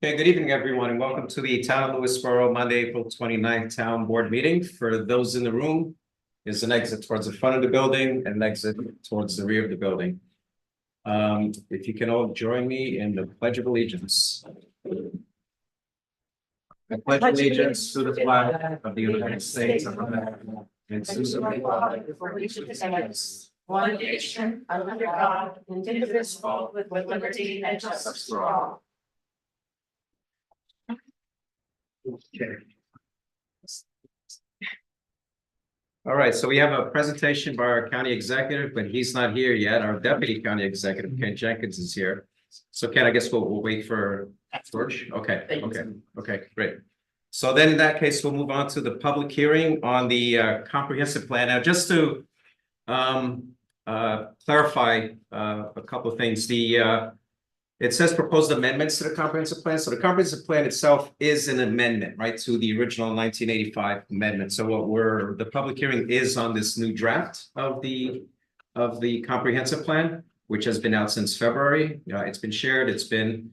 Okay, good evening, everyone, and welcome to the Town of Lewisboro, Monday, April 29th Town Board Meeting. For those in the room, is an exit towards the front of the building and an exit towards the rear of the building. If you can all join me in the Pledge of Allegiance. I pledge allegiance to the flag of the United States of America and to the republic for which it stands, one nation, under God, indivisible, with liberty and justice for all. Okay. All right, so we have a presentation by our county executive, but he's not here yet. Our deputy county executive, Ken Jenkins, is here. So Ken, I guess we'll wait for George. Okay, great. So then in that case, we'll move on to the public hearing on the comprehensive plan. Now, just to clarify a couple of things, it says proposed amendments to the comprehensive plan. So the comprehensive plan itself is an amendment, right, to the original 1985 amendment. So the public hearing is on this new draft of the comprehensive plan, which has been out since February. It's been shared. It's been,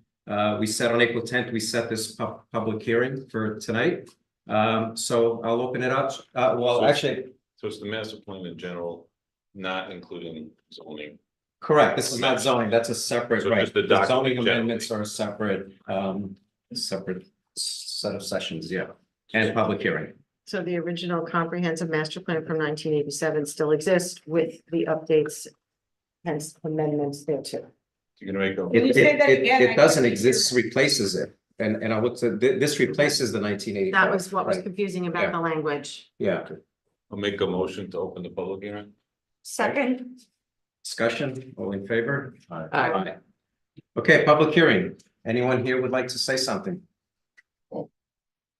we set on April 10th, we set this public hearing for tonight. So I'll open it up. So it's the master plan in general, not including zoning. Correct. This is not zoning. That's a separate, So right? just the The document zoning generally. amendments are a separate set of sessions, yeah, and public hearing. So the original comprehensive master plan from 1987 still exists with the updates, hence amendments there too. You're gonna make a. Can you say that again? It I doesn't couldn't exist, hear replaces it. And I looked at, this replaces the 1985. That was what was right? confusing about Yeah. the language. Yeah, I'll make a motion to open the public hearing. Second, discussion, all in favor? Aye. Okay, public hearing. Anyone here would like to say something?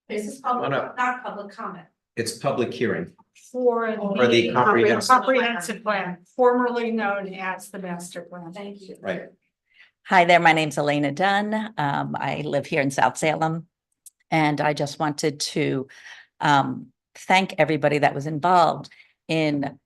this is Come on public, up. not public comment. It's public hearing For the comprehensive, comprehensive plan, formerly known as the master plan. Thank you. right? Hi there, my name's Elena Dunn. I live here in South Salem. And I just wanted to thank everybody that was involved in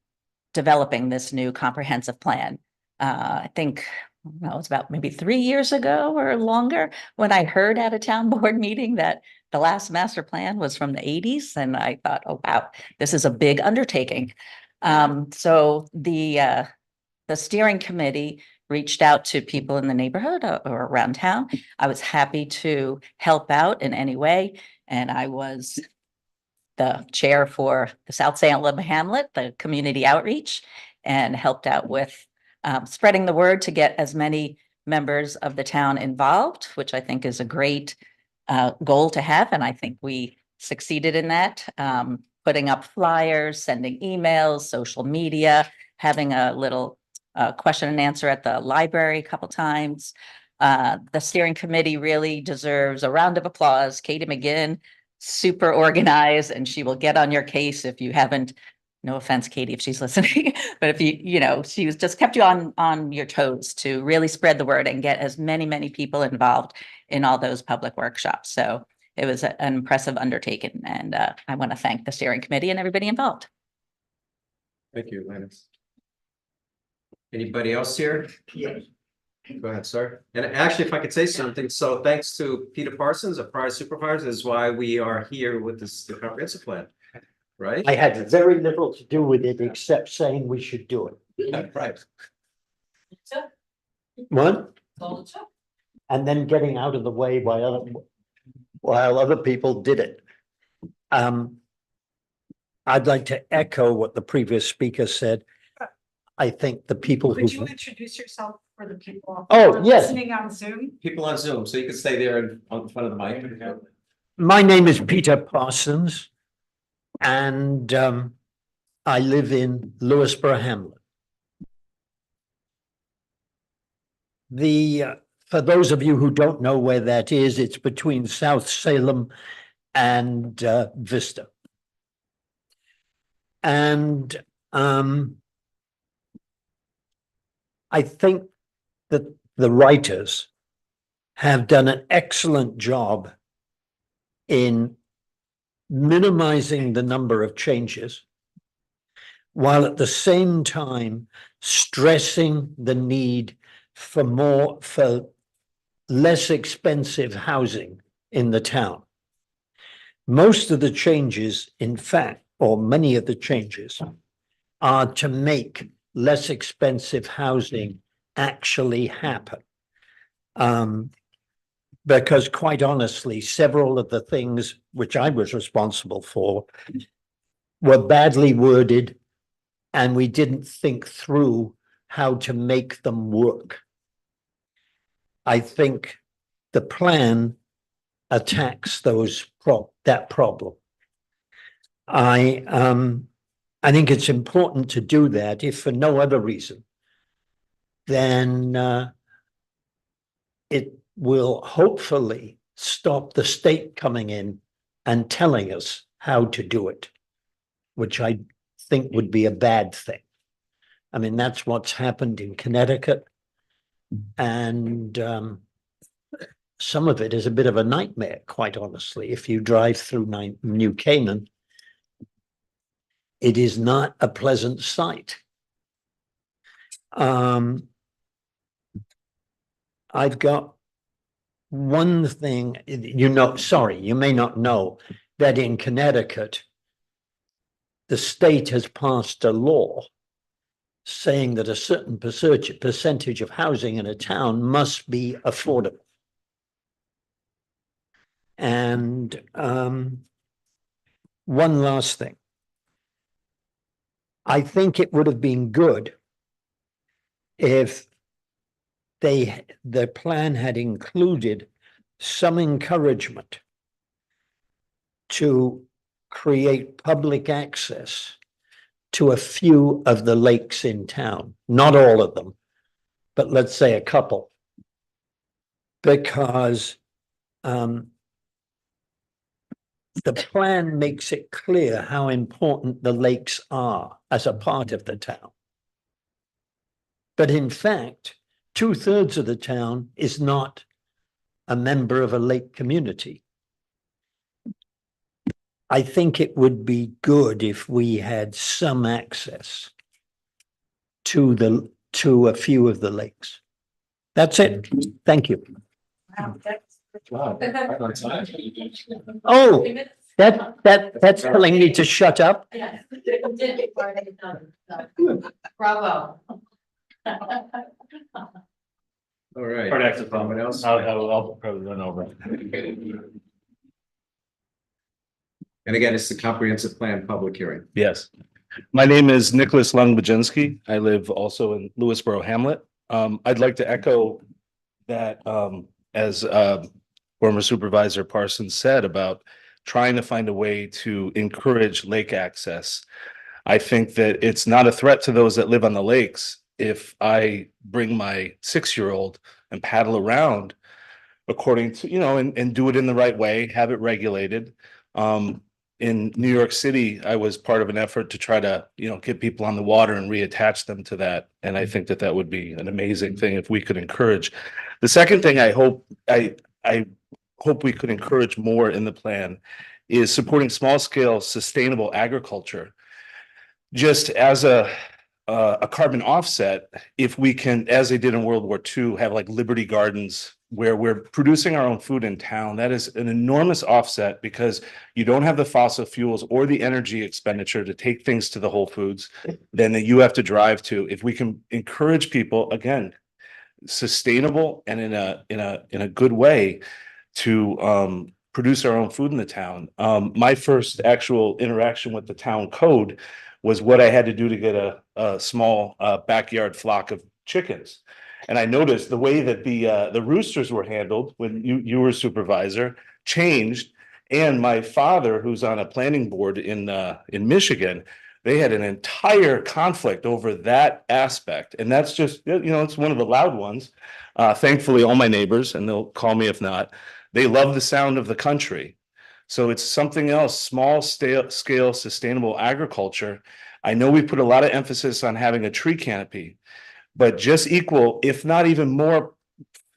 developing this new comprehensive plan. I think, well, it was about maybe 3 years ago or longer when I heard at a town board meeting that the last master plan was from the 80s. And I thought, oh, wow, this is a big undertaking. So the steering committee reached out to people in the neighborhood or around town. I was happy to help out in any way. And I was the chair for the South Salem Hamlet, the community outreach, and helped out with spreading the word to get as many members of the town involved, which I think is a great goal to have. And I think we succeeded in that, putting up flyers, sending emails, social media, having a little question and answer at the library a couple times. The steering committee really deserves a round of applause. Katie McGinn, super organized, and she will get on your case if you haven't. No offense, Katie, if she's listening, but if she was just kept you on your toes to really spread the word and get as many people involved in all those public workshops. So it was an impressive undertaking, and I want to thank the steering committee and everybody involved. Thank you, Lennox. Anybody else here? Yes. Go ahead, sir. And actually, if I could say something, so thanks to Peter Parsons, a prior supervisor, is why we are here with the comprehensive plan, right? I had very little to do with it except saying we should do it. Right. What? And then getting out of the way while other people did it. I'd like to echo what the previous speaker said. I think the people who. Could you introduce yourself for the people? Oh, who are yes. Listening on Zoom? People on Zoom, so you can stay there on front of the mic. My name is Peter Parsons, and I live in Lewisboro Hamlet. For those of you who don't know where that is, it's between South Salem and Vista. And I think that the writers have done an excellent job in minimizing the number of changes, while at the same time stressing the need for less expensive housing in the town. Most of the changes, in fact, or many of the changes, are to make less expensive housing actually happen. Because quite honestly, several of the things which I was responsible for were badly worded, and we didn't think through how to make them work. I think the plan attacks that problem. I think it's important to do that, if for no other reason, then it will hopefully stop the state coming in and telling us how to do it, which I think would be a bad thing. I mean, that's what's happened in Connecticut. And some of it is a bit of a nightmare, quite honestly. If you drive through New Canaan, it is not a pleasant sight. I've got one thing, sorry, you may not know that in Connecticut, the state has passed a law saying that a certain percentage of housing in a town must be affordable. And one last thing. I think it would have been good if the plan had included some encouragement to create public access to a few of the lakes in town, not all of them, but let's say a couple, because the plan makes it clear how important the lakes are as a part of the town. But in fact, 2/3 of the town is not a member of a lake community. I think it would be good if we had some access to a few of the lakes. That's it. Thank you. Oh, that's telling me to shut up. Bravo. All right. Part X is Someone else? I'll probably run over. And again, it's the comprehensive plan public hearing. Yes. My name is Nicholas Lung-Baginski. I live also in Lewisboro Hamlet. I'd like to echo that as former Supervisor Parsons said about trying to find a way to encourage lake access. I think that it's not a threat to those that live on the lakes if I bring my 6-year-old and paddle around according to, and do it in the right way, have it regulated. In New York City, I was part of an effort to try to, get people on the water and reattach them to that. And I think that that would be an amazing thing if we could encourage. The second thing I hope we could encourage more in the plan is supporting small scale sustainable agriculture. Just as a carbon offset, if we can, as they did in World War II, have like Liberty Gardens where we're producing our own food in town, that is an enormous offset because you don't have the fossil fuels or the energy expenditure to take things to the Whole Foods then that you have to drive to. If we can encourage people, again, sustainable and in a good way to produce our own food in the town. My first actual interaction with the town code was what I had to do to get a small backyard flock of chickens. And I noticed the way that the roosters were handled when you were supervisor changed. And my father, who's on a planning board in Michigan, they had an entire conflict over that aspect. And that's just, it's one of the loud ones. Thankfully, all my neighbors, and they'll call me if not, they love the sound of the country. So it's something else, small scale sustainable agriculture. I know we put a lot of emphasis on having a tree canopy, but just equal, if not even more,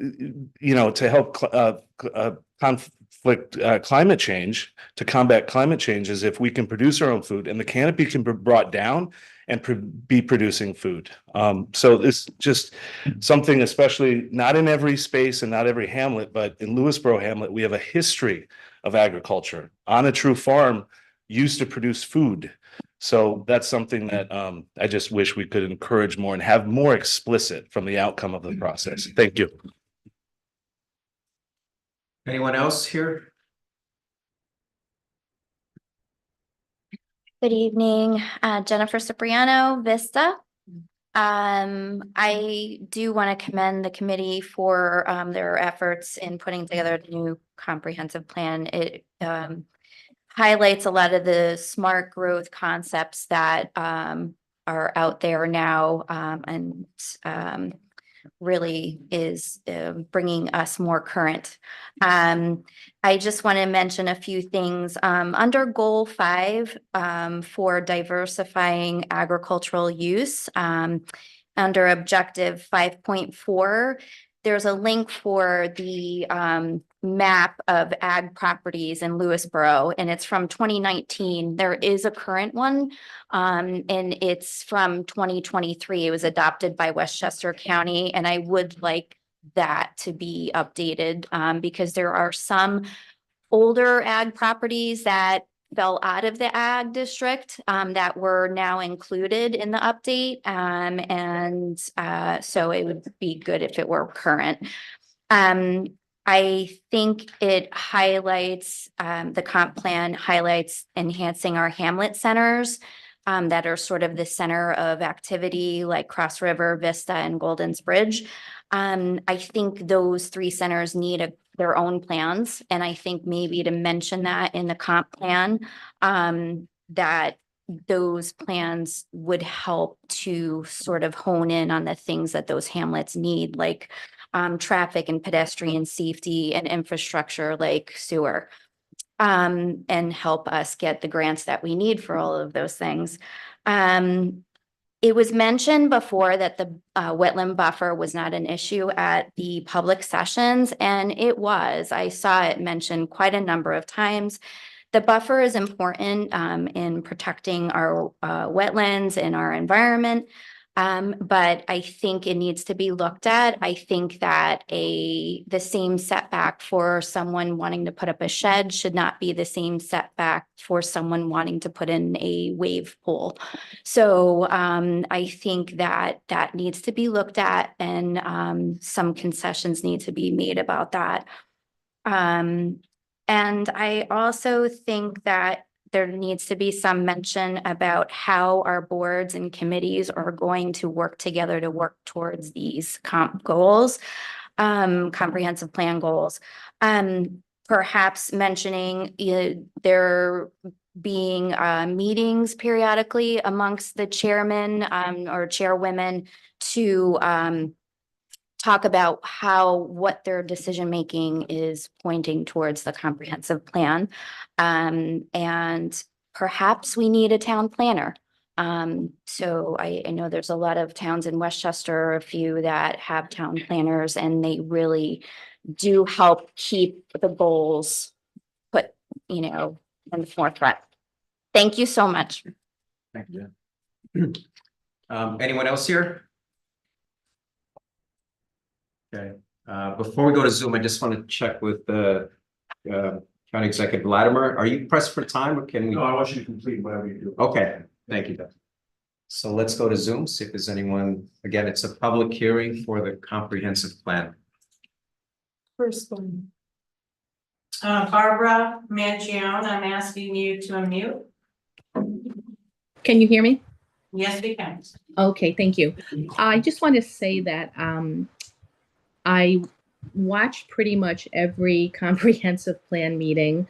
to help climate change, to combat climate change, is if we can produce our own food and the canopy can be brought down and be producing food. So it's just something, especially not in every space and not every hamlet, but in Lewisboro hamlet, we have a history of agriculture on a true farm used to produce food. So that's something that I just wish we could encourage more and have more explicit from the outcome of the process. Thank you. Anyone else here? Good evening, Jennifer Cipriano, Vista. I do want to commend the committee for their efforts in putting together the new comprehensive plan. It highlights a lot of the smart growth concepts that are out there now, and really is bringing us more current. I just want to mention a few things. Under Goal 5, for diversifying agricultural use, under Objective 5.4, there's a link for the map of ag properties in Lewisboro, and it's from 2019. There is a current one, and it's from 2023. It was adopted by Westchester County, and I would like that to be updated because there are some older ag properties that fell out of the ag district that were now included in the update. So it would be good if it were current. I think it highlights, the comp plan highlights enhancing our hamlet centers that are sort of the center of activity, like Cross River, Vista, and Golden's Bridge. I think those 3 centers need their own plans, and I think maybe to mention that in the comp plan, that those plans would help to sort of hone in on the things that those hamlets need, like traffic and pedestrian safety and infrastructure like sewer, and help us get the grants that we need for all of those things. It was mentioned before that the wetland buffer was not an issue at the public sessions, and it was. I saw it mentioned quite a number of times. The buffer is important in protecting our wetlands and our environment. But I think it needs to be looked at. I think that the same setback for someone wanting to put up a shed should not be the same setback for someone wanting to put in a wave pool. So I think that needs to be looked at, and some concessions need to be made about that. And I also think that there needs to be some mention about how our boards and committees are going to work together to work towards these comprehensive plan goals. Perhaps mentioning there being meetings periodically amongst the chairmen or chairwomen to talk about what their decision making is pointing towards the comprehensive plan. And perhaps we need a town planner. So I know there's a lot of towns in Westchester, a few that have town planners, and they really do help keep the goals put, in the forefront. Thank you so much. Thank you. Anyone else here? Okay, before we go to Zoom, I just want to check with the County Executive Latimer. Are you pressed for time, or can we? No, I want you to complete whatever you do. Okay, thank you. So let's go to Zoom, see if there's anyone. Again, it's a public hearing for the comprehensive plan. First one. Barbara Mangione, I'm asking you to unmute. Can you hear me? Yes, we can. Okay, thank you. I just want to say that I watched pretty much every comprehensive plan meeting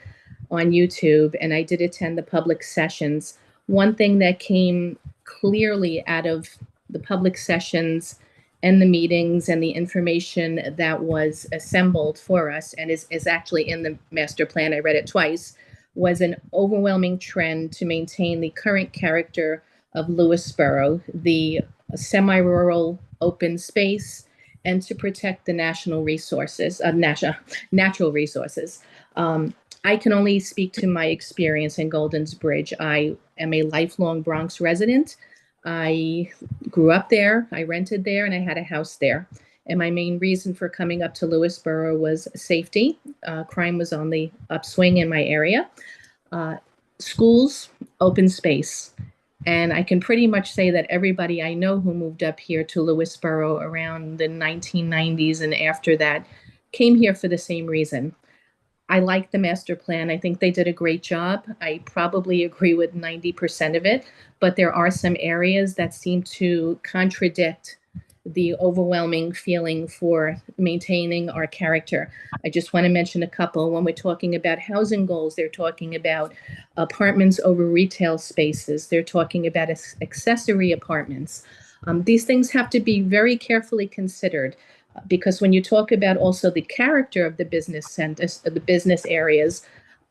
on YouTube, and I did attend the public sessions. One thing that came clearly out of the public sessions and the meetings and the information that was assembled for us and is actually in the master plan, I read it twice, was an overwhelming trend to maintain the current character of Lewisboro, the semi-rural open space, and to protect the natural resources. I can only speak to my experience in Golden's Bridge. I am a lifelong Bronx resident. I grew up there, I rented there, and I had a house there. And my main reason for coming up to Lewisboro was safety. Crime was on the upswing in my area. Uh, Schools, open space. And I can pretty much say that everybody I know who moved up here to Lewisboro around the 1990s and after that came here for the same reason. I like the master plan. I think they did a great job. I probably agree with 90% of it, but there are some areas that seem to contradict the overwhelming feeling for maintaining our character. I just want to mention a couple. When we're talking about housing goals, they're talking about apartments over retail spaces. They're talking about accessory apartments. These things have to be very carefully considered because when you talk about also the character of the business centers, the business areas,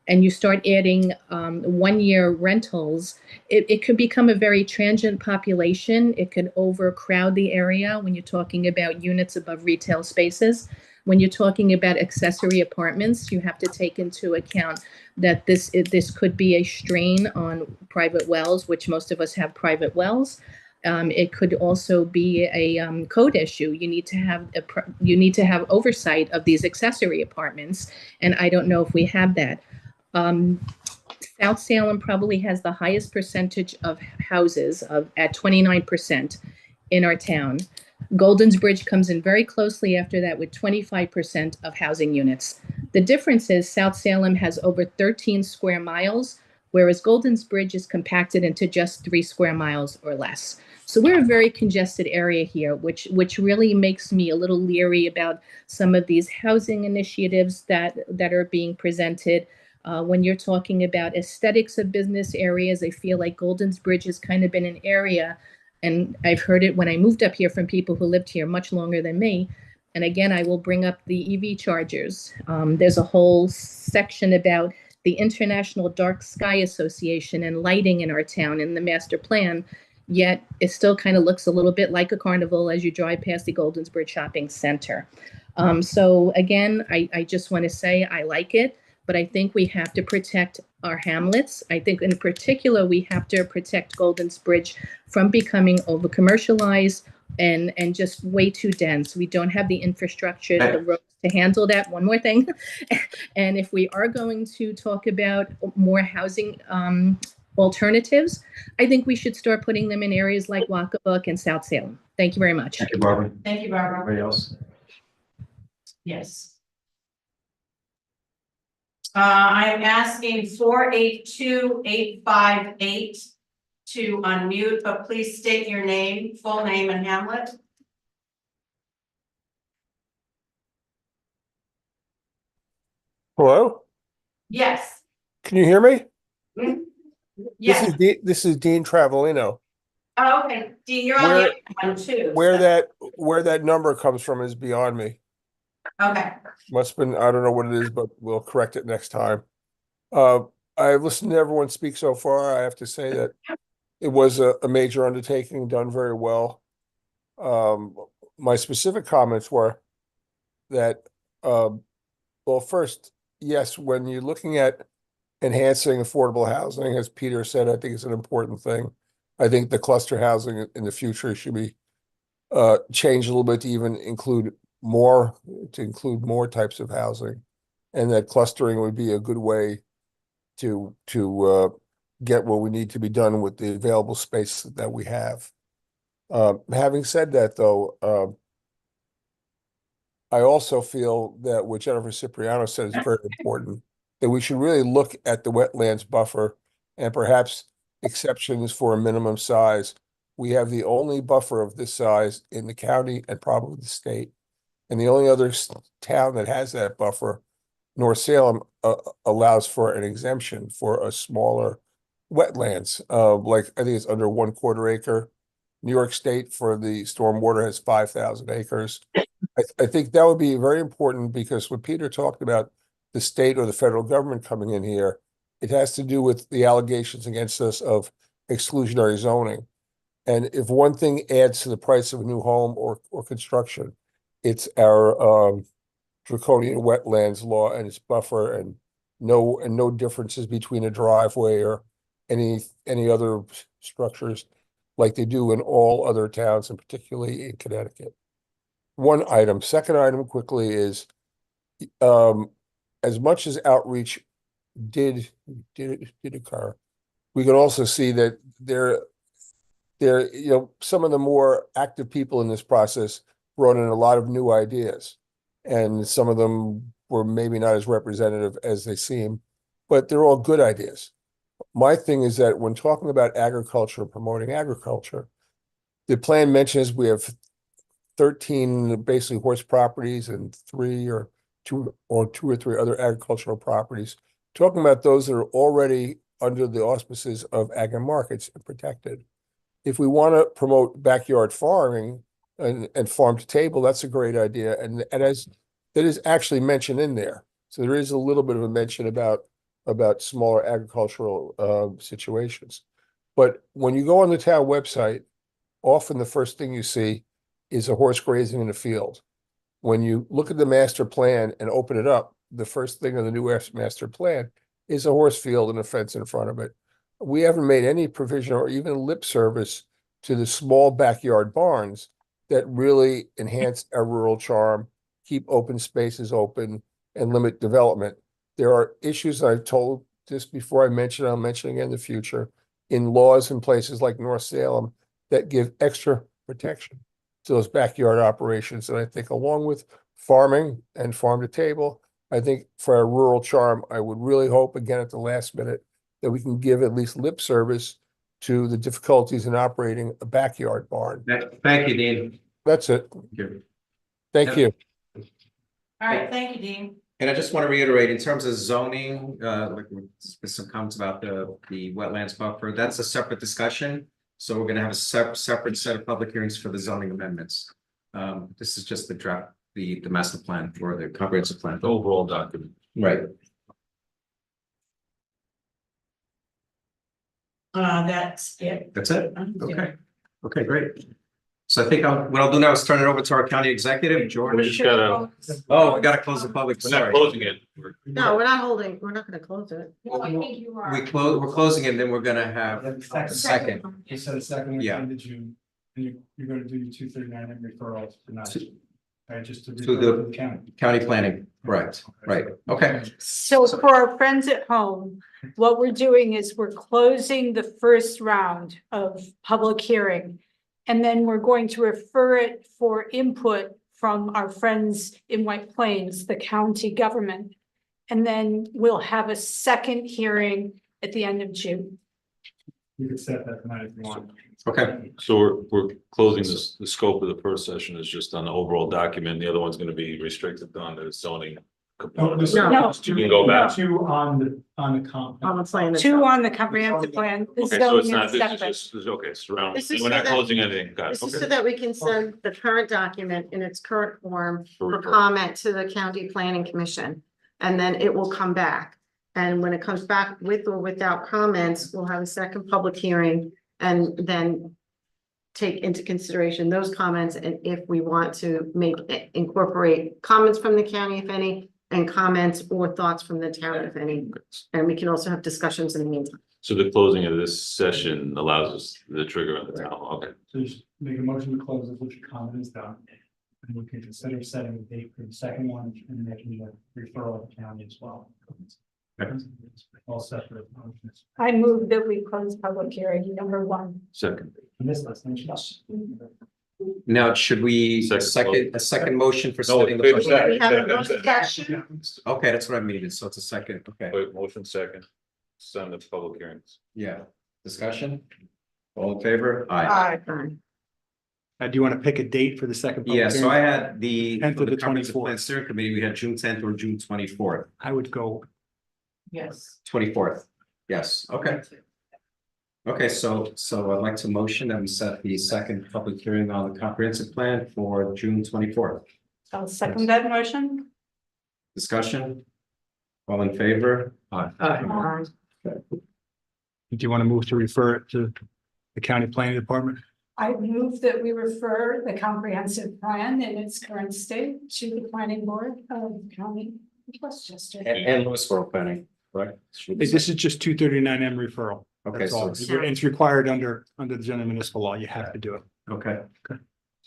and you start adding 1-year rentals, it could become a very transient population. It could overcrowd the area when you're talking about units above retail spaces. When you're talking about accessory apartments, you have to take into account that this could be a strain on private wells, which most of us have private wells. It could also be a code issue. You need to have oversight of these accessory apartments, and I don't know if we have that. South Salem probably has the highest percentage of houses at 29% in our town. Golden's Bridge comes in very closely after that with 25% of housing units. The difference is South Salem has over 13 square miles, whereas Golden's Bridge is compacted into just 3 square miles or less. So we're a very congested area here, which really makes me a little leery about some of these housing initiatives that are being presented. When you're talking about aesthetics of business areas, I feel like Golden's Bridge has kind of been an area, and I've heard it when I moved up here from people who lived here much longer than me. And again, I will bring up the EV chargers. There's a whole section about the International Dark Sky Association and lighting in our town in the master plan, yet it still kind of looks a little bit like a carnival as you drive past the Golden's Bridge Shopping Center. So again, I just want to say I like it, but I think we have to protect our hamlets. I think in particular, we have to protect Golden's Bridge from becoming over commercialized and just way too dense. We don't have the infrastructure, the roads to handle that. One more thing. And if we are going to talk about more housing alternatives, I think we should start putting them in areas like Wacabuck and South Salem. Thank you very much. Thank you, Barbara. Thank you, Barbara. Anybody else? Yes. I am asking 482-858 to unmute, but please state your name, full name and hamlet. Hello, Yes. can you hear me? Yes. This is Dean Travelino. Oh, okay. Dean, you're on the other one too. Where so- that number comes from is beyond me. Okay. Must've been, I don't know what it is, but we'll correct it next time. I've listened to everyone speak so far. I have to say that it was a major undertaking, done very well. My specific comments were that, well, first, yes, when you're looking at enhancing affordable housing, as Peter said, I think it's an important thing. I think the cluster housing in the future should be changed a little bit to even include more types of housing, and that clustering would be a good way to get what we need to be done with the available space that we have. Having said that, though, I also feel that what Jennifer Cipriano said is very important, that we should really look at the wetlands buffer and perhaps exceptions for a minimum size. We have the only buffer of this size in the county and probably the state. And the only other town that has that buffer, North Salem, allows for an exemption for a smaller wetlands. Like I think it's under 1/4 acre. New York State for the stormwater has 5,000 acres. I think that would be very important because when Peter talked about the state or the federal government coming in here, it has to do with the allegations against us of exclusionary zoning. And if one thing adds to the price of a new home or construction, it's our draconian wetlands law and its buffer and no differences between a driveway or any other structures. like they do in all other towns, and particularly in Connecticut. One item. Second item quickly is, as much as outreach did occur, we can also see that some of the more active people in this process brought in a lot of new ideas. And some of them were maybe not as representative as they seem, but they're all good ideas. My thing is that when talking about agriculture, promoting agriculture, the plan mentions we have 13 basically horse properties and two or three other agricultural properties. Talking about those that are already under the auspices of agri markets and protected. If we want to promote backyard farming and farm to table, that's a great idea. And that is actually mentioned in there. So there is a little bit of a mention about smaller agricultural situations. But when you go on the town website, often the first thing you see is a horse grazing in a field. When you look at the master plan and open it up, the first thing on the new master plan is a horse field and a fence in front of it. We haven't made any provision or even lip service to the small backyard barns that really enhance our rural charm, keep open spaces open, and limit development. There are issues, I've told this before, I'll mention again in the future, in laws in places like North Salem that give extra protection to those backyard operations. And I think along with farming and farm to table, I think for our rural charm, I would really hope again at the last minute that we can give at least lip service to the difficulties in operating a backyard barn. Thank you, Dean. That's it. Thank you. All right, thank you, Dean. And I just want to reiterate, in terms of zoning, like some comments about the wetlands buffer, that's a separate discussion. So we're going to have a separate set of public hearings for the zoning amendments. This is just the draft, the master plan for the comprehensive plan. The overall document. Right. That's it. That's it? Okay. Okay, great. So I think what I'll do now is turn it over to our county executive, We George. just gotta, Oh, we gotta close the public, we're not sorry. closing it. No, we're not gonna close it. We're closing it, then we're gonna have a second. You said a second, Yeah. when did you, and you're gonna do your 239 and referrals tonight? Right, just to To refer the- to the county. County planning, correct, right, okay. So for our friends at home, what we're doing is we're closing the first round of public hearing. And then we're going to refer it for input from our friends in White Plains, the county government. And then we'll have a second hearing at the end of June. You could set that tonight if you want. Okay. So we're closing this, the scope of the first session is just on the overall document. The other one's gonna be restricted on the zoning. No, component. this- No. it's two- You can go back. Two on the comp. On the plan. Two on the comprehensive plan. the Okay, so it's zoning not, is this is separate. just, okay, it's around, This is we're not so that- closing anything, got This it, is so okay. that we can send the current document in its current form for For- comment to the county planning commission. And then it will come back. And when it comes back with or without comments, we'll have a second public hearing and then take into consideration those comments. And if we want to incorporate comments from the county, if any, and comments or thoughts from the town, if any. And we can also have discussions in the meantime. So the closing of this session allows us the trigger on the town, okay. So just make a motion to close if which comment is done. And we can consider setting a date for the second one and making a referral to the county as well. All separate motions. I move that we close public hearing number 1. Second, And this last name. Now, should we Second. a second motion for No, setting the wait, public- second. We have a discussion. Okay, that's what I needed, so it's a second, okay, wait, motion second, send the public hearings. yeah, discussion? All in favor? Aye. Aye. Do you want to pick a date for the second? public Yeah, so I hearing? had the, 10th for or the the comprehensive 24th. plan steering committee, we had June 10th or June 24th. I would go. Yes. 24th, yes, okay. Okay, so I'd like to motion that we set the second public hearing on the comprehensive plan for June 24th. I'll second that motion. Discussion? All in favor? Aye. Aye. Do you want to move to refer it to the county planning department? I move that we refer the comprehensive plan in its current state to the planning board of the county of Westchester. And Lewisboro planning, right? This is just 239M referral. Okay, That's all. so It's required under the general municipal law. You have to do it. okay,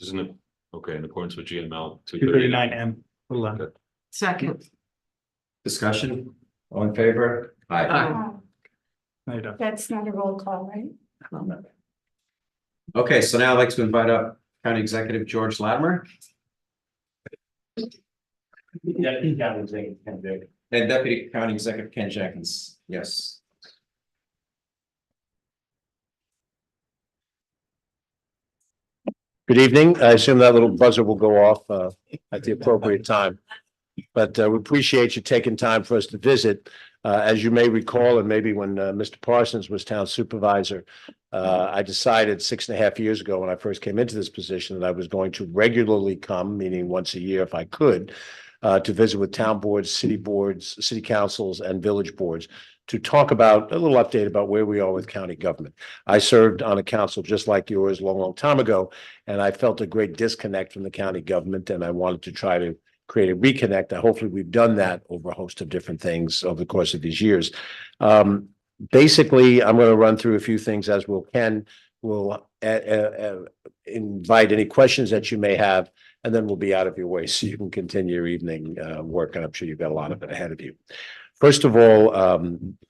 Isn't it, okay, in accordance with GML 239 239. M. Second. discussion, all in favor? Aye. Oh, No, you don't. that's not a roll call, right? Okay, so now I'd like to invite up County Executive George Latimer and Deputy County Executive Ken Jenkins. Yes. Good evening. I assume that little buzzer will go off at the appropriate time. But we appreciate you taking time for us to visit. As you may recall, and maybe when Mr. Parsons was town supervisor, I decided 6.5 years ago when I first came into this position that I was going to regularly come, meaning once a year if I could, to visit with town boards, city councils, and village boards to talk about a little update about where we are with county government. I served on a council just like yours a long, long time ago, and I felt a great disconnect from the county government, and I wanted to try to create a reconnect. Hopefully we've done that over a host of different things over the course of these years. Basically, I'm going to run through a few things as will Ken. We'll invite any questions that you may have, and then we'll be out of your way so you can continue your evening work, and I'm sure you've got a lot of it ahead of you. First of all,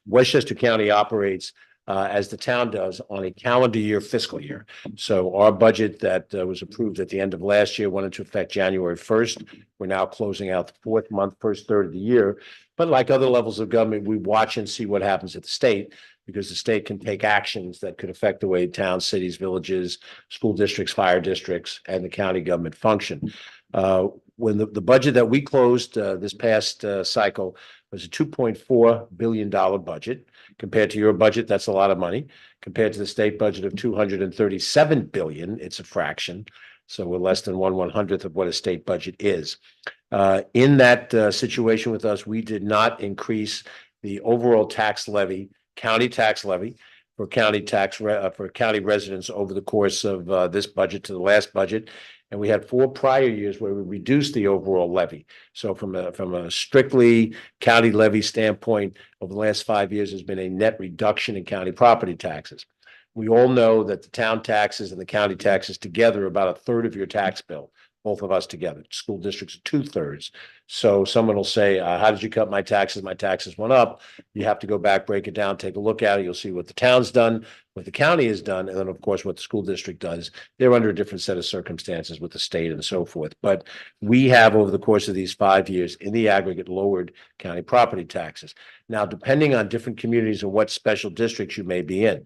Westchester County operates as the town does on a calendar year fiscal year. So our budget that was approved at the end of last year went into effect January 1st. We're now closing out the fourth month, first third of the year. But like other levels of government, we watch and see what happens at the state, because the state can take actions that could affect the way towns, cities, villages, school districts, fire districts, and the county government function. When the budget that we closed this past cycle was a $2.4 billion budget. Compared to your budget, that's a lot of money. Compared to the state budget of $237 billion, it's a fraction. So we're less than 1/100th of what a state budget is. In that situation with us, we did not increase the overall tax levy, county tax levy, for county residents over the course of this budget to the last budget. And we had 4 prior years where we reduced the overall levy. So from a strictly county levy standpoint, over the last 5 years, there's been a net reduction in county property taxes. We all know that the town taxes and the county taxes together are about 1/3 of your tax bill, both of us together. School districts are 2/3. So someone will say, how did you cut my taxes? My taxes went up. You have to go back, break it down, take a look at it. You'll see what the town's done, what the county has done, and then, of course, what the school district does. They're under a different set of circumstances with the state and so forth. But we have, over the course of these 5 years, in the aggregate, lowered county property taxes. Now, depending on different communities and what special districts you may be in,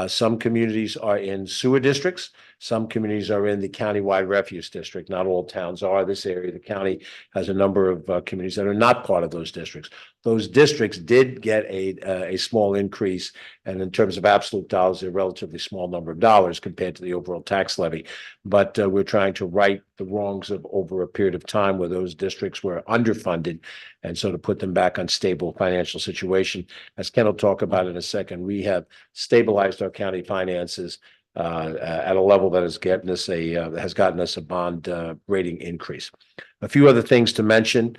some communities are in sewer districts. Some communities are in the countywide refuse district. Not all towns are. This area, the county has a number of communities that are not part of those districts. Those districts did get a small increase, and in terms of absolute dollars, a relatively small number of dollars compared to the overall tax levy. But we're trying to right the wrongs of over a period of time where those districts were underfunded, and so to put them back on stable financial situation. As Ken will talk about in a second, we have stabilized our county finances at a level that has gotten us a bond rating increase. A few other things to mention.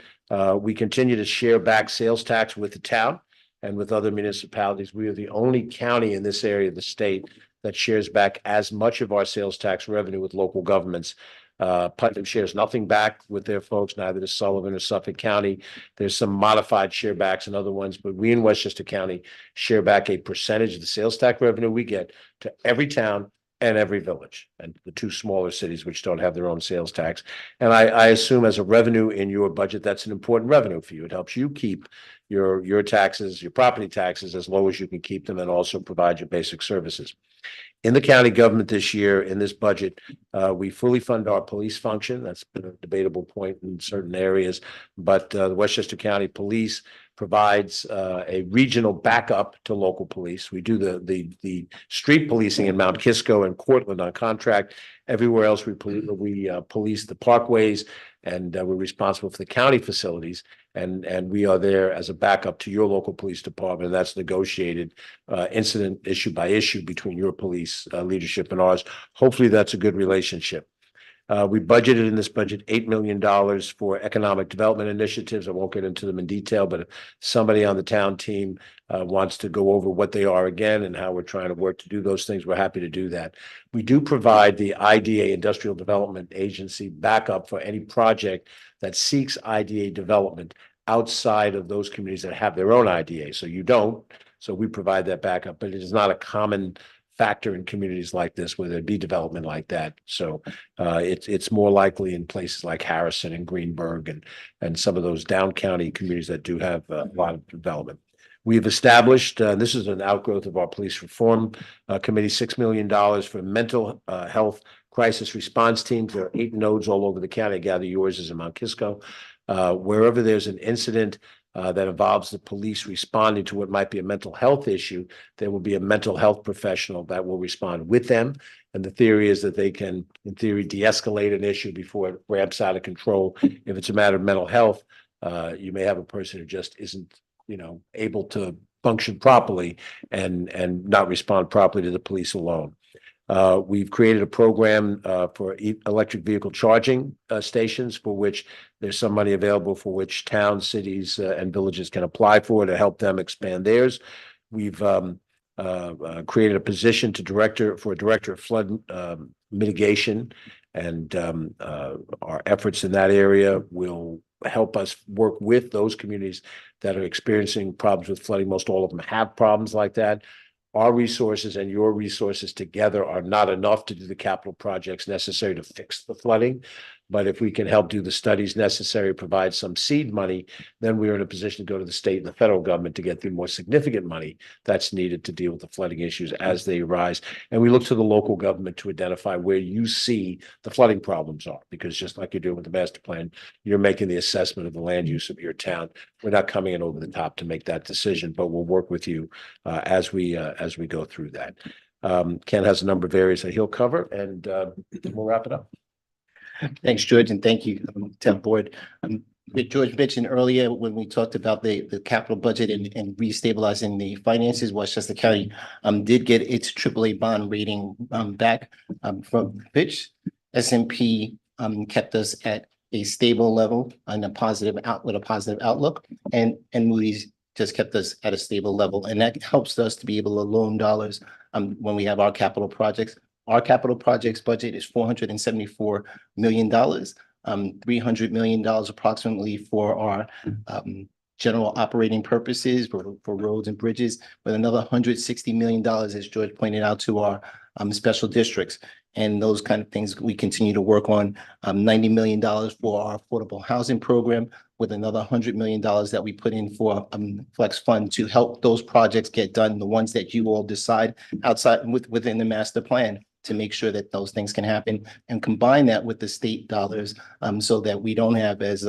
We continue to share back sales tax with the town and with other municipalities. We are the only county in this area of the state that shares back as much of our sales tax revenue with local governments. Putnam shares nothing back with their folks, neither does Sullivan or Suffolk County. There's some modified share backs and other ones, but we in Westchester County share back a percentage of the sales tax revenue we get to every town and every village, and the 2 smaller cities which don't have their own sales tax. And I assume as a revenue in your budget, that's an important revenue for you. It helps you keep your taxes, your property taxes, as low as you can keep them, and also provide your basic services. In the county government this year, in this budget, we fully fund our police function. That's been a debatable point in certain areas, but the Westchester County Police provides a regional backup to local police. We do the street policing in Mount Kisco and Cortland on contract. Everywhere else, we police the parkways, and we're responsible for the county facilities. And we are there as a backup to your local police department. And that's negotiated incident issue by issue between your police leadership and ours. Hopefully, that's a good relationship. We budgeted in this budget $8 million for economic development initiatives. I won't get into them in detail, but if somebody on the town team wants to go over what they are again and how we're trying to work to do those things, we're happy to do that. We do provide the IDA, Industrial Development Agency, backup for any project that seeks IDA development outside of those communities that have their own IDA. So you don't. So we provide that backup, but it is not a common factor in communities like this where there'd be development like that. So it's more likely in places like Harrison and Greenberg and some of those down county communities that do have a lot of development. We've established, this is an outgrowth of our police reform committee, $6 million for mental health crisis response teams. There are 8 nodes all over the county. I gather yours is in Mount Kisco. Wherever there's an incident that involves the police responding to what might be a mental health issue, there will be a mental health professional that will respond with them. And the theory is that they can, in theory, de-escalate an issue before it ramps out of control. If it's a matter of mental health, you may have a person who just isn't, able to function properly and not respond properly to the police alone. We've created a program for electric vehicle charging stations, for which there's some money available, for which towns, cities, and villages can apply for to help them expand theirs. We've created a position a director of flood mitigation, and our efforts in that area will help us work with those communities that are experiencing problems with flooding. Most all of them have problems like that. Our resources and your resources together are not enough to do the capital projects necessary to fix the flooding. But if we can help do the studies necessary, provide some seed money, then we are in a position to go to the state and the federal government to get the more significant money that's needed to deal with the flooding issues as they arise. And we look to the local government to identify where you see the flooding problems are, because just like you're doing with the master plan, you're making the assessment of the land use of your town. We're not coming in over the top to make that decision, but we'll work with you as we go through that. Ken has a number of areas that he'll cover, and we'll wrap it up. Thanks, George, and thank you, town board. George mentioned earlier when we talked about the capital budget and restabilizing the finances, Westchester County did get its AAA bond rating back from Fitch. S&P kept us at a stable level and with a positive outlook, and Moody's just kept us at a stable level, and that helps us to be able to loan dollars when we have our capital projects. Our capital projects budget is $474 million, $300 million approximately for our general operating purposes for roads and bridges, with another $160 million, as George pointed out, to our special districts. And those kind of things we continue to work on. $90 million for our affordable housing program, with another $100 million that we put in for flex fund to help those projects get done, the ones that you all decide within the master plan, to make sure that those things can happen, and combine that with the state dollars so that we don't have, as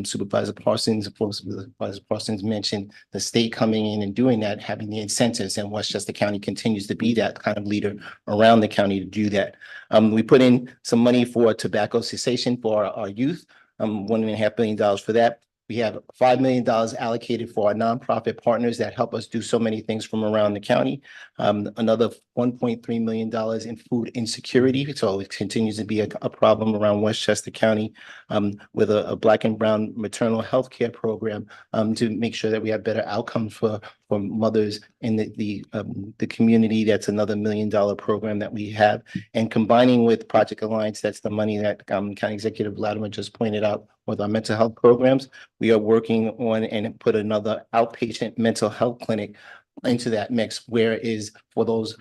Supervisor Parsons mentioned, the state coming in and doing that, having the incentives, and Westchester County continues to be that kind of leader around the county to do that. We put in some money for tobacco cessation for our youth, $1.5 billion for that. We have $5 million allocated for our nonprofit partners that help us do so many things from around the county. Another $1.3 million in food insecurity. So it continues to be a problem around Westchester County with a Black and brown maternal health care program to make sure that we have better outcomes for mothers in the community. That's another $1 million program that we have. And combining with Project Alliance, that's the money that County Executive Latimer just pointed out with our mental health programs. We are working on and put another outpatient mental health clinic into that mix, where is for those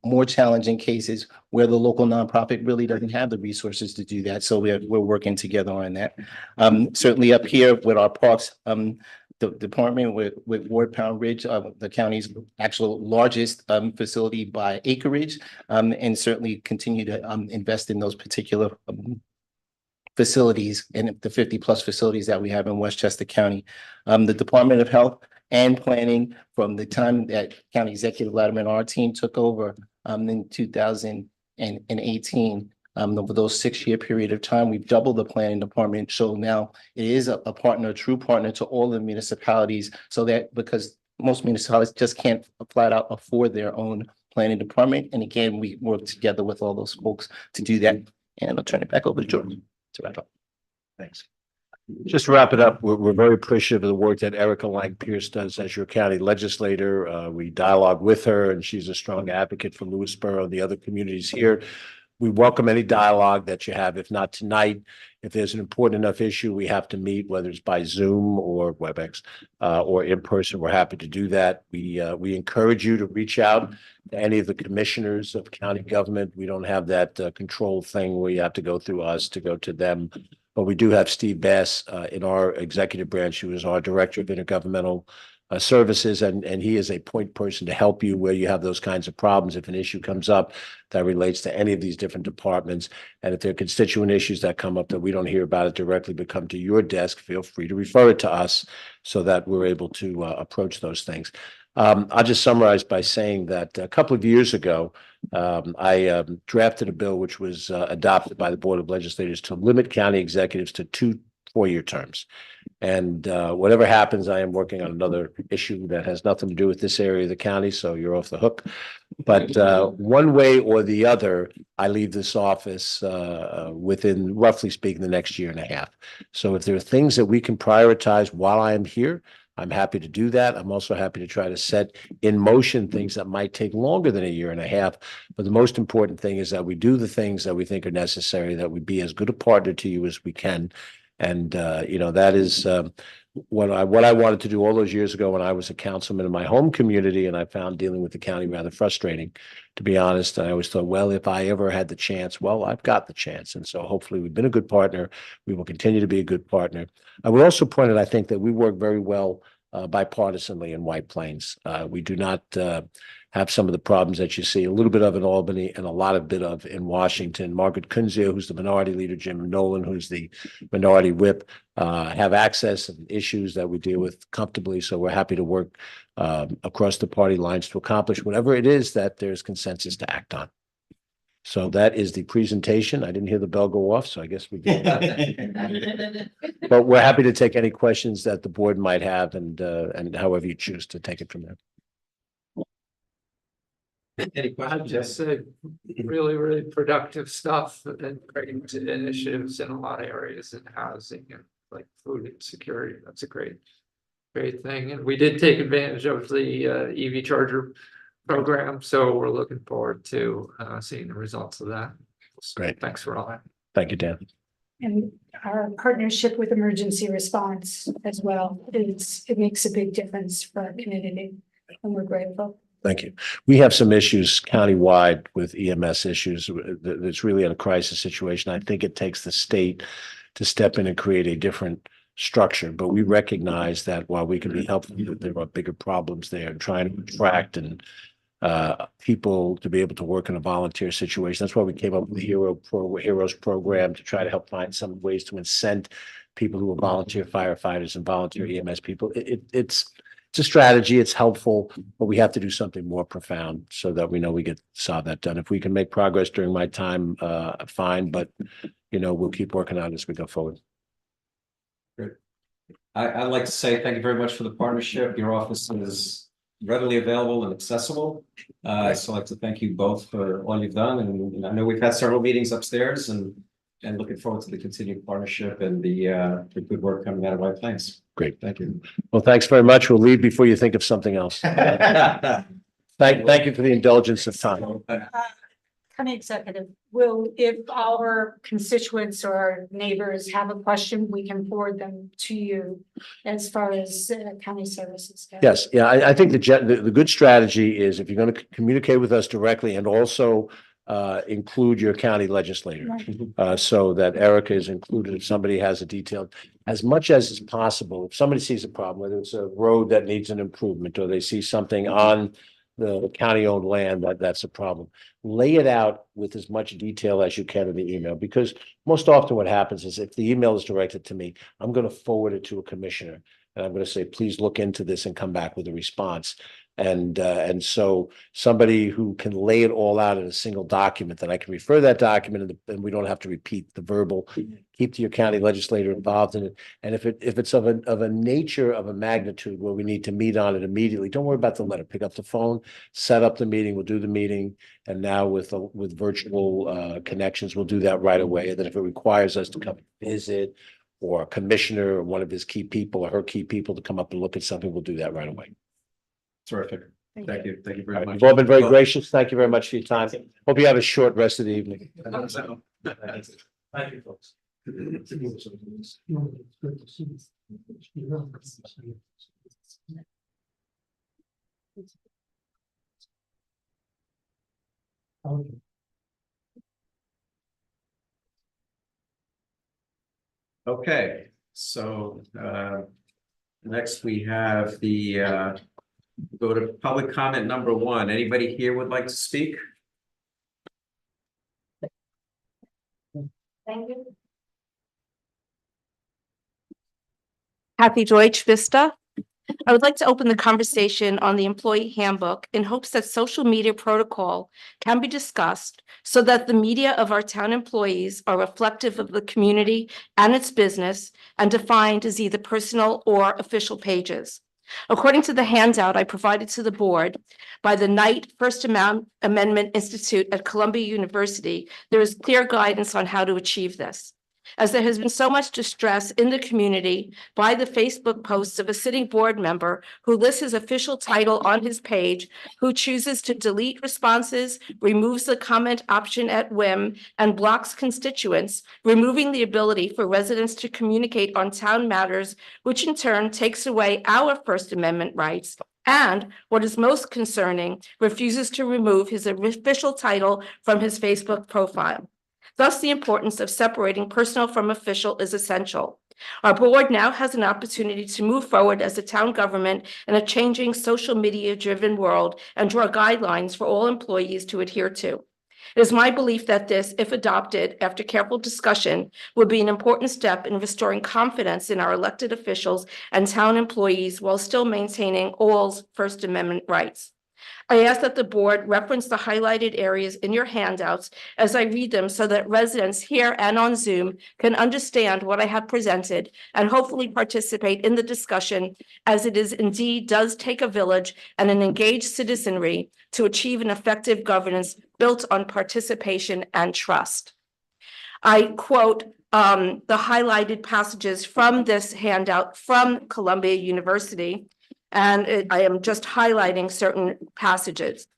more challenging cases where the local nonprofit really doesn't have the resources to do that. So we're working together on that. Certainly up here with our parks department with Ward Pound Ridge, the county's actual largest facility by acreage, and certainly continue to invest in those particular facilities and the 50+ facilities that we have in Westchester County. The Department of Health and Planning, from the time that County Executive Latimer and our team took over in 2018, over those 6-year period of time, we've doubled the planning department. So now it is a partner, a true partner to all the municipalities, so that because most municipalities just can't flat out afford their own planning department. And again, we work together with all those folks to do that. And I'll turn it back over to George to wrap up. Thanks. Just to wrap it up, we're very appreciative of the work that Erica Lang Pierce does as your county legislator. We dialogue with her and she's a strong advocate for Lewisboro and the other communities here. We welcome any dialogue that you have, if not tonight. If there's an important enough issue, we have to meet, whether it's by Zoom or WebEx or in person, we're happy to do that. We encourage you to reach out to any of the commissioners of county government. We don't have that control thing where you have to go through us to go to them. But we do have Steve Bass in our executive branch, who is our Director of Intergovernmental Services, and he is a point person to help you where you have those kinds of problems. If an issue comes up that relates to any of these different departments, and if there are constituent issues that come up that we don't hear about it directly but come to your desk, feel free to refer it to us so that we're able to approach those things. I'll just summarize by saying that a couple of years ago, I drafted a bill which was adopted by the Board of Legislators to limit county executives to 2 4-year terms. And whatever happens, I am working on another issue that has nothing to do with this area of the county, so you're off the hook. But one way or the other, I leave this office within, roughly speaking, the next year and a half. So if there are things that we can prioritize while I am here, I'm happy to do that. I'm also happy to try to set in motion things that might take longer than a year and a half. But the most important thing is that we do the things that we think are necessary, that we be as good a partner to you as we can. And, that is what I wanted to do all those years ago when I was a councilman in my home community, and I found dealing with the county rather frustrating, to be honest. I always thought, well, if I ever had the chance, well, I've got the chance. And so hopefully we've been a good partner. We will continue to be a good partner. I would also point out, I think, that we work very well bipartisanly in White Plains. We do not have some of the problems that you see, a little bit of in Albany and a lot of bit of in Washington. Margaret Kunzio, who's the minority leader, Jim Nolan, who's the minority whip, have access and issues that we deal with comfortably. So we're happy to work across the party lines to accomplish whatever it is that there's consensus to act on. So that is the presentation. I didn't hear the bell go off, so I guess we did. But we're happy to take any questions that the board might have, and however you choose to take it from there. Any questions? I'd just say really, really productive stuff and great initiatives in a lot of areas in housing and like food insecurity. That's a great thing. And we did take advantage of the EV charger program. So we're looking forward to seeing the results of that. Great. Thanks for all that. Thank you, Dan. And our partnership with emergency response as well, it makes a big difference for our community, and we're grateful. Thank you. We have some issues countywide with EMS issues. It's really a crisis situation. I think it takes the state to step in and create a different structure, but we recognize that while we can be helpful, there are bigger problems there, and trying to attract and people to be able to work in a volunteer situation. That's why we came up with the Heroes program, to try to help find some ways to incent people who are volunteer firefighters and volunteer EMS people. It's a strategy. It's helpful, but we have to do something more profound so that we know we get solve that done. If we can make progress during my time, fine, but we'll keep working on it as we go forward. Great. I'd like to say thank you very much for the partnership. Your office is readily available and accessible. So I'd like to thank you both for all you've done. And I know we've had several meetings upstairs, and looking forward to the continued partnership and the good work coming out of White Plains. Great. Thank you. Well, thanks very much. We'll leave before you think of something else. Thank you for the indulgence of time. County executive, if our constituents or our neighbors have a question, we can forward them to you as far as county services go. Yes. Yeah. I think the good strategy is, if you're going to communicate with us directly, and also include your county legislator, so that Erica is included. If somebody has a detailed, as much as is possible, if somebody sees a problem, whether it's a road that needs an improvement, or they see something on the county-owned land that's a problem, lay it out with as much detail as you can in the email. Because most often what happens is, if the email is directed to me, I'm going to forward it to a commissioner, and I'm going to say, please look into this and come back with a response. And so somebody who can lay it all out in a single document, that I can refer that document and we don't have to repeat the verbal, keep your county legislator involved in it. And if it's of a nature of a magnitude where we need to meet on it immediately, don't worry about the letter. Pick up the phone, set up the meeting, we'll do the meeting. And now with virtual connections, we'll do that right away. And then if it requires us to come visit, or a commissioner or one of his key people or her key people to come up and look at something, we'll do that right away. Terrific. Thank you. Thank you very much. You've all been very gracious. Thank you very much for your time. Hope you have a short rest of the evening. Thank you, folks. Okay, so next we have the go to public comment number 1. Anybody here would like to speak? Thank you. Kathy Deutsch, Vista. I would like to open the conversation on the employee handbook in hopes that social media protocol can be discussed so that the media of our town employees are reflective of the community and its business and defined as either personal or official pages. According to the handout I provided to the board by the Knight First Amendment Institute at Columbia University, there is clear guidance on how to achieve this. As there has been so much distress in the community by the Facebook posts of a sitting board member who lists his official title on his page, who chooses to delete responses, removes the comment option at whim, and blocks constituents, removing the ability for residents to communicate on town matters, which in turn takes away our First Amendment rights, and, what is most concerning, refuses to remove his official title from his Facebook profile. Thus, the importance of separating personal from official is essential. Our board now has an opportunity to move forward as a town government in a changing social media-driven world and draw guidelines for all employees to adhere to. It is my belief that this, if adopted after careful discussion, would be an important step in restoring confidence in our elected officials and town employees while still maintaining all First Amendment rights. I ask that the board reference the highlighted areas in your handouts as I read them so that residents here and on Zoom can understand what I have presented and hopefully participate in the discussion, as it is indeed does take a village and an engaged citizenry to achieve an effective governance built on participation and trust. I quote the highlighted passages from this handout from Columbia University. And I am just highlighting certain passages.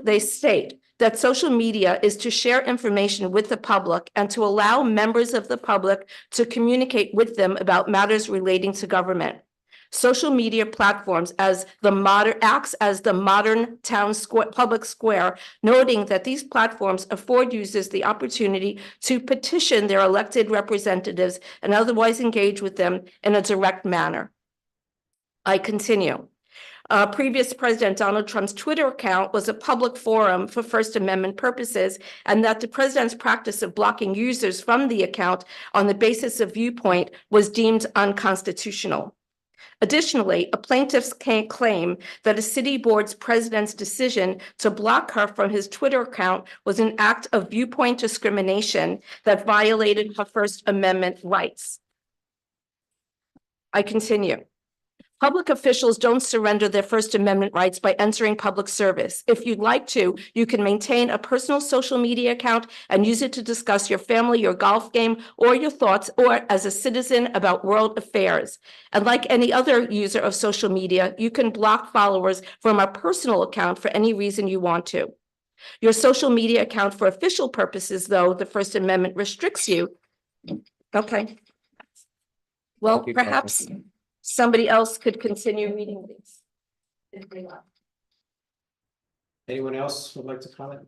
They state that social media is to share information with the public and to allow members of the public to communicate with them about matters relating to government. Social media platforms acts as the modern town public square, noting that these platforms afford users the opportunity to petition their elected representatives and otherwise engage with them in a direct manner. I continue. Previous President Donald Trump's Twitter account was a public forum for First Amendment purposes, and that the president's practice of blocking users from the account on the basis of viewpoint was deemed unconstitutional. Additionally, a plaintiff can claim that a city board's president's decision to block her from his Twitter account was an act of viewpoint discrimination that violated her First Amendment rights. I continue. Public officials don't surrender their First Amendment rights by entering public service. If you'd like to, you can maintain a personal social media account and use it to discuss your family, your golf game, or your thoughts, or as a citizen about world affairs. And like any other user of social media, you can block followers from a personal account for any reason you want to. Your social media account for official purposes, though, the First Amendment restricts you. Okay. Well, perhaps somebody else could continue reading these. Anyone else would like to comment?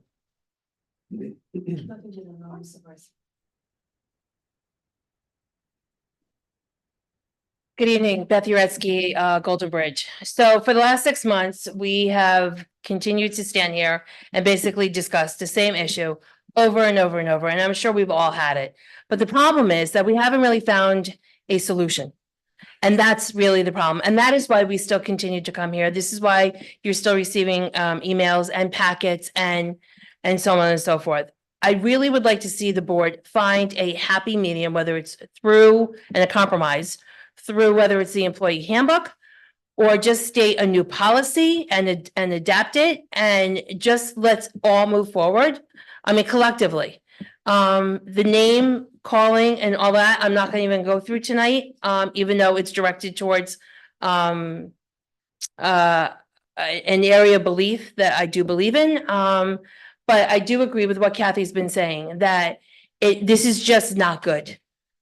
Good evening, Beth Uretsky, Golden Bridge. So for the last 6 months, we have continued to stand here and basically discuss the same issue over and over and over, and I'm sure we've all had it. But the problem is that we haven't really found a solution. And that's really the problem. And that is why we still continue to come here. This is why you're still receiving emails and packets and so on and so forth. I really would like to see the board find a happy medium, whether it's through and a compromise, through whether it's the employee handbook or just state a new policy and adapt it and just let's all move forward. I mean, collectively. The name calling and all that, I'm not gonna even go through tonight, even though it's directed towards an area of belief that I do believe in. But I do agree with what Kathy's been saying, that this is just not good.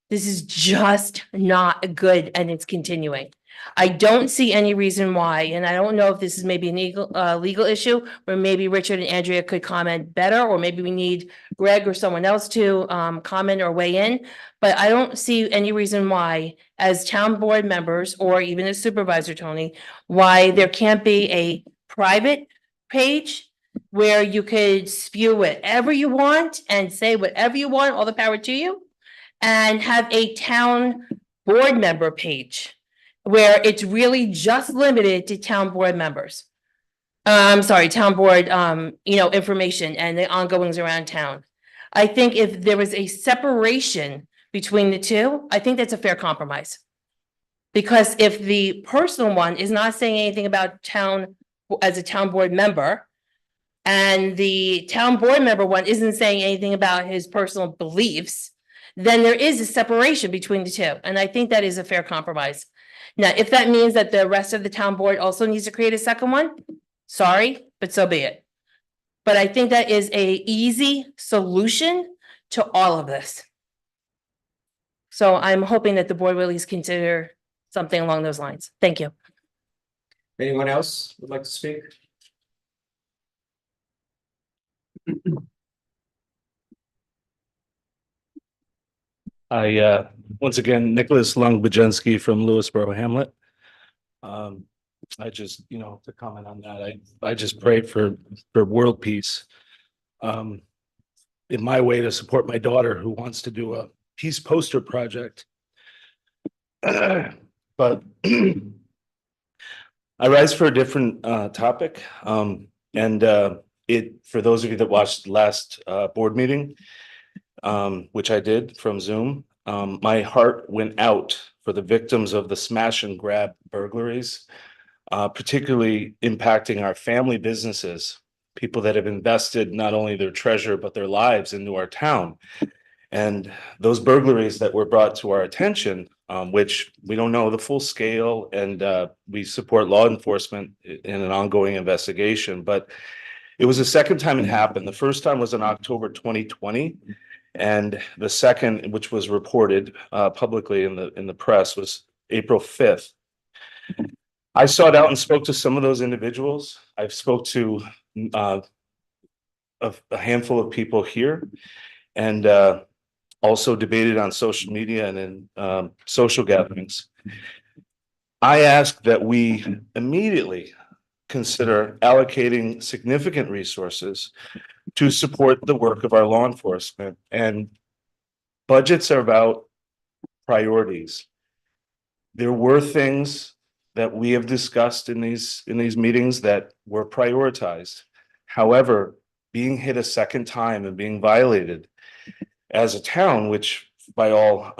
This is just not good and it's continuing. I don't see any reason why, and I don't know if this is maybe a legal issue where maybe Richard and Andrea could comment better, or maybe we need Greg or someone else to comment or weigh in. But I don't see any reason why, as town board members or even as supervisor, Tony, why there can't be a private page where you could spew whatever you want and say whatever you want, all the power to you, and have a town board member page where it's really just limited to town board members. I'm sorry, town board, information and the ongoings around town. I think if there was a separation between the two, I think that's a fair compromise. Because if the personal one is not saying anything about town as a town board member, and the town board member one isn't saying anything about his personal beliefs, then there is a separation between the two. And I think that is a fair compromise. Now, if that means that the rest of the town board also needs to create a second one, sorry, but so be it. But I think that is a easy solution to all of this. So I'm hoping that the board will at least consider something along those lines. Thank you. Anyone else would like to speak? Once again, Nicholas Lungbajenski from Lewisboro Hamlet. I just, to comment on that, I just pray for world peace. In my way to support my daughter who wants to do a peace poster project. But I rise for a different topic. For those of you that watched the last board meeting, which I did from Zoom, my heart went out for the victims of the smash and grab burglaries, particularly impacting our family businesses, people that have invested not only their treasure, but their lives into our town. And those burglaries that were brought to our attention, which we don't know the full scale, and we support law enforcement in an ongoing investigation, but it was the second time it happened. The first time was in October 2020. And the second, which was reported publicly in the press, was April 5th. I sought out and spoke to some of those individuals. I've spoke to a handful of people here, and also debated on social media and in social gatherings. I ask that we immediately consider allocating significant resources to support the work of our law enforcement. And budgets are about priorities. There were things that we have discussed in these meetings that were prioritized. However, being hit a second time and being violated as a town, which by all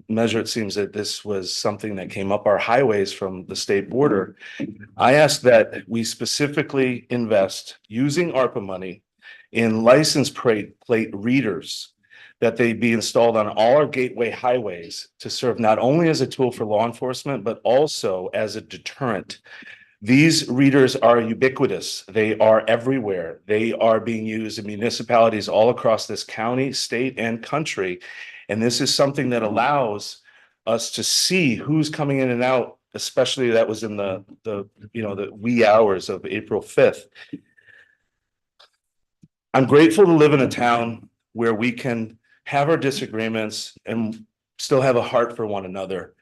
measure, it seems that this was something that came up our highways from the state border. I ask that we specifically invest using ARPA money in license plate readers, that they be installed on all our gateway highways to serve not only as a tool for law enforcement, but also as a deterrent. These readers are ubiquitous. They are everywhere. They are being used in municipalities all across this county, state, and country. And this is something that allows us to see who's coming in and out, especially that was in the wee hours of April 5th. I'm grateful to live in a town where we can have our disagreements and still have a heart for one another.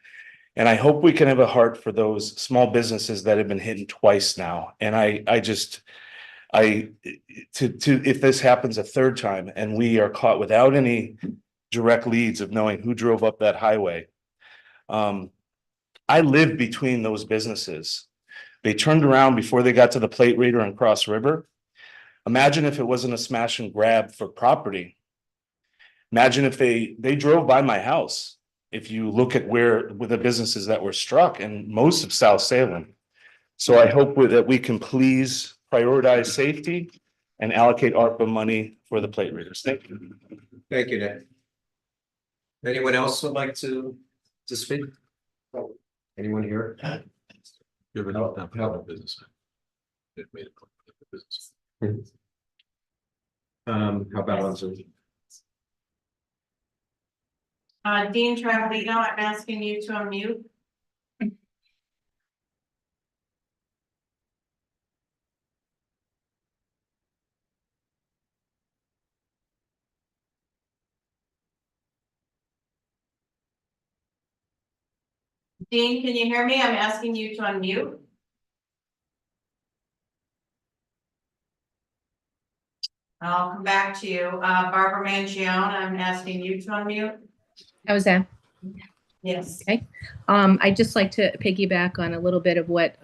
And I hope we can have a heart for those small businesses that have been hit twice now. And if this happens a third time and we are caught without any direct leads of knowing who drove up that highway, I live between those businesses. They turned around before they got to the plate reader and Cross River. Imagine if it wasn't a smash and grab for property. Imagine if they drove by my house. If you look at with the businesses that were struck and most of South Salem. So I hope that we can please prioritize safety and allocate ARPA money for the plate readers. Thank you. Thank you, Nick. Anyone else would like to speak? Anyone here? You ever know that public business? It made it public business. How about on Zoom? Dean Travelino, I'm asking you to unmute. Dean, can you hear me? I'm asking you to unmute. I'll come back to you. Barbara Mangione, I'm asking you to unmute. How's that? Yes. Okay. I'd just like to piggyback on a little bit of what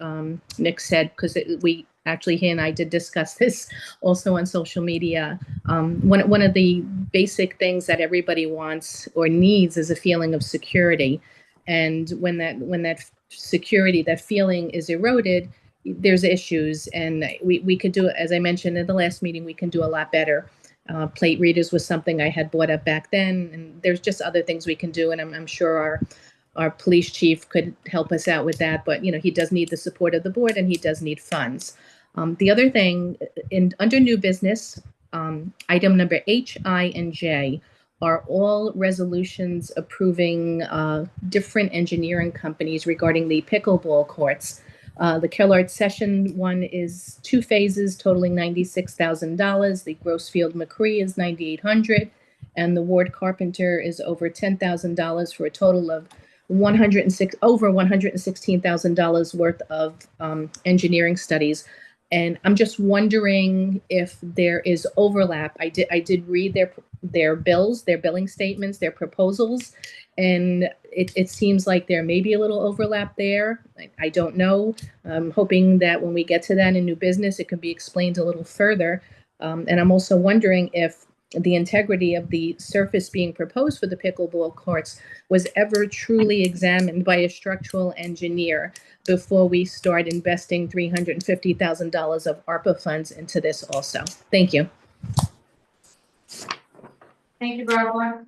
Nick said, because he and I did discuss this also on social media. One of the basic things that everybody wants or needs is a feeling of security. And when that security, that feeling is eroded, there's issues. And we could do, as I mentioned in the last meeting, we can do a lot better. Plate readers was something I had brought up back then, and there's just other things we can do. And I'm sure our police chief could help us out with that. But, he does need the support of the board, and he does need funds. The other thing, under new business, item number H, I, and J are all resolutions approving different engineering companies regarding the pickleball courts. The Kellard Session one is 2 phases totaling $96,000. The Grossfield McCree is $9,800, and the Ward Carpenter is over $10,000 for a total of over $116,000 worth of engineering studies. And I'm just wondering if there is overlap. I did read their bills, their billing statements, their proposals, and it seems like there may be a little overlap there. I don't know. I'm hoping that when we get to that in new business, it can be explained a little further. And I'm also wondering if the integrity of the surface being proposed for the pickleball courts was ever truly examined by a structural engineer before we start investing $350,000 of ARPA funds into this also. Thank you. Thank you, Barbara.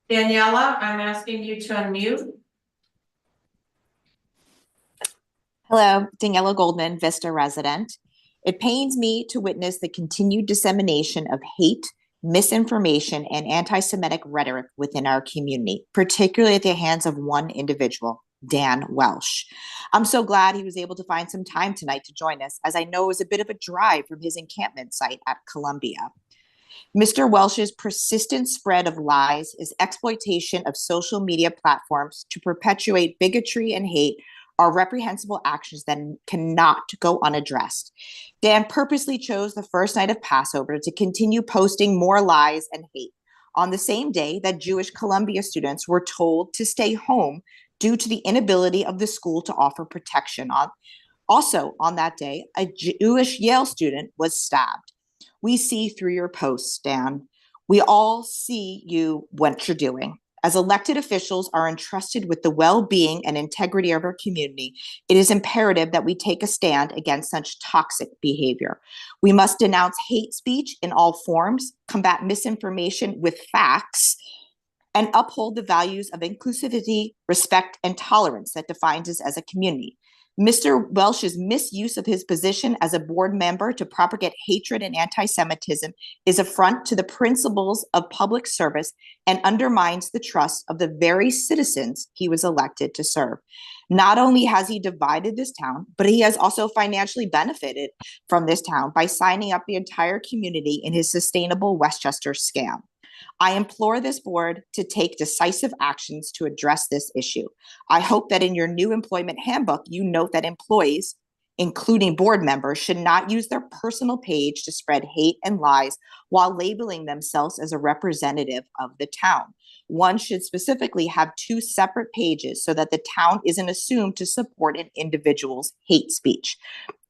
Daniela, I'm asking you to unmute. Hello, Daniela Goldman, Vista resident. It pains me to witness the continued dissemination of hate, misinformation, and anti-Semitic rhetoric within our community, particularly at the hands of one individual, Dan Welsh. I'm so glad he was able to find some time tonight to join us, as I know it was a bit of a drive from his encampment site at Columbia. Mr. Welsh's persistent spread of lies, his exploitation of social media platforms to perpetuate bigotry and hate are reprehensible actions that cannot go unaddressed. Dan purposely chose the first night of Passover to continue posting more lies and hate on the same day that Jewish Columbia students were told to stay home due to the inability of the school to offer protection. Also on that day, a Jewish Yale student was stabbed. We see through your posts, Dan. We all see what you're doing. As elected officials are entrusted with the well-being and integrity of our community, it is imperative that we take a stand against such toxic behavior. We must denounce hate speech in all forms, combat misinformation with facts, and uphold the values of inclusivity, respect, and tolerance that defines us as a community. Mr. Welsh's misuse of his position as a board member to propagate hatred and anti-Semitism is affront to the principles of public service and undermines the trust of the very citizens he was elected to serve. Not only has he divided this town, but he has also financially benefited from this town by signing up the entire community in his sustainable Westchester scam. I implore this board to take decisive actions to address this issue. I hope that in your new employment handbook, you note that employees including board members, should not use their personal page to spread hate and lies while labeling themselves as a representative of the town. One should specifically have 2 separate pages so that the town isn't assumed to support an individual's hate speech.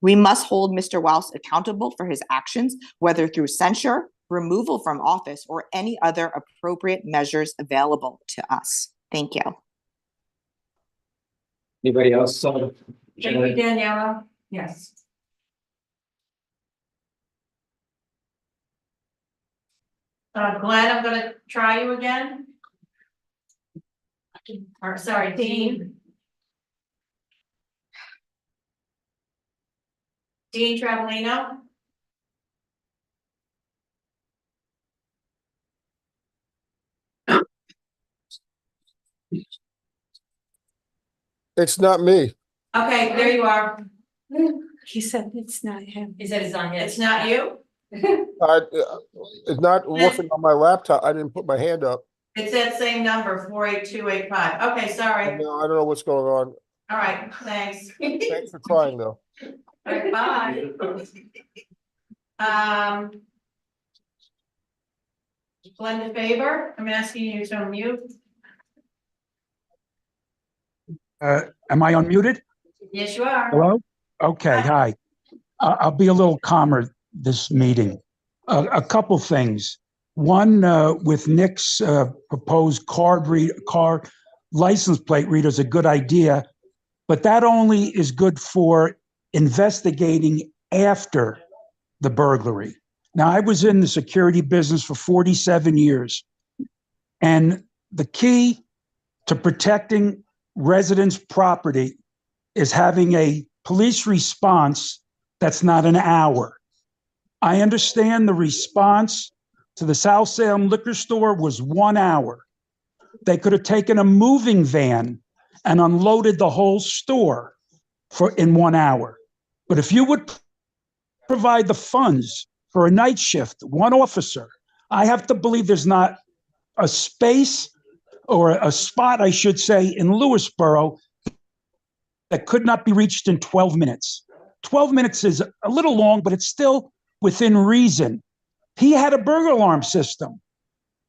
We must hold Mr. Wells accountable for his actions, whether through censure, removal from office, or any other appropriate measures available to us. Thank you. Anybody else? Thank you, Daniela. Yes. Glenn, I'm gonna try you again. Or sorry, Dean. Dean Travelino. It's not me. Okay, there you are. He said it's not him. He said it's on his. It's not you? It's not working on my laptop. I didn't put my hand up. It's that same number, 48285. Okay, sorry. No, I don't know what's going on. All right, thanks. Thanks for trying, though. All right, bye. Glenda Faber, I'm asking you to unmute. Am I unmuted? Yes, you are. Hello? Okay, hi. I'll be a little calmer this meeting. A couple things. One, with Nick's proposed car license plate reader is a good idea, but that only is good for investigating after the burglary. Now, I was in the security business for 47 years, and the key to protecting residents' property is having a police response that's not an hour. I understand the response to the South Salem liquor store was 1 hour. They could have taken a moving van and unloaded the whole store in 1 hour. But if you would provide the funds for a night shift, 1 officer, I have to believe there's not a space or a spot, I should say, in Lewisboro that could not be reached in 12 minutes. 12 minutes is a little long, but it's still within reason. He had a burglar alarm system.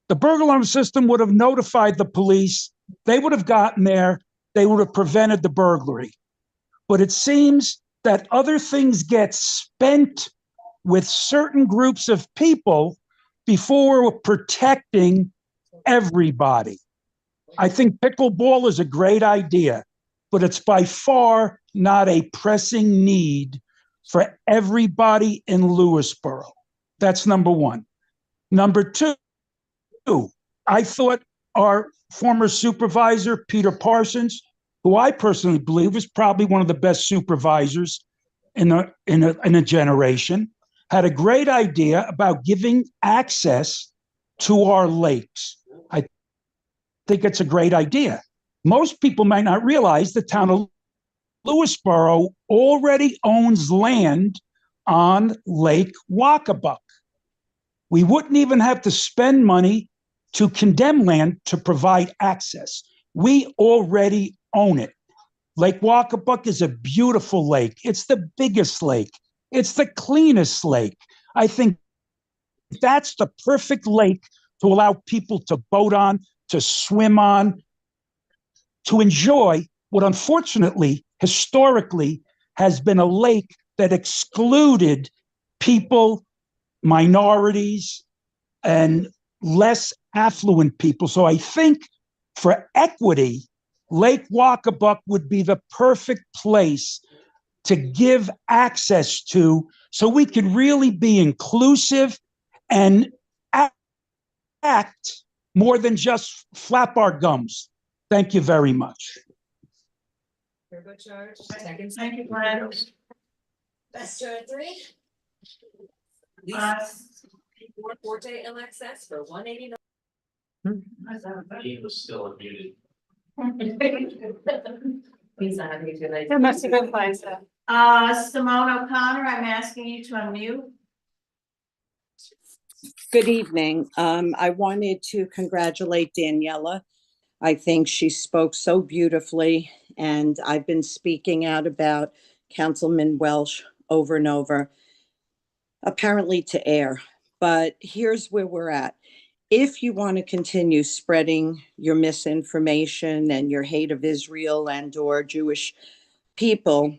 The burglar alarm system would have notified the police. They would have gotten there. They would have prevented the burglary. But it seems that other things get spent with certain groups of people before protecting everybody. I think pickleball is a great idea, but it's by far not a pressing need for everybody in Lewisboro. That's number one. Number two, I thought our former supervisor, Peter Parsons, who I personally believe is probably one of the best supervisors in a generation, had a great idea about giving access to our lakes. I think it's a great idea. Most people might not realize the town of Lewisboro already owns land on Lake Wacabuck. We wouldn't even have to spend money to condemn land to provide access. We already own it. Lake Wacabuck is a beautiful lake. It's the biggest lake. It's the cleanest lake. I think that's the perfect lake to allow people to boat on, to swim on, to enjoy what unfortunately, historically, has been a lake that excluded people, minorities, and less affluent people. So I think for equity, Lake Wacabuck would be the perfect place to give access to, so we could really be inclusive and act more than just flap our gums. Thank you very much. Very good, George. Thank you, Glenn. Best Joe 3. Forte LXS for $189. He was still unmuted. He's not having a good night. That must have been Liza. Simone O'Connor, I'm asking you to unmute. Good evening. I wanted to congratulate Daniela. I think she spoke so beautifully, and I've been speaking out about Councilman Welsh over and over, apparently to air. But here's where we're at. If you want to continue spreading your misinformation and your hate of Israel and or Jewish people,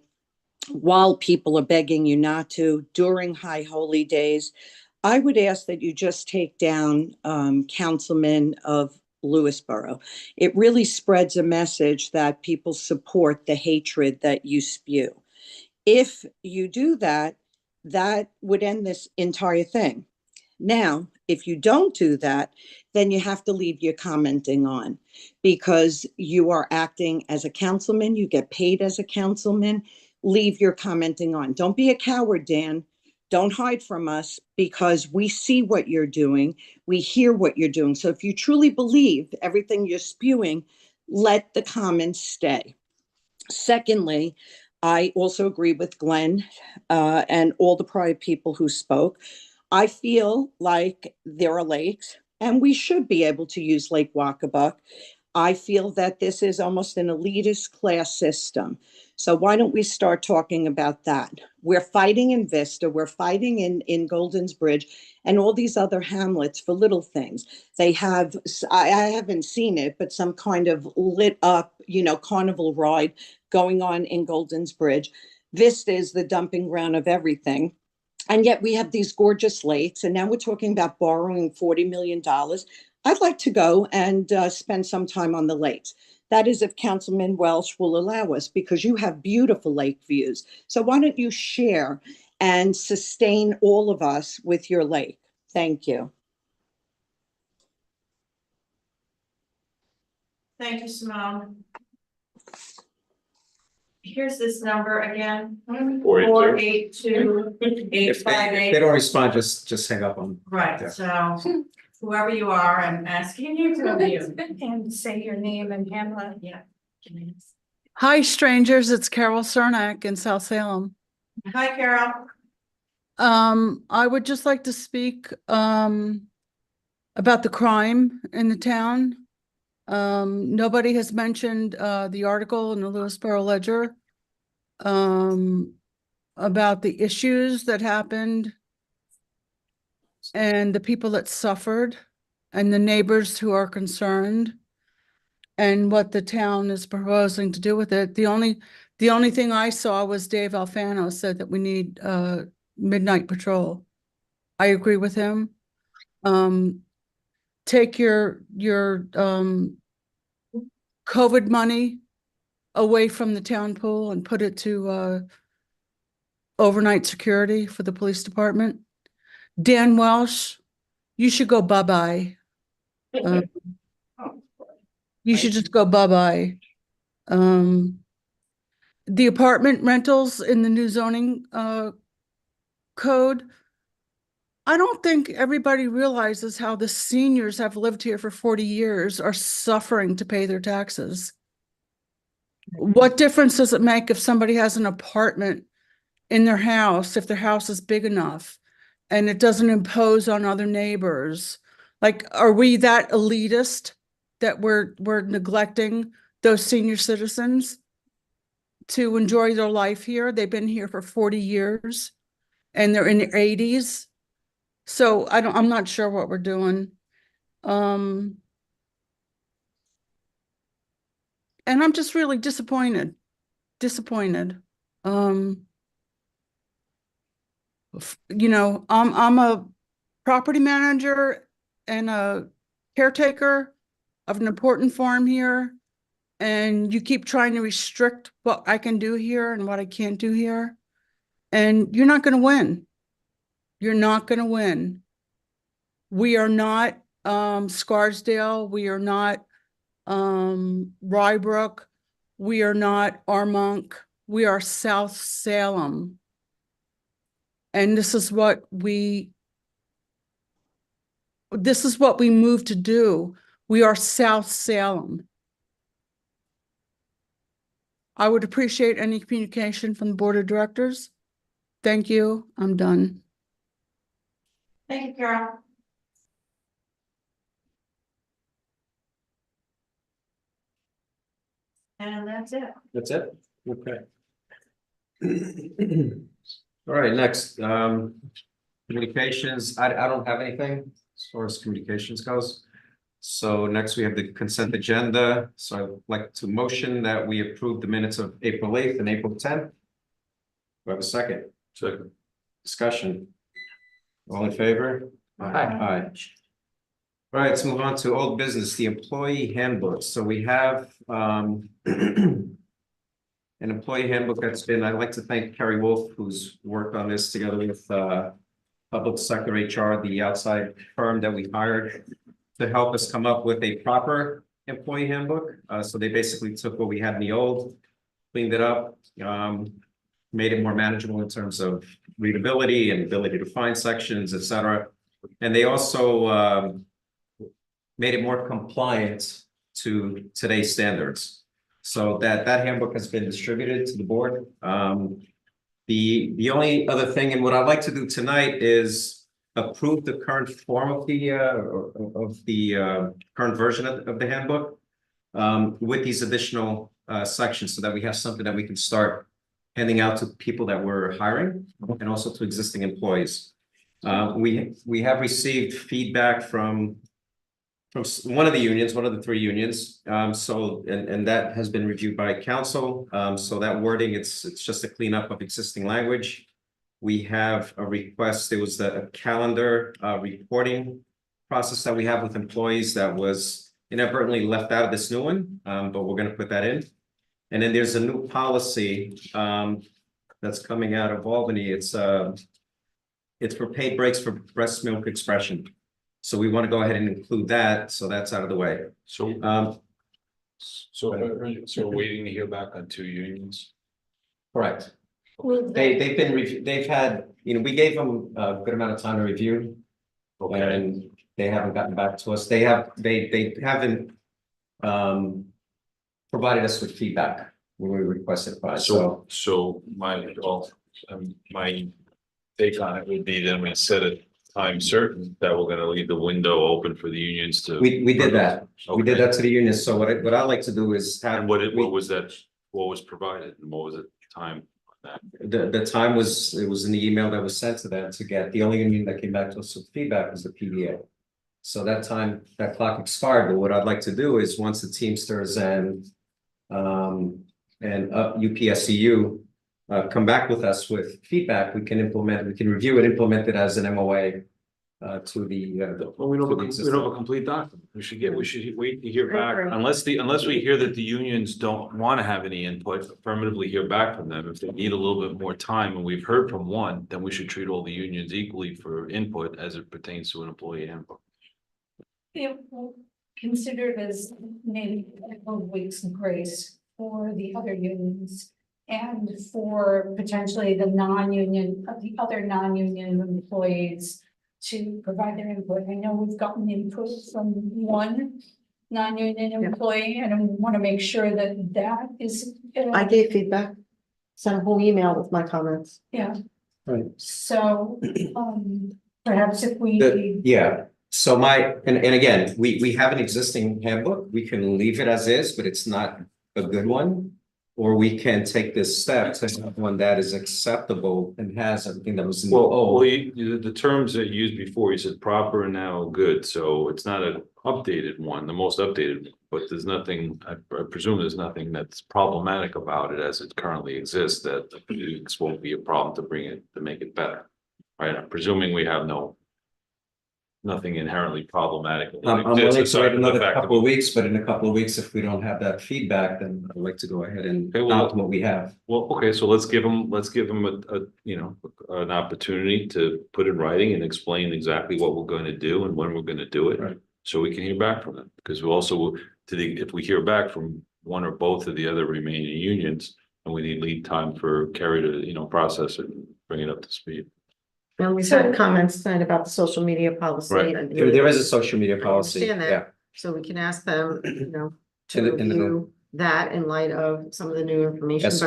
while people are begging you not to during high holy days, I would ask that you just take down Councilman of Lewisboro. It really spreads a message that people support the hatred that you spew. If you do that, that would end this entire thing. Now, if you don't do that, then you have to leave your commenting on because you are acting as a councilman. You get paid as a councilman. Leave your commenting on. Don't be a coward, Dan. Don't hide from us because we see what you're doing. We hear what you're doing. So if you truly believe everything you're spewing, let the comments stay. Secondly, I also agree with Glenn and all the prior people who spoke. I feel like there are lakes and we should be able to use Lake Wacabuck. I feel that this is almost an elitist class system. So why don't we start talking about that? We're fighting in Vista, we're fighting in Golden's Bridge and all these other hamlets for little things. They have, I haven't seen it, but some kind of lit up, carnival ride going on in Golden's Bridge. Vista is the dumping ground of everything. And yet we have these gorgeous lakes, and now we're talking about borrowing $40 million. I'd like to go and spend some time on the lakes. That is if Councilman Welsh will allow us, because you have beautiful lake views. So why don't you share and sustain all of us with your lake? Thank you. Thank you, Simone. Here's this number again. 482 If they 858. don't respond, just hang up on. Right, Yeah. so whoever you are, I'm asking you to unmute. And say your name and Hamlet. Yeah. Hi, strangers. It's Carol Cernak in South Salem. Hi, Carol. I would just like to speak about the crime in the town. Nobody has mentioned the article in the Lewisboro Ledger about the issues that happened and the people that suffered and the neighbors who are concerned and what the town is proposing to do with it. The only thing I saw was Dave Alfano said that we need midnight patrol. I agree with him. Take your COVID money away from the town pool and put it to overnight security for the police department. Dan Welsh, you should go bye-bye. You should just go bye-bye. The apartment rentals in the new zoning code, I don't think everybody realizes how the seniors have lived here for 40 years are suffering to pay their taxes. What difference does it make if somebody has an apartment in their house, if their house is big enough and it doesn't impose on other neighbors? Like, are we that elitist that we're neglecting those senior citizens to enjoy their life here? They've been here for 40 years and they're in their 80s. So I'm not sure what we're doing. And I'm just really disappointed. I'm a property manager and a caretaker of an important farm here. And you keep trying to restrict what I can do here and what I can't do here. And you're not going to win. You're not going to win. We are not Scarsdale. We are not Rybrook. We are not Armonk. We are South Salem. And this is what we moved to do. We are South Salem. I would appreciate any communication from the board of directors. Thank you. I'm done. Thank you, Carol. And that's it. That's it? Okay. All right, next, communications, I don't have anything as far as communications goes. So next we have the consent agenda. So I'd like to motion that we approve the minutes of April 8th and April 10th. Do I have a second? Second. Discussion. All in favor? Aye. All right, let's move on to old business, the employee handbook. So we have an employee handbook that's been, I'd like to thank Kerry Wolf, who's worked on this together with Public Sector HR, the outside firm that we hired to help us come up with a proper employee handbook. So they basically took what we had in the old, cleaned it up, made it more manageable in terms of readability and ability to find sections, et cetera. And they also made it more compliant to today's standards. So that handbook has been distributed to the board. The only other thing, and what I'd like to do tonight is approve the current form of the current version of the handbook with these additional sections, so that we have something that we can start handing out to people that we're hiring and also to existing employees. We have received feedback from one of the unions, one of the three unions. And that has been reviewed by council. So that wording, it's just a cleanup of existing language. We have a request, there was a calendar reporting process that we have with employees that was inadvertently left out of this new one, but we're gonna put that in. And then there's a new policy that's coming out of Albany. It's for paid breaks for breast milk expression. So we want to go ahead and include that, so that's out of the way. So we're waiting to hear back on two unions. Correct. They've had, we gave them a good amount of time to review. Okay. And they haven't gotten back to us. They haven't provided us with feedback when we requested by. So my take on it would be then we set a time certain that we're gonna leave the window open for the unions to. We did that. We did Okay. that to the unions. So what I like to do is have. And what was that, what was provided and what was the time on that? The time was, it was in the email that was sent to them to get, the only union that came back to us with feedback was the PDA. So that time, that clock expired, but what I'd like to do is once the Teamsters and UPSCU come back with us with feedback, we can review and implement it as an MOA to the. Well, we don't have a complete document. We should wait to hear back unless we hear that the unions don't want to have any input, affirmatively hear back from them. If they need a little bit more time and we've heard from one, then we should treat all the unions equally for input as it pertains to an employee handbook. Considered as maybe a couple of weeks of grace for the other unions and for potentially the other non-union employees to provide their input. I know we've gotten input from one non-union employee, and I want to make sure that is. I gave feedback, sent a whole email with my comments. Yeah. Right. So, perhaps if we. Yeah. So and again, we have an existing handbook. We can leave it as is, but it's not a good one. Or we can take this step to have one that is acceptable and has everything that was in the old. The terms that you used before, you said proper and now good, so it's not an updated one, the most updated one, but there's nothing, I presume there's nothing that's problematic about it as it currently exists, that this won't be a problem to make it better. Right, I'm presuming we have nothing inherently problematic. I'm willing to wait another couple of weeks, but in a couple of weeks, if we don't have that feedback, then I'd like to go ahead and adopt what we have. Well, okay, so let's give them an opportunity to put in writing and explain exactly what we're going to do and when we're going to do it. Right. So we can hear back from them, because we also, if we hear back from one or both of the other remaining unions, and we need lead time for Kerry to, process it and bring it up to speed. And we've had comments tonight about the social media policy. Right. And There is a social media I policy. understand that. Yeah. So we can ask them, to In the review that in light of some of the new information, Yes,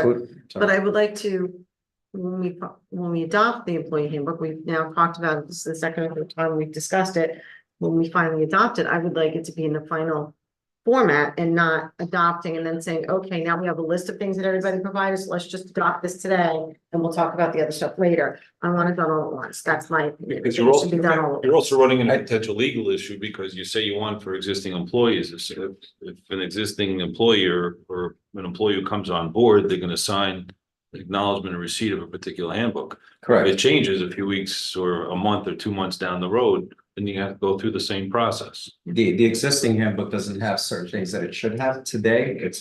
but I would like to, when we adopt the employee handbook, we've now talked about it, this is the second or third time we've discussed it. When we finally adopt it, I would like it to be in the final format and not adopting and then saying, okay, now we have a list of things that everybody provided, so let's just adopt this today and we'll talk about the other stuff later. I want it done all at once. That's my opinion. Because It you're should be done all at you're once. also running into a potential legal issue because you say you want for existing employees. If an existing employer or an employee who comes on board, they're gonna sign acknowledgement and receipt of a particular handbook. Correct. If it changes a few weeks or a month or 2 months down the road, then you have to go through the same process. The existing handbook doesn't have certain things that it should have today. It's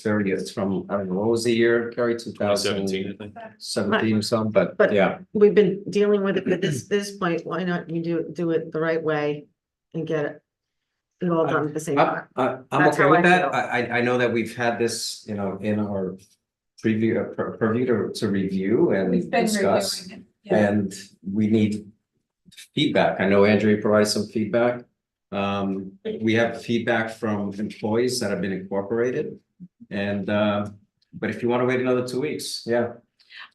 from, I don't know, what was the year, Carrie, 2017, I think. 17 or something, but But- yeah. We've been dealing with it at this point. Why not you do it the right way and get it all done at the same time? I'm That's okay how with I that. feel. I know that we've had this, in our purview to review and We've been discuss. reviewing it. Yeah. And we need feedback. I know Andrea provided some feedback. We have feedback from employees that have been incorporated. And, but if you want to wait another 2 weeks, yeah.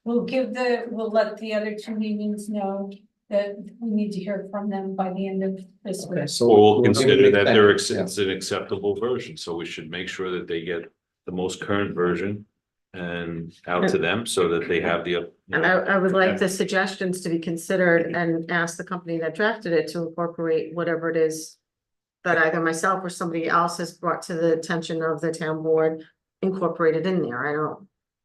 We'll let the other two unions know that we need to hear from them by the end of this week. So Or we'll give them consider an that extension, yeah. it's an acceptable version, so we should make sure that they get the most current version and out to them so that they have the. And I would like the suggestions to be considered and ask the company that drafted it to incorporate whatever it is that either myself or somebody else has brought to the attention of the town board, incorporated in there.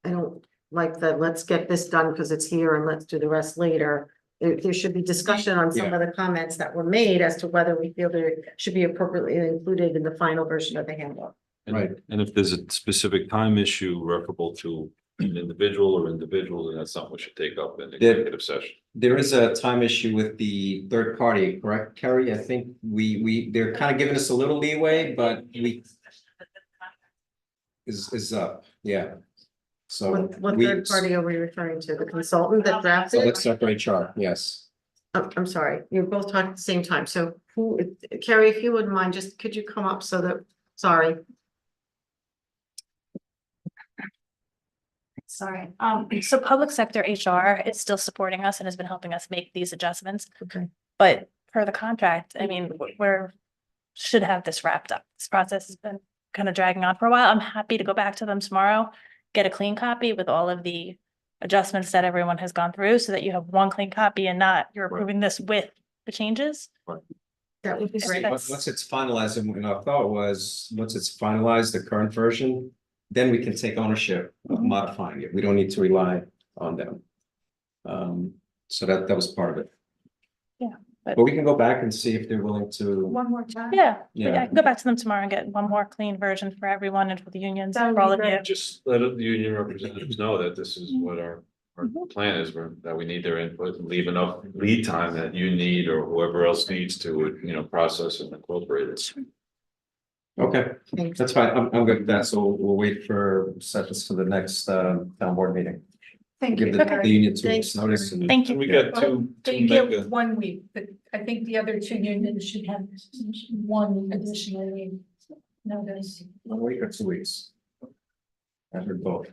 I don't like that, let's get this done because it's here and let's do the rest later. There should be discussion on some of the comments that were made as to whether we feel they should be appropriately included in the final version of the handbook. Right. And if there's a specific time issue referable to an individual or individuals, then that's something we should take up in executive session. There is a time issue with the third party, correct, Kerry? I think they're kind of giving us a little leeway, but is up, yeah. So. What third party are we referring to? The consultant that drafted So it? let's separate chart, yes. I'm sorry, you're both talking at the same time. So Carrie, if you wouldn't mind, just could you come up so that, sorry. Sorry, so public sector HR is still supporting us and has been helping us make these adjustments. Okay. But per the contract, I mean, should have this wrapped up. This process has been kind of dragging on for a while. I'm happy to go back to them tomorrow, get a clean copy with all of the adjustments that everyone has gone through so that you have one clean copy and not you're approving this with the changes. That would be great. Once it's finalized, and our thought was, once it's finalized, the current version, then we can take ownership of modifying it. We don't need to rely on them. So that was part of it. Yeah. But we can go back and see if they're willing to. One more time. Yeah, Yeah. I can go back to them tomorrow and get one more clean version for everyone and for the unions, That would for all be of you. great. Just let the union representatives know that this is what our plan is, that we need their input and leave enough lead time that you need or whoever else needs to, process and incorporate it. Okay, that's fine. I'm good with that. So we'll wait for sessions for the next town board meeting. Thank Give you. the union 2 weeks notice. and- Thank you. And we got two You mega. get 1 week, but I think the other two unions should have one additional week notice. 1 week or 2 weeks. I heard both.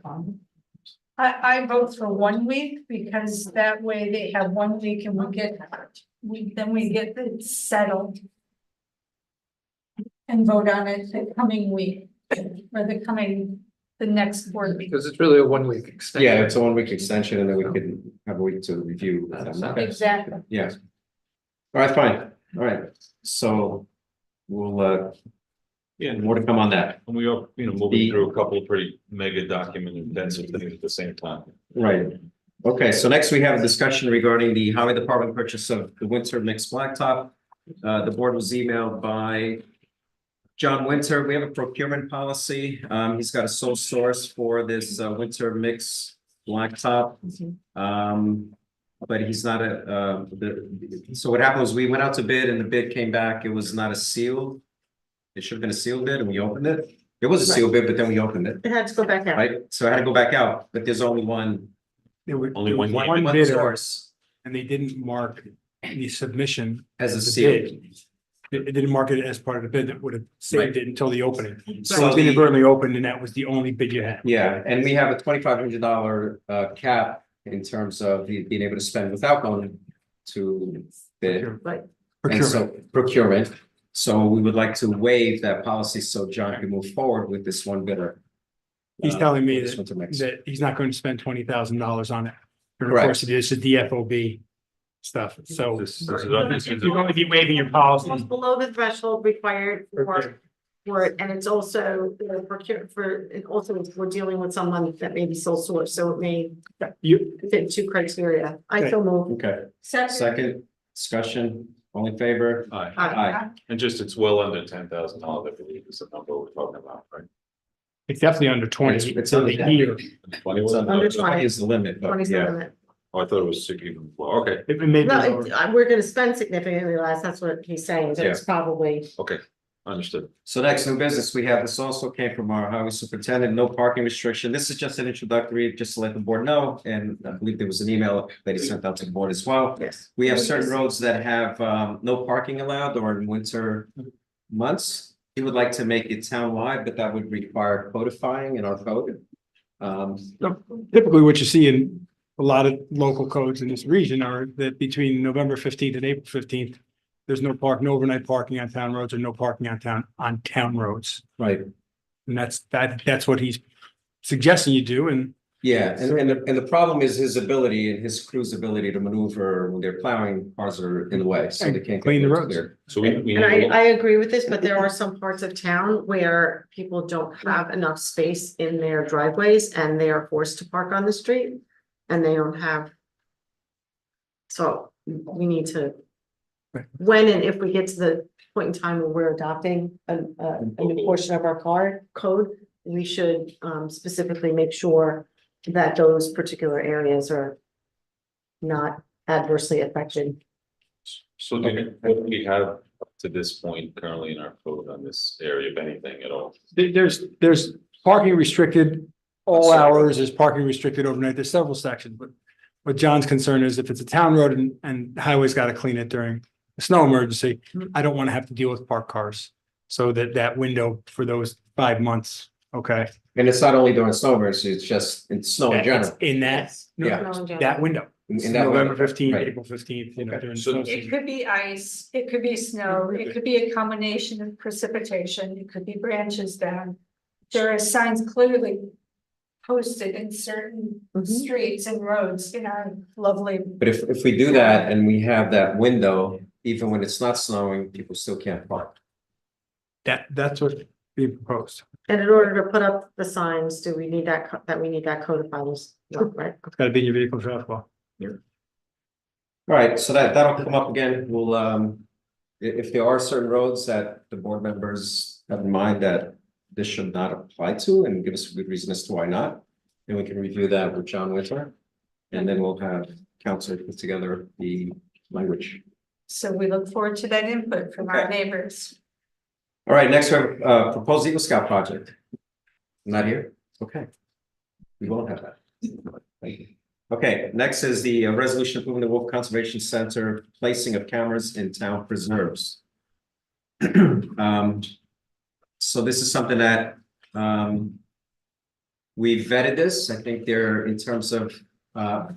I vote for 1 week because that way they have 1 week and we get it settled. And vote on it the coming week or the next board meeting. Because it's really a 1 week extension. Yeah, it's a 1 week extension and then we can have a week to review. Okay. Exactly. Yeah. All right, fine. All right. So we'll, more to come on that. And we are, moving through a couple of pretty mega document intensive things at the same time. Right. Okay, so next we have a discussion regarding the highway department purchase of the winter mixed blacktop. The board was emailed by John Winter. We have a procurement policy. He's got a sole source for this winter mix blacktop. But he's not so what happened was we went out to bid and the bid came back. It was not a sealed. It should have been a sealed bid and we opened it. It was a sealed bid, but then we opened it. It had to go back out. Right, so I had to go back out, but there's only one. Only one bidder, source and they didn't mark the submission as a the seal. bid. It didn't mark it as part of the bid that would have saved it until the opening. So So it's inadvertently opened and that was the only bid you had. Yeah, and we have a $2,500 cap in terms of being able to spend without going to bid. Right. And so procurement. So we would like to waive that policy so John can move forward with this one bidder. He's telling me for this winter mix. that he's not going to spend $20,000 on it. And of Correct. course, it is the DFOB stuff, so. This is You're going to be waiving your policy. It's below the threshold required Okay. for it, and it's also we're dealing with someone that may be sole source, so it may You, fit two criteria. I Okay. so move. Okay, Second. second discussion, all in favor? Aye. Aye. And just, it's well under $10,000, I believe is the number we're talking about, right? it's definitely under 20. It's on the under- year. It's Under under 20. 20 is the limit, but 20 yeah. limit. Oh, I thought it was even more. Okay, It may be No, lower. we're gonna spend significantly less, that's what he's saying, so it's probably. okay, understood. So next new business, we have, this also came from our highway superintendent, no parking restriction. This is just an introductory, just to let the board know, and I believe there was an email that he sent out to the board as well. Yes. We have certain roads that have no parking allowed or in winter months. He would like to make it townwide, but that would require codifying in our code. Typically, what you see in a lot of local codes in this region are that between November 15th and April 15th, there's no overnight parking on town roads or no parking on town roads. Right. And that's what he's suggesting you do, and Yeah, and the problem is his ability and his crew's ability to maneuver when they're plowing, cars are in the way, so they can't. Clean the get roads. clear. So we And need I agree with this, but there are some parts of town where people don't have enough space in their driveways and they are forced to park on the street. And they don't have. So we need to. When and if we get to the point in time where we're adopting a new portion of our code, we should specifically make sure that those particular areas are not adversely affected. So do we have up to this point currently in our code on this area, if anything at all? there's parking restricted all hours, there's parking restricted overnight, there's several sections, but what John's concern is if it's a town road and the highway's got to clean it during a snow emergency, I don't want to have to deal with parked cars. So that window for those 5 months, okay? And it's not only during snow emergency, it's just in snow in It's general. in that, Yeah. that window. In that November window, 15th, right. April 15th, you know, Okay. during the So- snow It season. could be ice, it could be snow, it could be a combination of precipitation, it could be branches down. There are signs clearly posted in certain streets and roads in our lovely. But if we do that and we have that window, even when it's not snowing, people still can't park. That's what being proposed. And in order to put up the signs, do we need we need that codified as well, right? It's got to be in your vehicle traffic law. All right, so that'll come up again. We'll if there are certain roads that the board members have in mind that this should not apply to and give us a good reason as to why not, then we can review that with John Winter. And then we'll have council put together the language. So we look forward to that input from our neighbors. All right, next we have proposed Eagle Scout project. Not here? Okay. We won't have that. Thank you. Okay, next is the resolution approving the Wolf Conservation Center placing of cameras in town preserves. So this is something that we vetted this. I think they're in terms of you're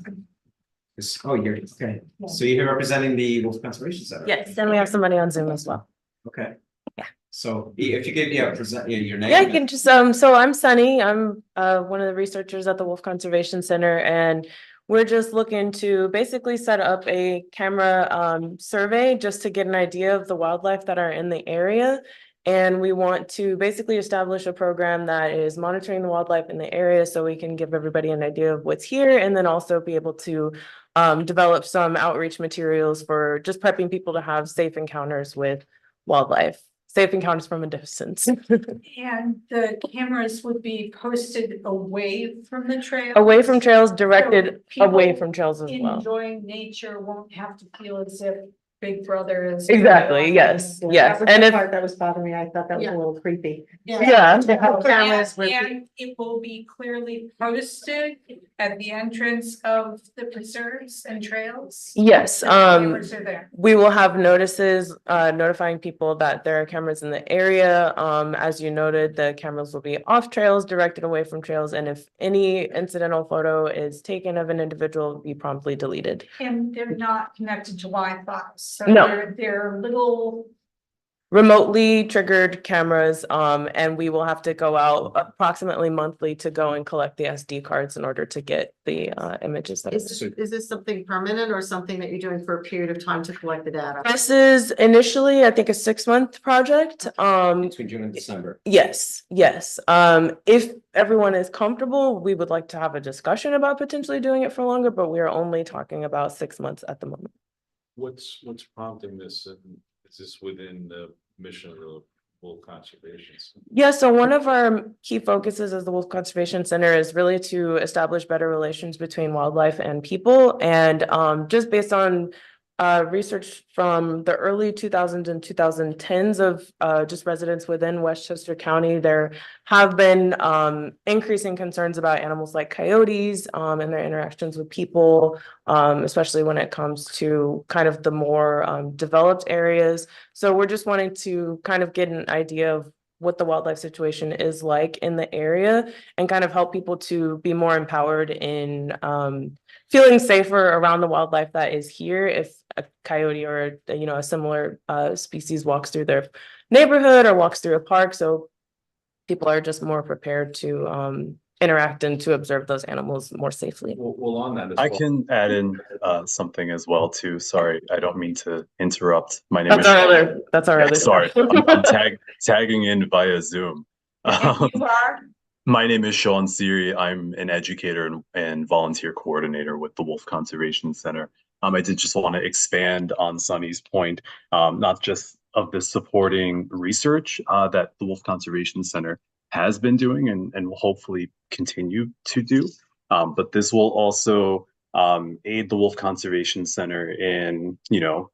okay. So you're here representing the Wolf Conservation Center. Yes, and we have somebody on Zoom as well. Okay. Yeah. So if you could, present your name. Yeah, I can just, so I'm Sunny. I'm one of the researchers at the Wolf Conservation Center, and we're just looking to basically set up a camera survey just to get an idea of the wildlife that are in the area. And we want to basically establish a program that is monitoring the wildlife in the area so we can give everybody an idea of what's here, and then also be able to develop some outreach materials for just prepping people to have safe encounters with wildlife. Safe encounters from a distance. And the cameras would be posted away from the trail. Away from trails, directed So away people from trails as well. Enjoying nature won't have to feel as if Big Brother is. Exactly, yes, yes. And And the if, part that was bothering me, I thought that was a Yeah. little creepy. Yeah. To have cameras where And it will be clearly posted at the entrance of the preserves and trails. yes, So the cameras are there. we will have notices notifying people that there are cameras in the area. As you noted, the cameras will be off trails, directed away from trails, and if any incidental photo is taken of an individual, it will be promptly deleted. And they're not connected to Wi-Fi, so No. they're little remotely triggered cameras, and we will have to go out approximately monthly to go and collect the SD cards in order to get the images. Is this something permanent or something that you're doing for a period of time to collect the data? This is initially, I think, a 6-month project. Between June and December. Yes, yes. If everyone is comfortable, we would like to have a discussion about potentially doing it for longer, but we are only talking about 6 months at the moment. What's prompting this? And is this within the mission of the Wolf Conservation? Yeah, so one of our key focuses as the Wolf Conservation Center is really to establish better relations between wildlife and people. And just based on research from the early 2000s and 2010s of just residents within Westchester County, there have been increasing concerns about animals like coyotes and their interactions with people, especially when it comes to kind of the more developed areas. So we're just wanting to kind of get an idea of what the wildlife situation is like in the area and kind of help people to be more empowered in feeling safer around the wildlife that is here if a coyote or a similar species walks through their neighborhood or walks through a park. So people are just more prepared to interact and to observe those animals more safely. Well, on that as I well. can add in something as well too. Sorry, I don't mean to interrupt. My name That's is our Sean. other. That's our Yeah, other. sorry, I'm tagging in via Zoom. My name is Sean Siri. I'm an educator and volunteer coordinator with the Wolf Conservation Center. I did just want to expand on Sunny's point, not just of the supporting research that the Wolf Conservation Center has been doing and will hopefully continue to do, but this will also aid the Wolf Conservation Center in,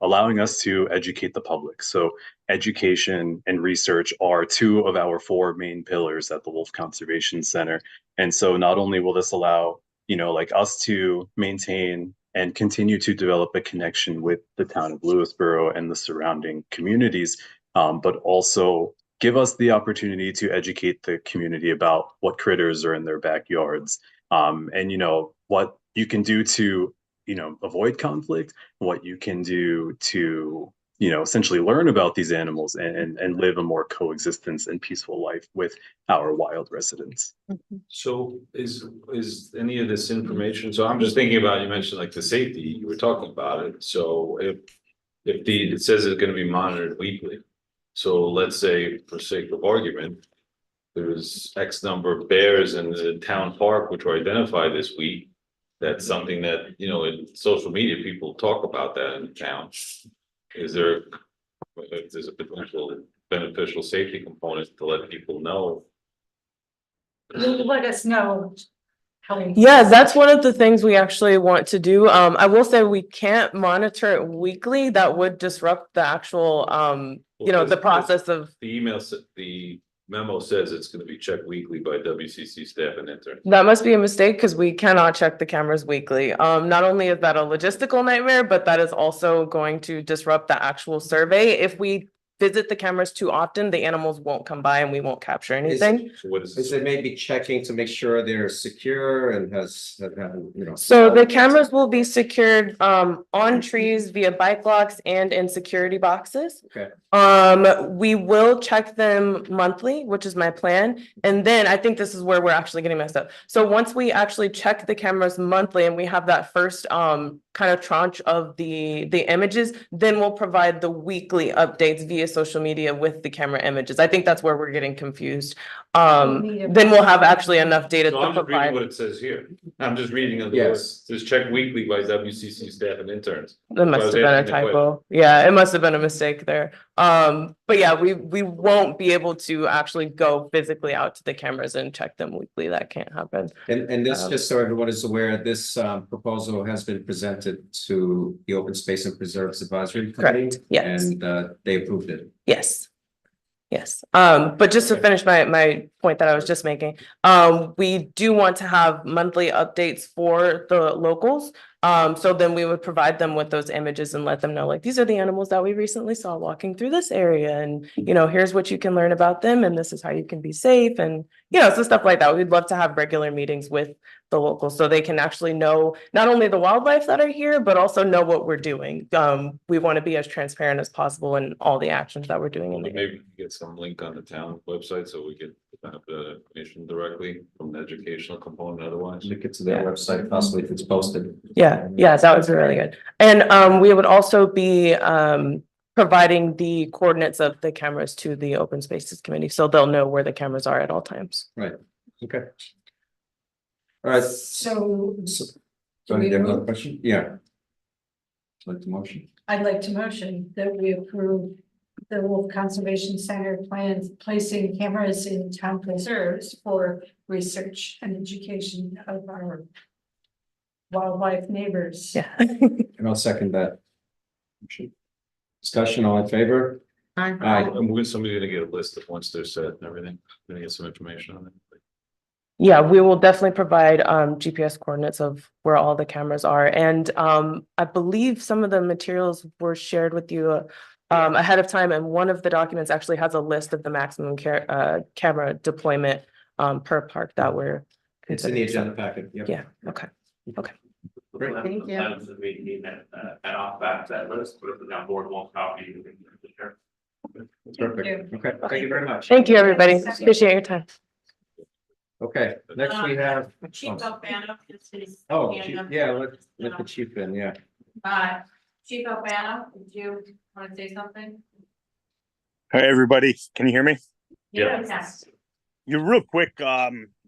allowing us to educate the public. So education and research are two of our 4 main pillars at the Wolf Conservation Center. And so not only will this allow, like us to maintain and continue to develop a connection with the town of Lewisboro and the surrounding communities, but also give us the opportunity to educate the community about what critters are in their backyards, and what you can do to avoid conflict, what you can do to essentially learn about these animals and live a more coexistence and peaceful life with our wild residents. So is any of this information, so I'm just thinking about, you mentioned like the safety, you were talking about it. So if it says it's going to be monitored weekly. So let's say, for sake of argument, there's X number of bears in the town park which were identified this week. That's something that, in social media, people talk about that in town. Is there, if there's a potential beneficial safety component to let people know? Let us know. Yeah, that's one of the things we actually want to do. I will say we can't monitor it weekly. That would disrupt the actual, the process of. The memo says it's going to be checked weekly by WCC staff and interns. That must be a mistake because we cannot check the cameras weekly. Not only is that a logistical nightmare, but that is also going to disrupt the actual survey. If we visit the cameras too often, the animals won't come by and we won't capture anything. So what is Is it maybe checking to make sure they're secure and So the cameras will be secured on trees via bike locks and in security boxes. Okay. We will check them monthly, which is my plan. And then I think this is where we're actually getting messed up. So once we actually check the cameras monthly and we have that first kind of tranche of the images, then we'll provide the weekly updates via social media with the camera images. I think that's where we're getting confused. Then we'll have actually enough data So to I'm just reading provide. what it says here. I'm just reading the Yes. words. It says check weekly by WCC staff and interns. That must have been a typo. Yeah, it must have been a mistake there. But yeah, we won't be able to actually go physically out to the cameras and check them weekly. That can't happen. And this, just so everyone is aware, this proposal has been presented to the Open Space and Preserves Advisory Committee. Correct, yes. And they approved it. Yes. Yes, but just to finish my point that I was just making, we do want to have monthly updates for the locals. So then we would provide them with those images and let them know, like, these are the animals that we recently saw walking through this area. And, here's what you can learn about them, and this is how you can be safe. And, so stuff like that. We'd love to have regular meetings with the locals so they can actually know not only the wildlife that are here, but also know what we're doing. We want to be as transparent as possible in all the actions that we're doing in the area. Maybe we can get some link on the town website so we can have the information directly from the educational component otherwise. Link it to their website, possibly if it's posted. Yeah, that would be really good. And we would also be providing the coordinates of the cameras to the Open Spaces Committee, so they'll know where the cameras are at all times. Right, okay. All right. So So you have another question? Yeah. Like the motion? I'd like to motion that we approve the Wolf Conservation Center plans placing cameras in town preserves for research and education of our wildlife neighbors. Yeah. And I'll second that. Discussion, all in favor? Aye. I'm somebody gonna get a list of once they're set and everything, gonna get some information on it. Yeah, we will definitely provide GPS coordinates of where all the cameras are. And I believe some of the materials were shared with you ahead of time, and one of the documents actually has a list of the maximum camera deployment per park that we're It's in the considering. agenda packet. Yep. Yeah, okay. Great. Thank you. off that list, put it on board, won't copy. Perfect. Okay, thank you very much. Thank you, everybody. Appreciate your time. Okay, next we have. Chief Albano is his. Oh, hand up. yeah, let the chief in, yeah. Chief Albano, did you want to say something? Hi, everybody. Can you hear me? Yes. You're real quick,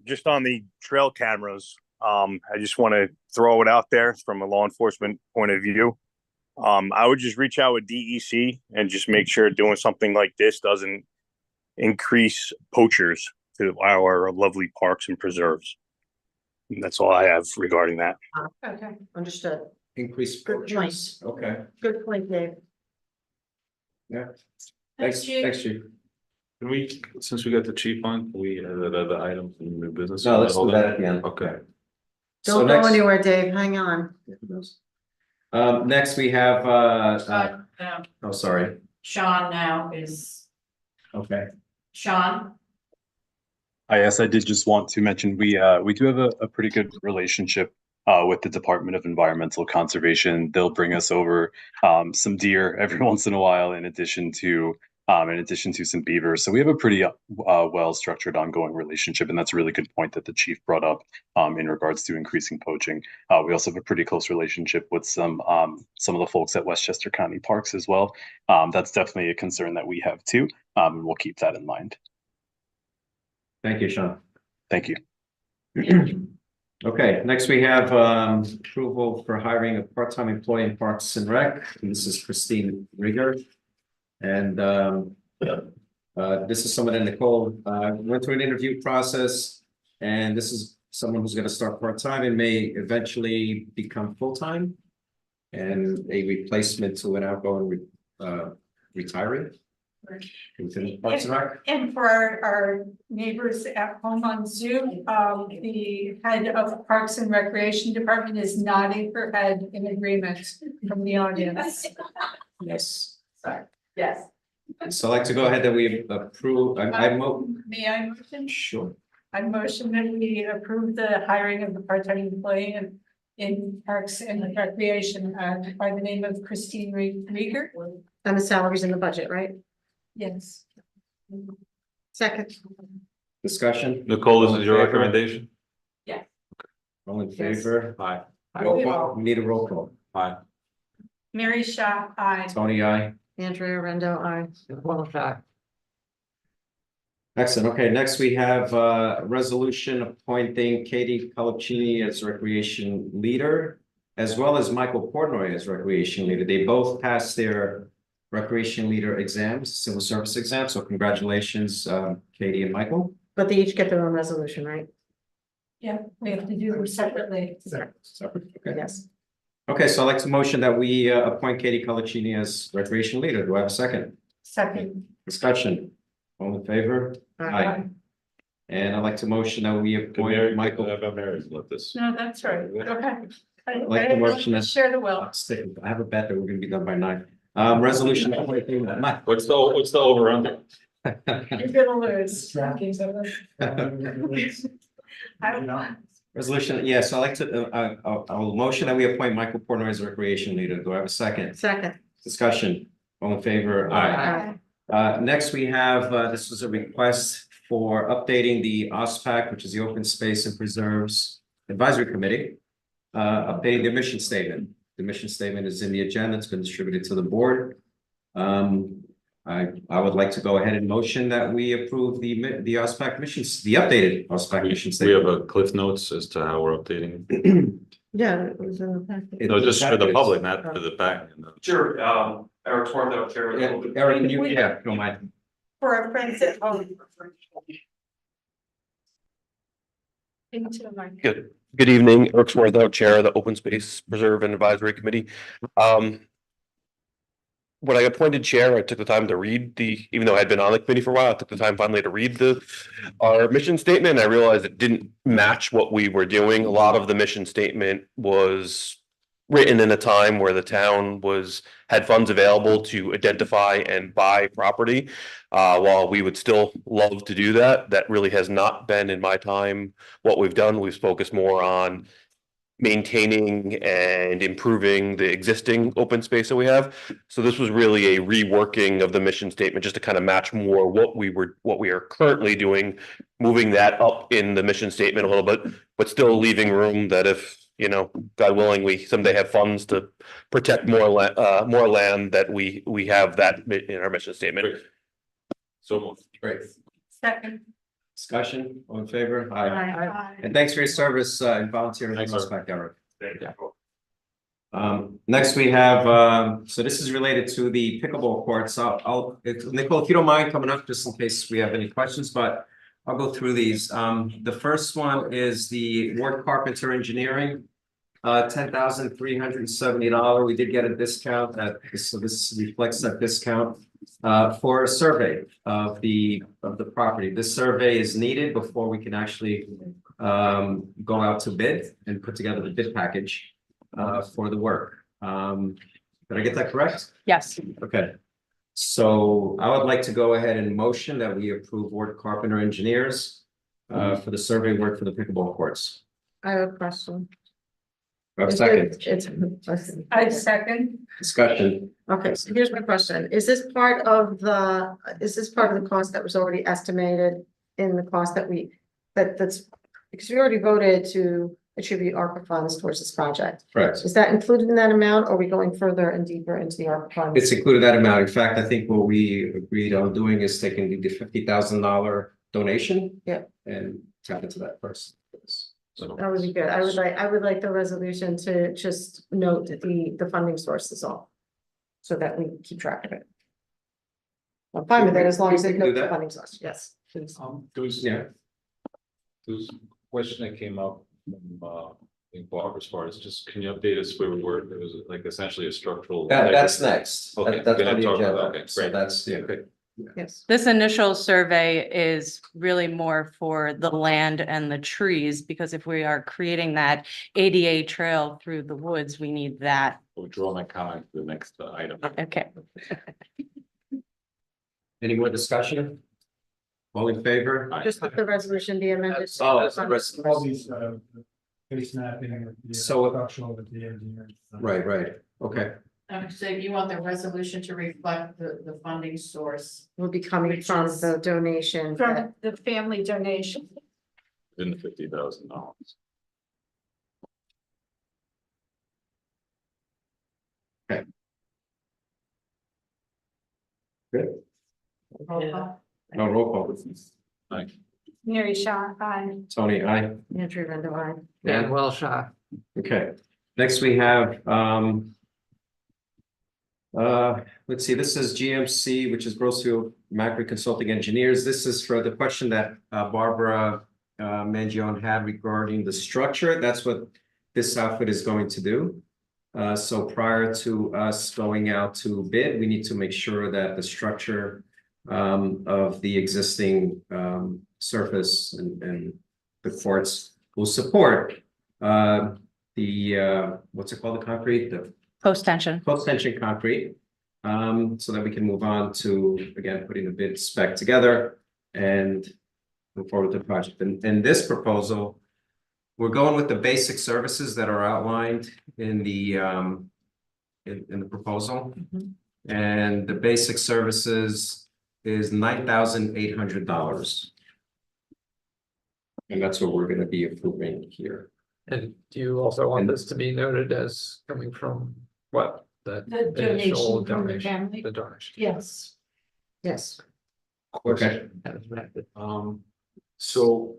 just on the trail cameras. I just want to throw it out there from a law enforcement point of view. I would just reach out with DEC and just make sure doing something like this doesn't increase poachers to our lovely parks and preserves. And that's all I have regarding that. Okay, understood. Increase. Good purchase. point. Okay, Good point, Dave. yeah. Thanks, Chief. Thanks, chief. Can we, since we got the chief on, can we add that other item from new business? No, let's do Hold that on. at the end. Okay. So Don't go next, anywhere, Dave. Hang on. next we have, No, oh, sorry. Sean now is, Okay. Sean, Yes, I did just want to mention we do have a pretty good relationship with the Department of Environmental Conservation. They'll bring us over some deer every once in a while, in addition to some beavers. So we have a pretty well structured ongoing relationship, and that's a really good point that the chief brought up in regards to increasing poaching. We also have a pretty close relationship with some of the folks at Westchester County Parks as well. That's definitely a concern that we have too, and we'll keep that in mind. Thank you, Sean. Thank you. Okay, next we have approval for hiring a part-time employee in Parks and Rec. And this is Christine Rieger. And this is someone that Nicole went through an interview process. And this is someone who's going to start part-time and may eventually become full-time. And a replacement to an outgoing retiree. Within Parks and Rec. And for our neighbors at home on Zoom, the head of Parks and Recreation Department is nodding her head in agreement from the audience. Yes. Sorry. Yes. So I'd like to go ahead that we approve, May I motion? Sure. I motion that we approve the hiring of the part-time employee in Parks and Recreation by the name of Christine Rieger. And the salary's in the budget, right? Yes. Second. Discussion. Nicole, this All in is your favor? recommendation? Yeah. All in favor? Aye. Roll call. We need a roll call. Aye. Mary Shaw, aye. Tony, aye. Andrea Rendo, aye. Excellent. Okay, next we have a resolution appointing Katie Colaccini as recreation leader, as well as Michael Portnoy as recreation leader. They both passed their recreation leader exams, civil service exams. So congratulations, Katie and Michael. But they each get their own resolution, right? Yeah, we have to do them separately. Separate. Okay. Yes. Okay, so I'd like to motion that we appoint Katie Colaccini as recreation leader. Do I have a second? Second. Discussion. All in favor? Aye. And I'd like to motion that we appoint Michael. About Mary, let this. No, that's right. Okay. Like the motion is- Share the wealth. I have a bet that we're gonna be done by 9. Resolution. What's the over under? You're gonna lose. Resolution, yes, I'd like to, I'll motion that we appoint Michael Portnoy as recreation leader. Do I have a second? Second. Discussion, all in favor? Aye. Next, we have, this was a request for updating the OSPAC, which is the Open Space and Preserves Advisory Committee. Updating their mission statement. The mission statement is in the agenda. It's been distributed to the board. I would like to go ahead and motion that we approve the OSPAC missions, the updated OSPAC mission We statement. have a cliff notes as to how we're updating. Yeah, it was in the packet. No, just for the public, not for the back. Sure, Eric Torno, Chair. Yeah, Eric, can you, yeah, don't mind. For our friends at home. Into the mic. Good evening, Eric Swarthout, Chair of the Open Space Preserve and Advisory Committee. When I appointed chair, I took the time to read even though I had been on the committee for a while, I took the time finally to read our mission statement. I realized it didn't match what we were doing. A lot of the mission statement was written in a time where the town had funds available to identify and buy property. While we would still love to do that, that really has not been in my time what we've done. We've focused more on maintaining and improving the existing open space that we have. So this was really a reworking of the mission statement just to kind of match more what we are currently doing, moving that up in the mission statement a little bit, but still leaving room that if, God willing, we someday have funds to protect more land, that we have that in our mission statement. So moved. Great. Second. Discussion, all in favor? Aye. And thanks for your service and volunteering with us back, Eric. Next we have, so this is related to the pickleball courts. Nicole, if you don't mind coming up, just in case we have any questions, but I'll go through these. The first one is the Ward Carpenter Engineering, $10,370. We did get a discount so this reflects that discount for a survey of the property. This survey is needed before we can actually go out to bid and put together the bid package for the work. Did I get that correct? Yes. Okay. So I would like to go ahead and motion that we approve Ward Carpenter Engineers for the survey work for the pickleball courts. I have a question. I have a second. I second. Discussion. Okay, so here's my question. Is this part of the cost that was already estimated in the cost that's because we already voted to attribute ARPA funds towards this project? Correct. Is that included in that amount? Or are we going further and deeper into the ARPA funds? It's included that amount. In fact, I think what we agreed on doing is taking the $50,000 donation. Yeah. And tap into that first. That would be good. I would like the resolution to just note the funding source is all. So that we keep track of it. I'm fine with it as long as it notes the funding source. Yes, please. There was a question that came up from I think Bob, as far as just, can you update us where we were? It was like essentially a structural. That's next. Okay, That's we're on gonna the talk about agenda. that. Okay, So great. that's, yeah. Okay. Yes. This initial survey is really more for the land and the trees, because if we are creating that ADA trail through the woods, we need that. We'll draw my comment to the next item. Okay. Any more discussion? All in favor? Just let the resolution be amended. Oh, All these, face mapping, the So- structural, the engineering. Right, okay. So you want the resolution to reflect the funding source? Will be coming Which from is- the donation. From the family donation. In the $50,000. Okay. Good. No roll call. Aye. Mary Shaw, aye. Tony, aye. Andrew Randall, aye. Dan Wellshot. Okay, next we have, let's see, this is GMC, which is Grossfield Macri Consulting Engineers. This is for the question that Barbara Mangione had regarding the structure. That's what this outfit is going to do. So prior to us going out to bid, we need to make sure that the structure of the existing surface and the courts will support what's it called, the concrete, the Post-tension. post-tension concrete. So that we can move on to, again, putting the bid spec together and move forward with the project. And in this proposal, we're going with the basic services that are outlined in the in the proposal. And the basic services is $9,800. And that's what we're gonna be approving here. And do you also want this to be noted as coming from what? The initial donation from the donation, family. the donation. Yes. Yes. Okay. So,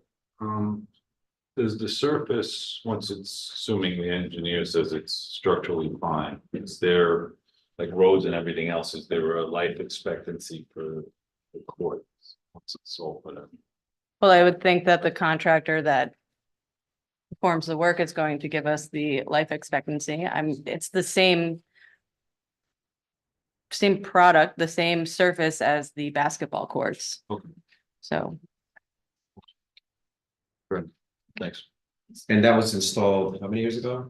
does the surface, once it's, assuming the engineer says it's structurally fine, is there, like roads and everything else, is there a life expectancy for the court? Once it's all put in? Well, I would think that the contractor that performs the work is going to give us the life expectancy. It's the same product, the same surface as the basketball courts. Okay. So, Thanks. And that was installed how many years ago?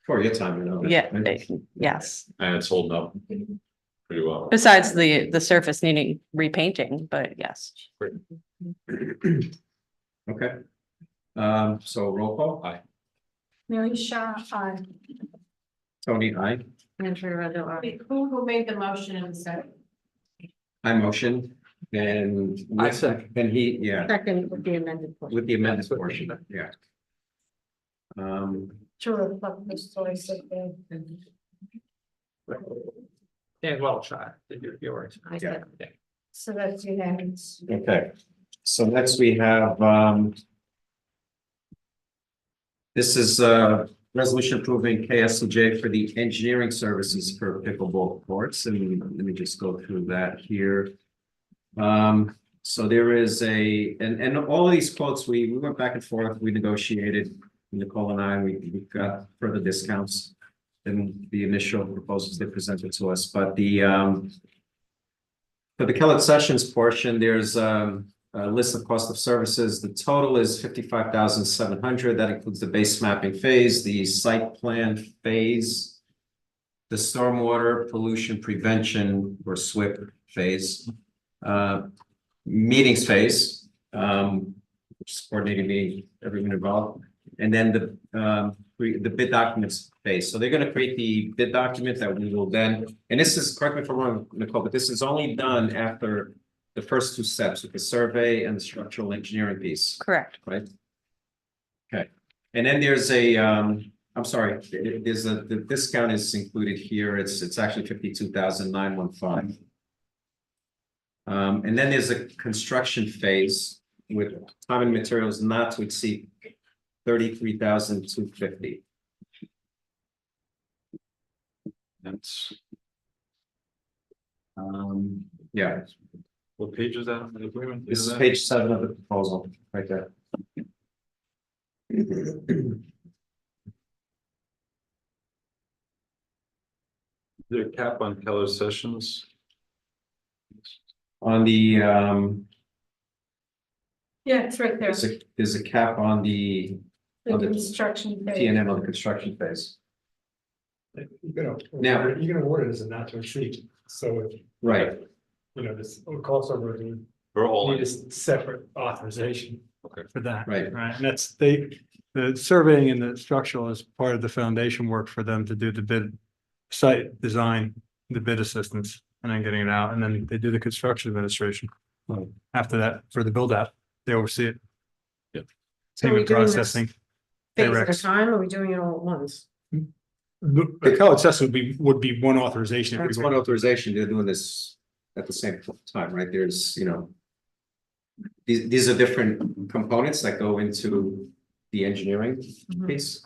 For your time, you know. yeah, right? yes. And it's holding up pretty well. Besides the surface needing repainting, but yes. Okay. So roll call, aye. Mary Shaw, aye. Tony, aye. Andrew Randall, aye. Who made the motion and second? I motion and. I second. And he, yeah, Second with the amended portion. with the amended That's what- portion, yeah. To reflect the choice of the. And well shot, yours. I said, So that's unanimous. Okay, so next we have, this is a resolution approving KSJ for the engineering services for pickleball courts, and let me just go through that here. So there is and all of these quotes, we went back and forth, we negotiated, Nicole and I, we got further discounts than the initial proposals they presented to us, but for the Kellett Sessions portion, there's a list of cost of services. The total is $55,700. That includes the base mapping phase, the site plan phase, the stormwater pollution prevention or SWIP phase, meetings phase, which is coordinating meeting, everyone involved, and then the bid documents phase. So they're going to create the bid document that we will then, and this is, correct me if I'm wrong, Nicole, but this is only done after the first two steps with the survey and the structural engineering piece, Correct. right? Okay, and then there's I'm sorry, the discount is included here. It's actually 52,915. And then there's a construction phase with time and materials not to exceed 33,250. That's, Yeah, what page is that in the agreement? this is page 7 of the proposal, right there. There a cap on Keller Sessions? On the, Yeah, it's right there. there's a cap on the The construction phase. T and M on the construction phase. You're Now- gonna award it as a not to exceed, so if, Right, you know, this costs over, you For all, need a separate authorization. Okay. For that. Right. Right, and that's, the surveying and the structural is part of the foundation work for them to do the bid, site design, the bid assistance, and then getting it out, and then they do the construction administration. After that, for the build out, they oversee it. Yep. So are we Payment doing this processing. phase at a directs. time, or are we doing it all at once? The Kellett assessment would be one authorization. if we it's go- one authorization, they're doing this at the same time, right? There's, you know, these are different components that go into the engineering piece.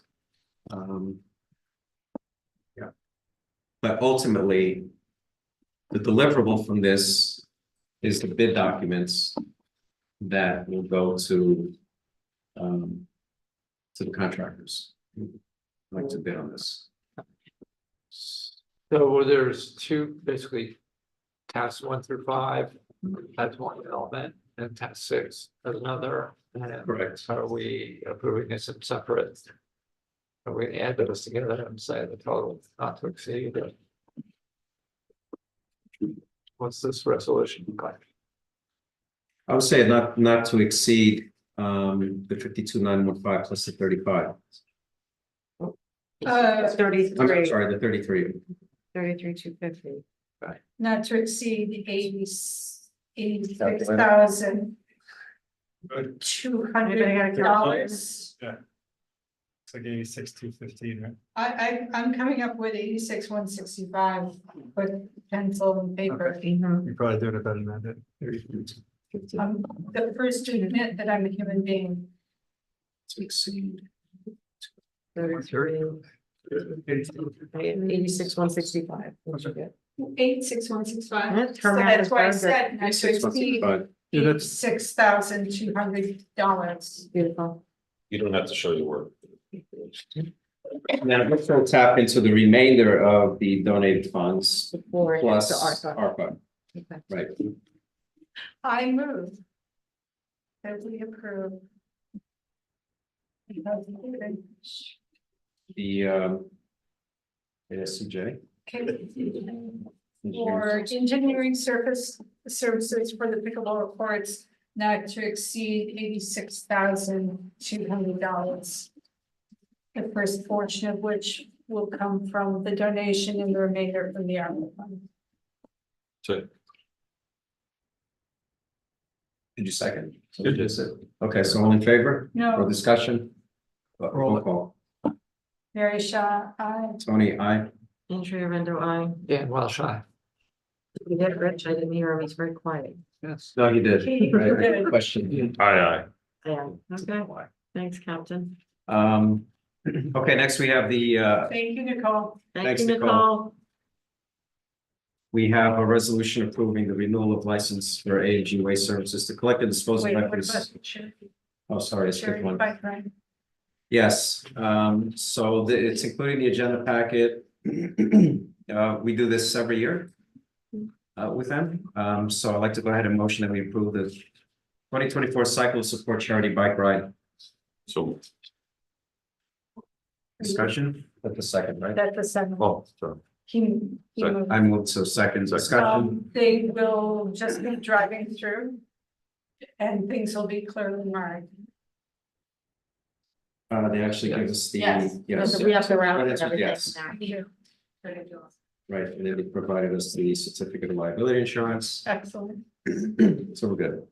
Yeah. But ultimately, the deliverable from this is the bid documents that will go to the contractors who'd like to bid on this. So there's two, basically, tasks 1 through 5, that's one element, and task 6 is another. And Correct. are we approving this in separate Are we gonna add those together and say the total not to exceed? What's this resolution look like? I would say not to exceed the 52,915 plus the 35. I'm 33, sorry, the 33. 33,250. Not to exceed 86,200 dollars. Yeah. It's like 86,215, right? I'm coming up with 86,165 with pencil and paper. You're probably doing it better than I did. I'm the first to admit that I'm a human being. To exceed. 86,165. 86,165. That's So her that's why I math is very said not to exceed Yeah, that's- $86,200. Beautiful. You don't have to show your work. Now, let's go tap into the remainder of the donated funds Before plus the ARPA. ARPA, Okay. right? I move that we approve. The ASCJ. For engineering services for the pickleball courts not to exceed $86,200. The first portion of which will come from the donation and the remainder from the ARPA fund. So Did you second? You did. Okay, so all in favor? No. For discussion? Roll call. Mary Shaw, aye. Tony, aye. Andrea Rendo, aye. Dan Welsh, aye. You did, Rich. I didn't hear him. He's very quiet. Yes. No, he did. He I did. questioned you. Aye. Yeah. Okay. Thanks, Captain. Okay, next we have the, Thank you, Nicole. Thank Thanks, you, Nicole. Nicole. we have a resolution approving the renewal of license for A&G Waste Services to collect and dispose of Wait, what about refuse. the charity? Oh, sorry, I skipped Charity one. bike ride? Yes, so it's including the agenda packet. We do this every year with them. So I'd like to go ahead and motion that we approve the 2024 cycle support charity bike ride. So, Discussion at the second, right? That's the second. Oh, sorry. He So moved. I moved, so second discussion. They will just be driving through. And things will be clearly marked. They actually give us the, Yes. yes. We have the route and Yes, everything. yes. Ridiculous. Right, and then they provided us the certificate of liability insurance. Excellent. So we're good.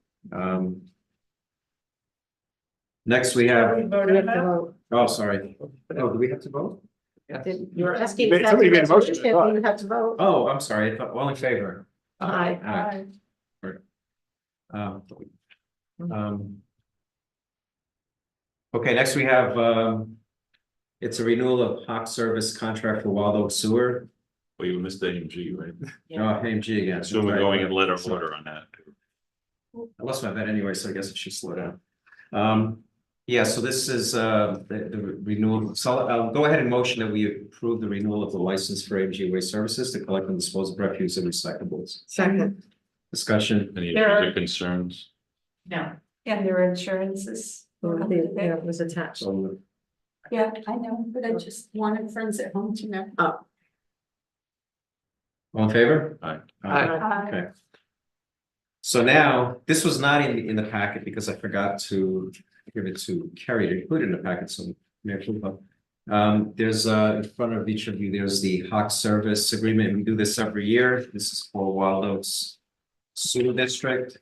Next we Are we have, voting We have to now? vote. oh, sorry. Oh, do we have to vote? You were asking. Somebody made a motion, I thought. You have to vote. Oh, I'm sorry. I thought, all in favor? Aye. Aye. Um, Okay, next we have, it's a renewal of hawk service contract for Wild Oak Sewer. well, you missed AMG, right? Oh, AMG again. Assume we're going in letter of order on that. I lost my bet anyway, so I guess it should slow down. Yeah, so this is the renewal. So I'll go ahead and motion that we approve the renewal of the license for AMG Waste Services to collect and dispose of refuse and recyclables. Second. Discussion. Any There are- other concerns? No. And their insurance is. Yeah, it was attached. So, Yeah, I know, but I just wanted friends at home to know. Oh. all in favor? Aye. Aye. Okay. So now, this was not in the packet because I forgot to give it to Carrie to include it in the packet, so. There's in front of each of you, there's the hawk service agreement. We do this every year. This is for Wild Oaks Sewer District.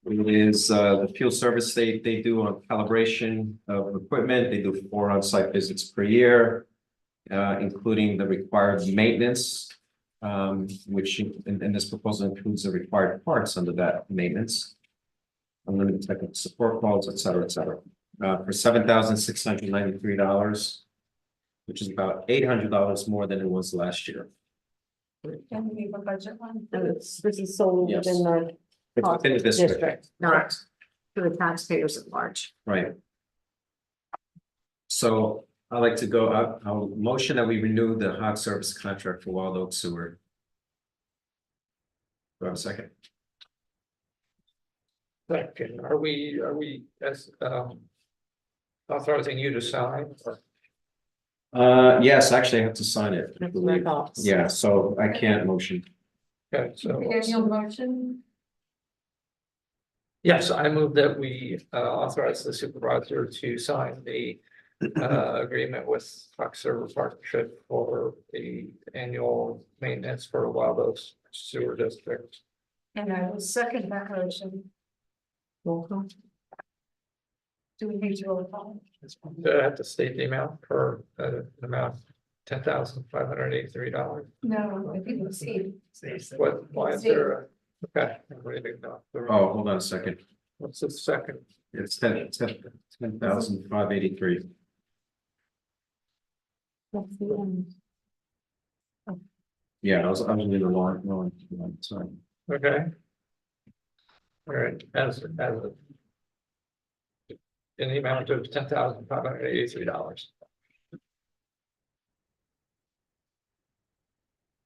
It is the field service they do on calibration of equipment. They do 4 on-site visits per year, including the required maintenance, which in this proposal includes the required parts under that maintenance. Unlimited technical support calls, et cetera, for $7,693, which is about $800 more than it was last year. And we have a budget one. And this is sold Yes. within the It's within the district. not to the taxpayers at large. Right. So I'd like to go, I'll motion that we renew the hot service contract for Wild Oak Sewer. Do I have a second? Second, are we, as, authorizing you to sign. Yes, actually I have to sign it. I believe. Yeah, so I can't motion. Okay, so. Annual motion? Yes, I move that we authorize the supervisor to sign the agreement with Fox River Partnership for the annual maintenance for Wild Oaks Sewer District. And I will second that motion. Roll call. Do we need to roll call? Do I have to state the amount for an amount $10,583? No, I think it's eight. What, why is there a, okay, I'm reading now. Oh, hold on a second. What's the second? It's 10,583. That's the end. Yeah, I was in the wrong, sorry. Okay. All right, as in the amount of $10,583.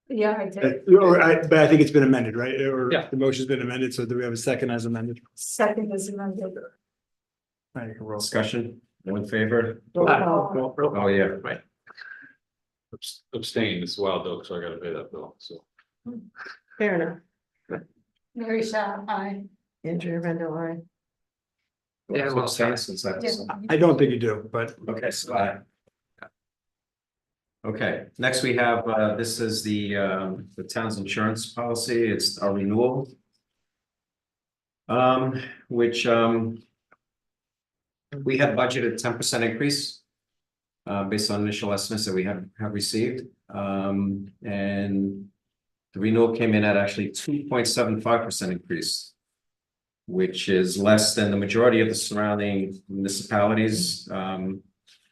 Yeah, I did. But I think it's been amended, right? Or Yeah. the motion's been amended, so do we have a second as amended? Second is amended. I can roll. Discussion, all in favor? Roll call. Oh, yeah. Right. Abstain, this is Wild Oak, so I gotta pay that bill, so. Fair enough. Mary Shaw, aye. Andrea Rendell, aye. Yeah, well, Abstain since that's. I don't think you do, but Okay, so okay, next we have, this is the town's insurance policy, it's our renewal. Which, we have budgeted 10% increase. Based on initial estimates that we have received, and the renewal came in at actually 2.75% increase, which is less than the majority of the surrounding municipalities.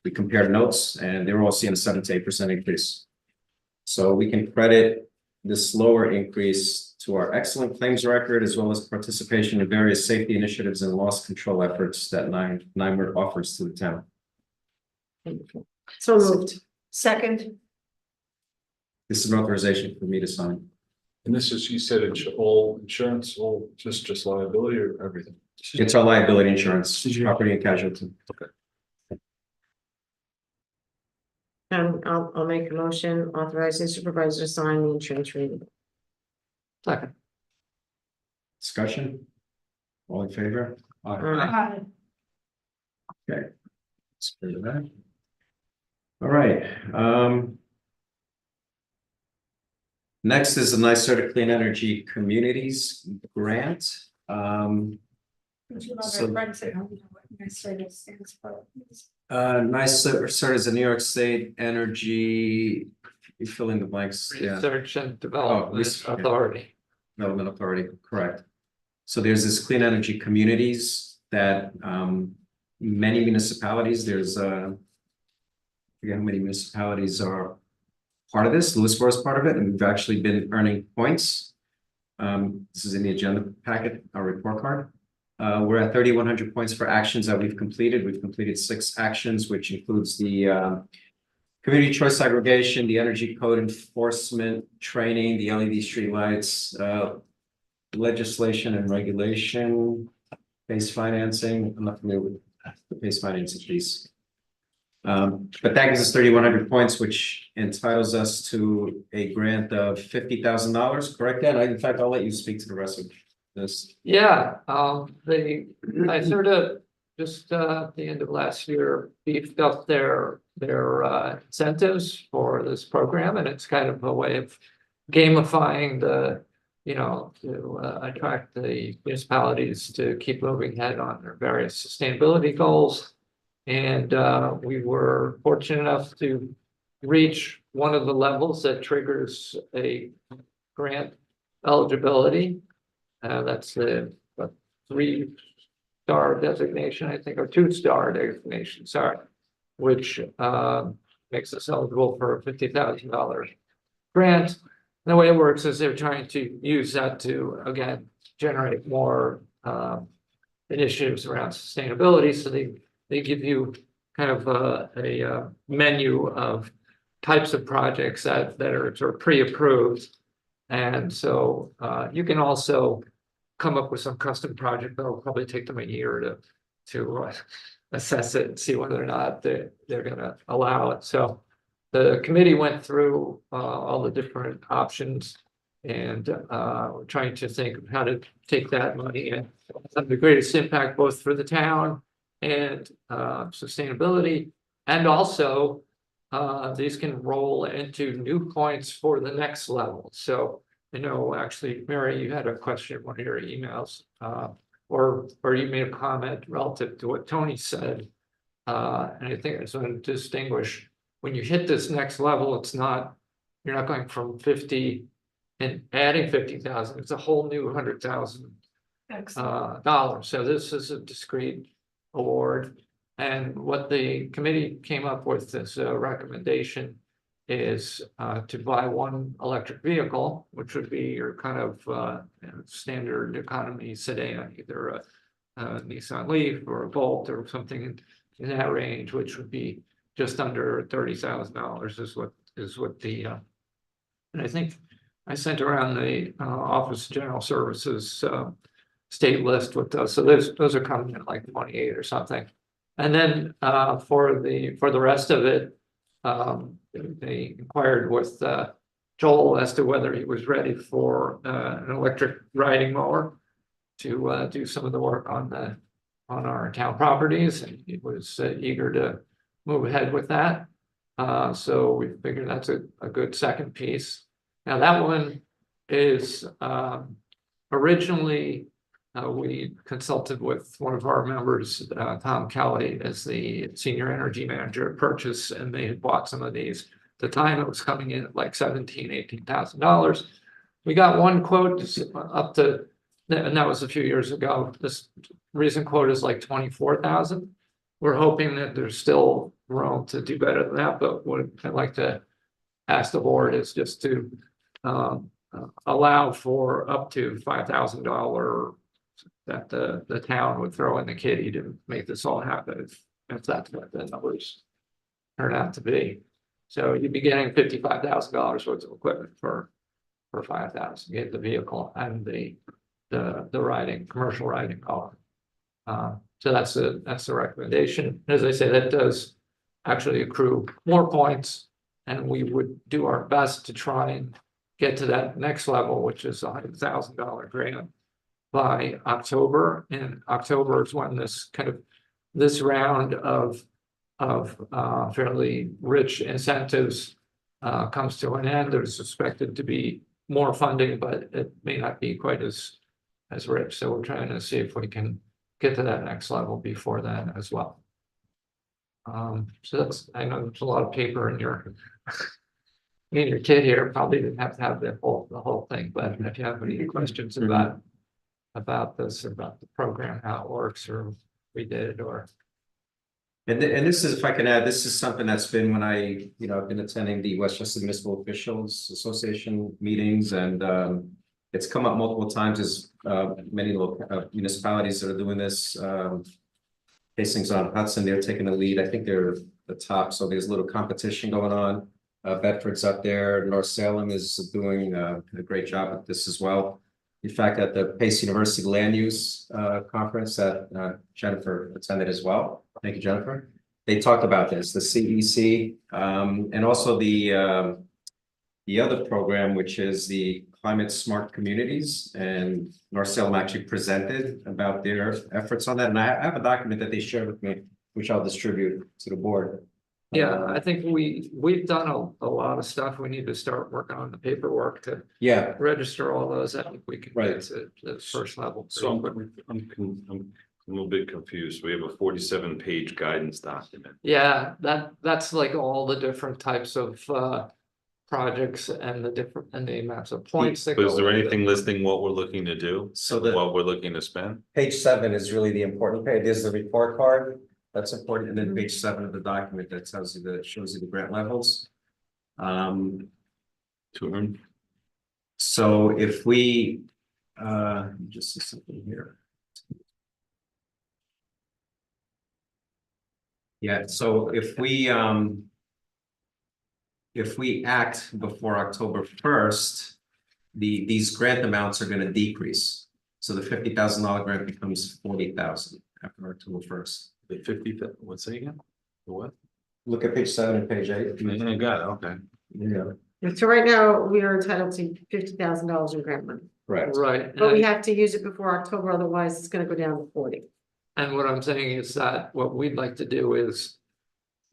We compared notes and they were all seeing a 7 to 8% increase. So we can credit this lower increase to our excellent claims record, as well as participation in various safety initiatives and loss control efforts that NYMER offers to the town. So moved. Second, This is an authorization for me to sign. And this is, you said it's all insurance, all just liability or everything? It's our liability insurance, property and casualty. I'll make a motion authorizing supervisor to sign the insurance renewal. Second. Discussion? All in favor? aye. Okay. Let's go to that. All right, next is the NYSERDA Clean Energy Communities Grant. Would you So- our friends at home know what NYSERDA stands for? NYSERDA is the New York State Energy, you fill in the blanks, yeah. Research and Development Authority. Development Authority, correct. So there's this clean energy communities that many municipalities, there's I forget how many municipalities are part of this. Lewisboro is part of it, and we've actually been earning points. This is in the agenda packet, our report card. We're at 3,100 points for actions that we've completed. We've completed 6 actions, which includes the community choice segregation, the energy code enforcement training, the LED streetlights, legislation and regulation, base financing. I'm not familiar with the base financing piece. But that gives us 3,100 points, which entitles us to a grant of $50,000, correct? Dan, in fact, I'll let you speak to the rest of this. Yeah, NYSERDA just at the end of last year beefed up their incentives for this program, and it's kind of a way of gamifying the, to attract the municipalities to keep moving ahead on their various sustainability goals. And we were fortunate enough to reach one of the levels that triggers a grant eligibility. That's the 3-star designation, I think, or 2-star designation, sorry, which makes us eligible for a $50,000 grant. And the way it works is they're trying to use that to, again, generate more initiatives around sustainability. So they give you kind of a menu of types of projects that are sort of pre-approved. And so you can also come up with some custom project that'll probably take them a year to assess it and see whether or not they're gonna allow it. So the committee went through all the different options and we're trying to think of how to take that money and have the greatest impact both for the town and sustainability. And also these can roll into new points for the next level. So I know actually, Mary, you had a question in one of your emails, or you made a comment relative to what Tony said. And I think it's going to distinguish when you hit this next level, it's not, you're not going from 50 and adding 50,000, it's a whole new $100,000 dollars. So this is a discrete award. And what the committee came up with as a recommendation is to buy one electric vehicle, which would be your kind of standard economy sedan, either a Nissan Leaf or a Bolt or something in that range, which would be just under $30,000 is what the and I think I sent around the Office of General Services state list with those. So those are coming in like 28 or something. And then for the rest of it, they inquired with Joel as to whether he was ready for an electric riding mower to do some of the work on our town properties, and he was eager to move ahead with that. So we figured that's a good second piece. Now that one is originally we consulted with one of our members, Tom Kelly, as the senior energy manager at Purchase, and they had bought some of these. At the time it was coming in at like $18,000. We got one quote up to, and that was a few years ago. This recent quote is like 24,000. We're hoping that there's still room to do better than that, but what I'd like to ask the board is just to allow for up to $5,000 that the town would throw in the kitty to make this all happen, if that's what the numbers turn out to be. So you'd be getting $55,000 worth of equipment for 5,000, get the vehicle and the riding, commercial riding car. So that's the recommendation. As I say, that does actually accrue more points, and we would do our best to try and get to that next level, which is $100,000 grant by October. And October is when this round of fairly rich incentives comes to an end. There's expected to be more funding, but it may not be quite as rich. So we're trying to see if we can get to that next level before then as well. So I know there's a lot of paper in your kit here. Probably didn't have to have the whole thing, but if you have any questions about this, about the program, how it works, or we did, or. And this is, if I can add, this is something that's been when I've been attending the Westchester Municipal Officials Association meetings, and it's come up multiple times as many local municipalities that are doing this. Hastings on Hudson, they're taking the lead. I think they're the top, so there's a little competition going on. Bedford's up there. North Salem is doing a great job with this as well. In fact, at the Pace University Land Use Conference that Jennifer attended as well. Thank you, Jennifer. They talked about this, the CEC, and also the other program, which is the Climate Smart Communities, and North Salem actually presented about their efforts on that. And I have a document that they shared with me, which I'll distribute to the board. Yeah, I think we've done a lot of stuff. We need to start working on the paperwork to register all those. I think we can get to the first level. So I'm a little bit confused. We have a 47-page guidance document. Yeah, that's like all the different types of projects and the amounts of points. But is there anything listing what we're looking to do? So what we're looking to spend? Page 7 is really the important page. There's the report card. That's important. And then page 7 of the document that tells you shows you the grant levels. So if we just see something here. Yeah, so if we act before October 1st, these grant amounts are going to decrease. So the $50,000 grant becomes $40,000 after October 1st. The 50, what's that again? The what? Look at page 7 and page 8. I got it, okay. Yeah, And so right now, we are entitled to $50,000 in grant money, correct. Right. but we have to use it before October, otherwise it's gonna go down to 40. And what I'm saying is that what we'd like to do is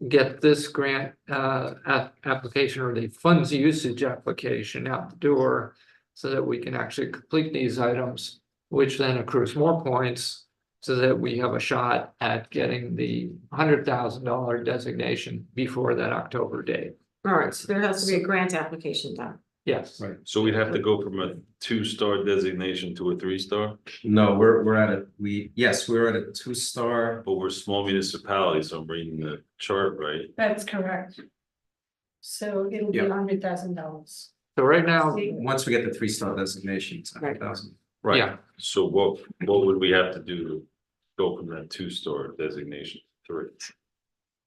get this grant application or the funds usage application out the door so that we can actually complete these items, which then accrues more points so that we have a shot at getting the $100,000 designation before that October date. All right, so there has to be a grant application done. Yes. Right, so we'd have to go from a 2-star designation to a 3-star, No, we're at a, we're at a 2-star. but we're small municipalities, so I'm reading the chart, right? That's correct. So it'll be Yeah. $100,000. So right now, Once we get the 3-star designation, it's 100,000. Right, Yeah. so what would we have to do to go from that 2-star designation to 3?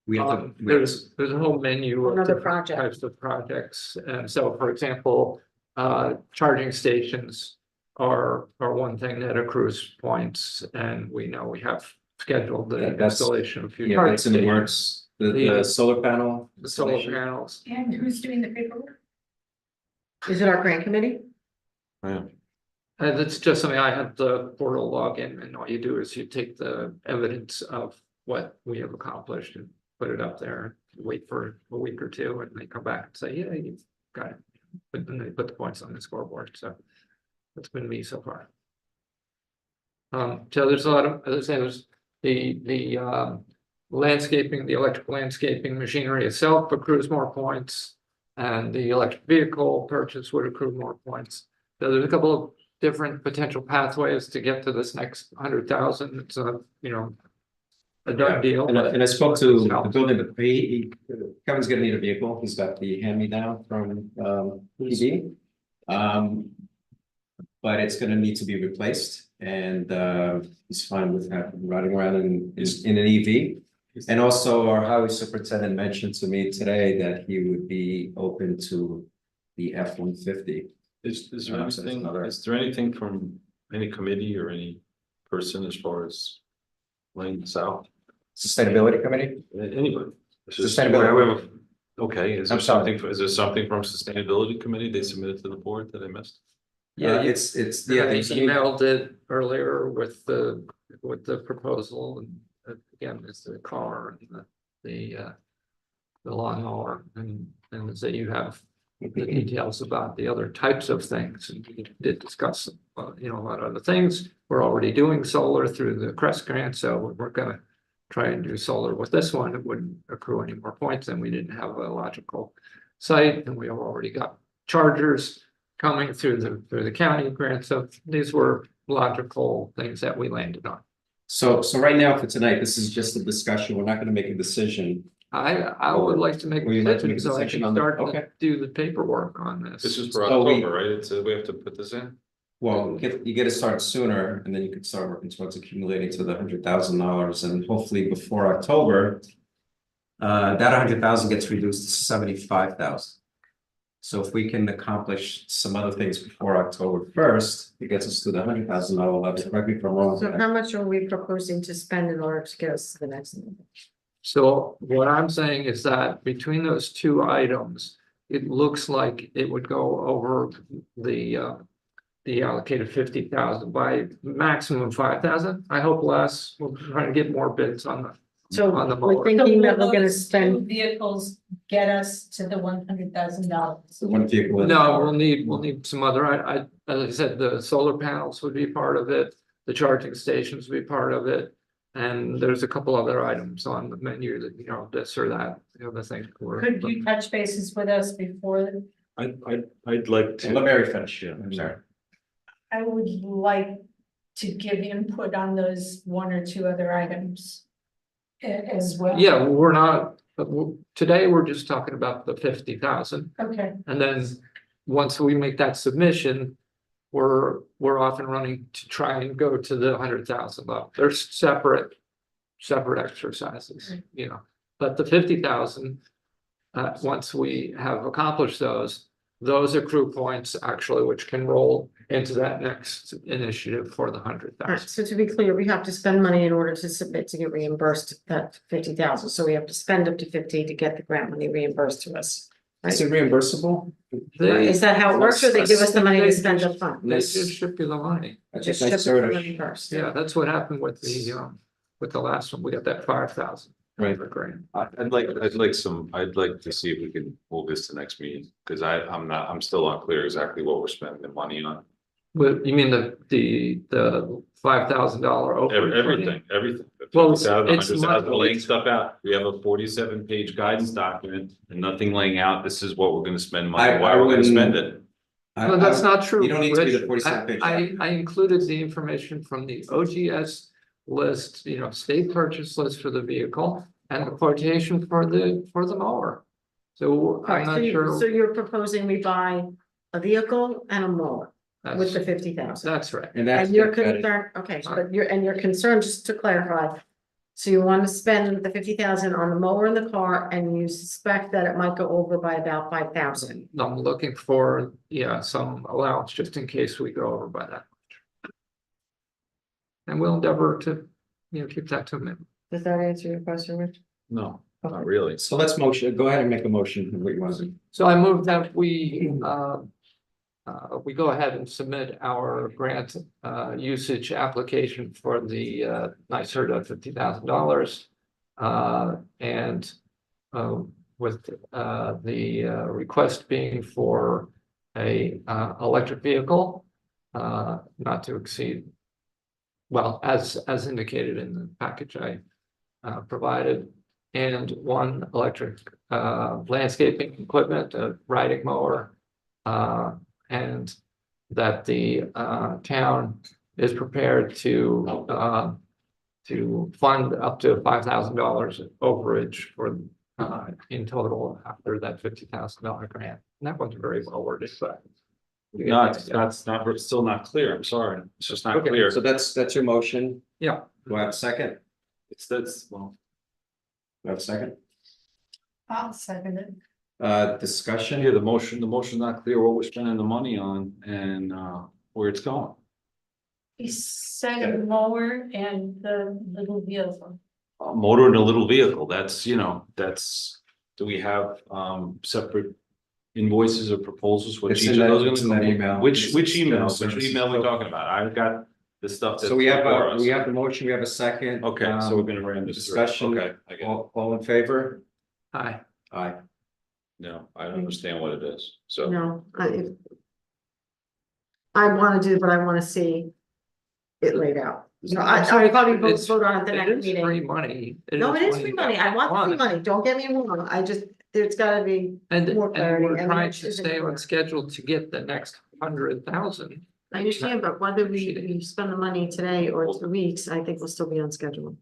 We have to, there's a whole menu of Another different project. types of projects. And so, for example, charging stations are one thing that accrues points. And we know we have scheduled the Yeah, that's- installation of a few. yeah, charging that's in the stations. works. The solar panel. The solar installation. panels. And who's doing the paperwork? Is it our grant committee? Yeah. And it's just something I have the portal login, and all you do is you take the evidence of what we have accomplished and put it up there, wait for a week or two, and they come back and say, yeah, you've got it. But then they put the points on the scoreboard, so that's been me so far. So there's a lot of, as I say, there's the landscaping, the electric landscaping machinery itself accrues more points. And the electric vehicle purchase would accrue more points. So there's a couple of different potential pathways to get to this next 100,000. It's a, a done deal. And I spoke to the building, but Kevin's gonna need a vehicle. He's got the hand-me-down from PD. But it's gonna need to be replaced, and he's fine with riding around in an EV. And also, our highway superintendent mentioned to me today that he would be open to the F-150. Is there anything from any committee or any person as far as laying this out? Sustainability committee? Anybody? Sustainability. Okay, is there something from sustainability committee they submitted to the board that I missed? Yeah, it's they emailed it earlier with the proposal, and again, it's the car and the lawnmower, and so you have the details about the other types of things, and we did discuss a lot of other things. We're already doing solar through the CREST grant, so we're gonna try and do solar with this one. It wouldn't accrue any more points, and we didn't have a logical site, and we have already got chargers coming through the county grant. So these were logical things that we landed on. So right now for tonight, this is just a discussion. We're not gonna make a decision. I would like to make Would you like to a make a decision so I decision can on the- start to okay. do the paperwork on this. This is for So October, right? It's, we have to put this in? Well, you get to start sooner, and then you could start working towards accumulating to the $100,000, and hopefully before October. That 100,000 gets reduced to 75,000. So if we can accomplish some other things before October 1st, it gets us to the $100,000 level. Correct me if I'm wrong. So how much are we proposing to spend in order to get us to the next one? So what I'm saying is that between those two items, it looks like it would go over the allocated 50,000 by maximum 5,000. I hope less. We'll try to get more bids on the. So on the we're mower. thinking that we're gonna Those two spend, vehicles get us to the $100,000. The one vehicle. in the No, car. we'll need some other, as I said, the solar panels would be part of it, the charging stations would be part of it. And there's a couple other items on the menu that, this or that, the thing. Could you touch bases with us before? I'd like to. Let Mary finish, yeah, I'm sorry. I would like to give input on those one or two other items as well. Yeah, we're not, today we're just talking about the 50,000. Okay, And then once we make that submission, we're off and running to try and go to the 100,000 level. They're separate exercises, but the 50,000, once we have accomplished those, those accrue points actually, which can roll into that next initiative for the All right, 100,000. so to be clear, we have to spend money in order to submit to get reimbursed that 50,000. So we have to spend up to 50 to get the grant money reimbursed to us. Is it reimbursable? Is that how it works, or they give us the money to spend They upfront? They just ship you the money. Just ship the money first. Yeah, that's what happened with the last one. We got that 5,000. Right. Grant. I'd like to see if we can move this to next meeting, because I'm still unclear exactly what we're spending the money on. What, you mean the $5,000 Everything. Well, 50,000, it's 100,000, laying monthly. stuff out. We have a 47-page guidance document and nothing laying out, this is what we're gonna spend money, why we're gonna spend it. No, that's not true. You don't need to be the Rich. 47 page. I included the information from the OGS list, state purchase list for the vehicle and the quotation for the mower. So All I'm right, not sure. so you're proposing we buy a vehicle and a mower with the That's- 50,000? That's right. And that's And you're embedded. concerned, okay, but your concern, just to clarify, so you want to spend the 50,000 on the mower and the car, and you suspect that it might go over by about 5,000? I'm looking for, some allowance just in case we go over by that much. And we'll endeavor to, keep that to a minimum. Does that answer your question, Rich? No, not really. So let's go ahead and make a motion, what you want to do. So I move that we go ahead and submit our grant usage application for the NYSERDA $50,000. And with the request being for a electric vehicle, not to exceed, well, as indicated in the package I provided, and one electric landscaping equipment, a riding mower, and that the town is prepared to fund up to $5,000 overage for in total after that $50,000 grant. And that wasn't very well worded, but. No, that's not, still not clear, I'm sorry, it's just not clear. So that's your motion. Yeah. Do I have a second? Well. Do I have a second? I'll second it. Discussion? Yeah, the motion's not clear what we're spending the money on and where it's going. He said a mower and the little vehicle. A motor and a little vehicle, that's, do we have separate invoices or proposals? Which It's each in of that- those it's in gonna that come? email. Which It's email, services. which email are we talking about? I've got the stuff that's. So we have before us. we have the motion, we have a second. Okay, so we're gonna ram this through. Discussion. Okay, I get it. All in favor? Aye. Aye. No, I don't understand what it is, so. No, I want to do, but I want to see it laid out. No, I'll probably vote on it the It next is meeting. free money. No, it is free money. I want the free money. Don't get me wrong. There's gotta be And more clarity. we're and trying Rich to isn't stay clear. on schedule to get the next 100,000. I understand, but whether we spend the money today or 2 weeks, I think we'll still be on schedule.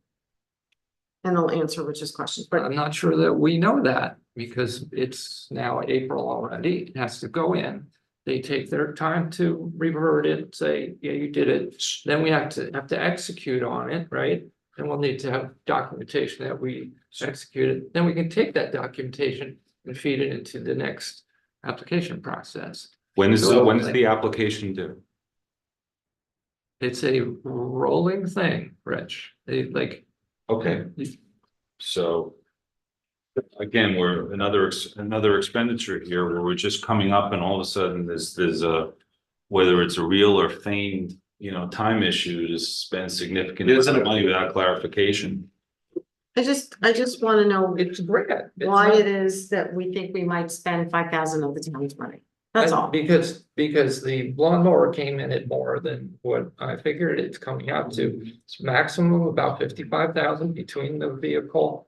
And they'll answer Rich's questions, but I'm not sure that we know that because it's now April already. It has to go in. They take their time to revert it, say, yeah, you did it. Then we have to execute on it, right? And we'll need to have documentation that we executed. Then we can take that documentation and feed it into the next application process. When is So- the application due? It's a rolling thing, Rich. Okay, so. Again, we're another expenditure here where we're just coming up and all of a sudden there's a, whether it's a real or feigned, time issue to spend significant amounts of money without clarification. I just wanna know It's great. why it is that we think we might spend 5,000 of the town's money. That's all. Because the lawnmower came in at more than what I figured it's coming out to. It's maximum about 55,000 between the vehicle.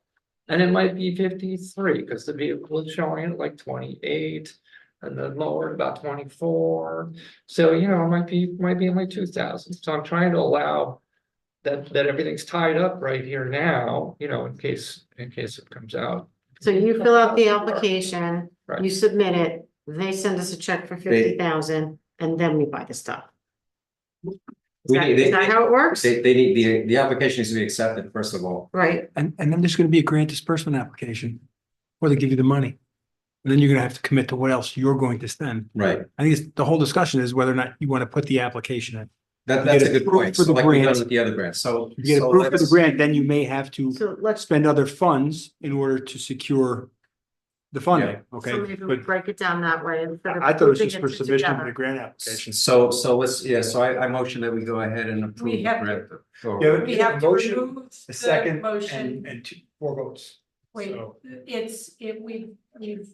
And it might be 53, because the vehicle is showing it like 28 and the mower about 24. So, it might be only 2,000. So I'm trying to allow that everything's tied up right here now, in case it comes out. So you fill out the application, Right. you submit it, they send us a check for 50,000, and then we buy the stuff. Is that how it works? They need, the application needs to be accepted, first of all. Right, And then there's gonna be a grant disbursement application, where they give you the money. then you're gonna have to commit to what else you're going to spend. Right. I think the whole discussion is whether or not you want to put the application in. That's get a good approved point. for So the like we've done grant. with the other grants. So. If you get so approved for the let's- grant, then you may have to So let's, spend other funds in order to secure the funding, okay? so maybe we But break it down that way instead of. I thought it was grouping just for two submission of together. the grant application. So let's, yeah, so I motion that we go ahead and approve We the have grant. We have to remove A the second motion. and four votes. Wait, So- we've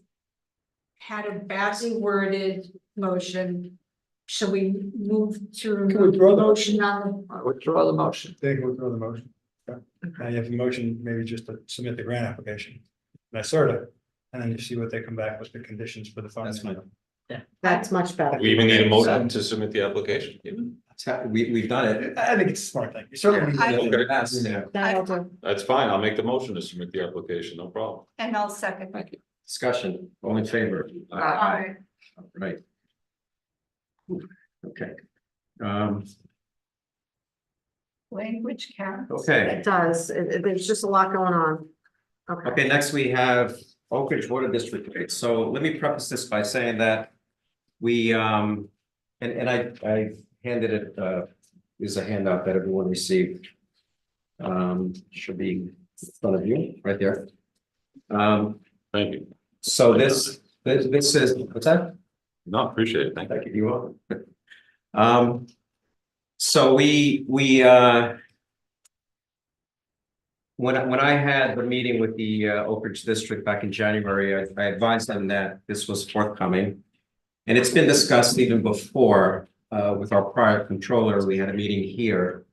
had a badly worded motion. Shall we move to remove withdraw the the motion on Withdraw the motion. They can withdraw the motion. Okay. Now you have the motion, maybe just to submit the grant application. And I sort of, and then you see what they come back with the conditions for the funding. That's fine. That's much better. We even need a motion to submit the application. We've done it. I think it's a smart thing. Certainly. Yeah. That'll do. That's fine. I'll make the motion to submit the application, no problem. And I'll second. Thank you. Discussion, all in favor? Aye. Right. Okay. Language counts. Okay. It does. There's just a lot going on. Okay, next we have Oak Ridge Water District rates. So let me preface this by saying that we, and I handed it, is a handout that everyone received. Should be in front of you, right there. Thank you. So this is, what's that? No, appreciate it. Thank you. Thank you. You're welcome. So when I had the meeting with the Oak Ridge District back in January, I advised them that this was forthcoming. And it's been discussed even before with our prior controller. We had a meeting here.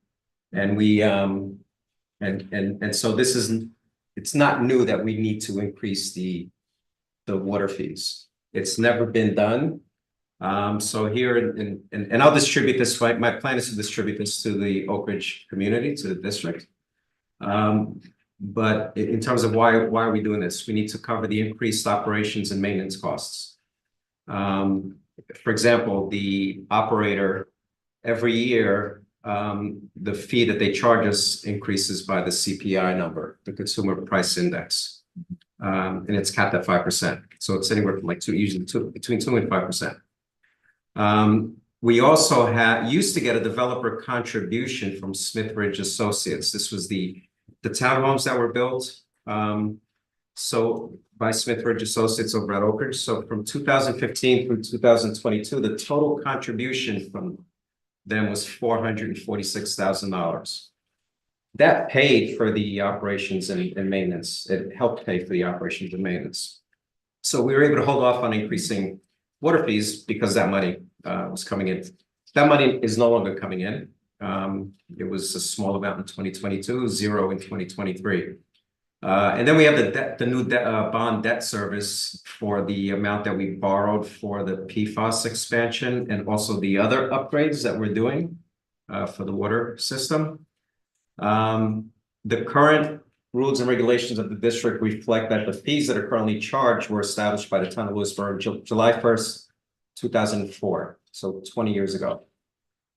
And we and so this isn't, it's not new that we need to increase the water fees. It's never been done. So here and I'll distribute this, my plan is to distribute this to the Oak Ridge community, to the district. But in terms of why are we doing this? We need to cover the increased operations and maintenance costs. For example, the operator every year, the fee that they charge us increases by the CPI number, the Consumer Price Index. And it's capped at 5%. So it's anywhere from between 2 and 5%. We also used to get a developer contribution from Smith Ridge Associates. This was the townhomes that were built. So by Smith Ridge Associates over at Oak Ridge. So from 2015 through 2022, the total contribution from them was $446,000. That paid for the operations and maintenance. It helped pay for the operations and maintenance. So we were able to hold off on increasing water fees because that money was coming in. That money is no longer coming in. It was a small amount in 2022, zero in 2023. And then we have the new bond debt service for the amount that we borrowed for the PFAS expansion and also the other upgrades that we're doing for the water system. The current rules and regulations of the district reflect that the fees that are currently charged were established by the town of Lewisboro July 1st, 2004, so 20 years ago.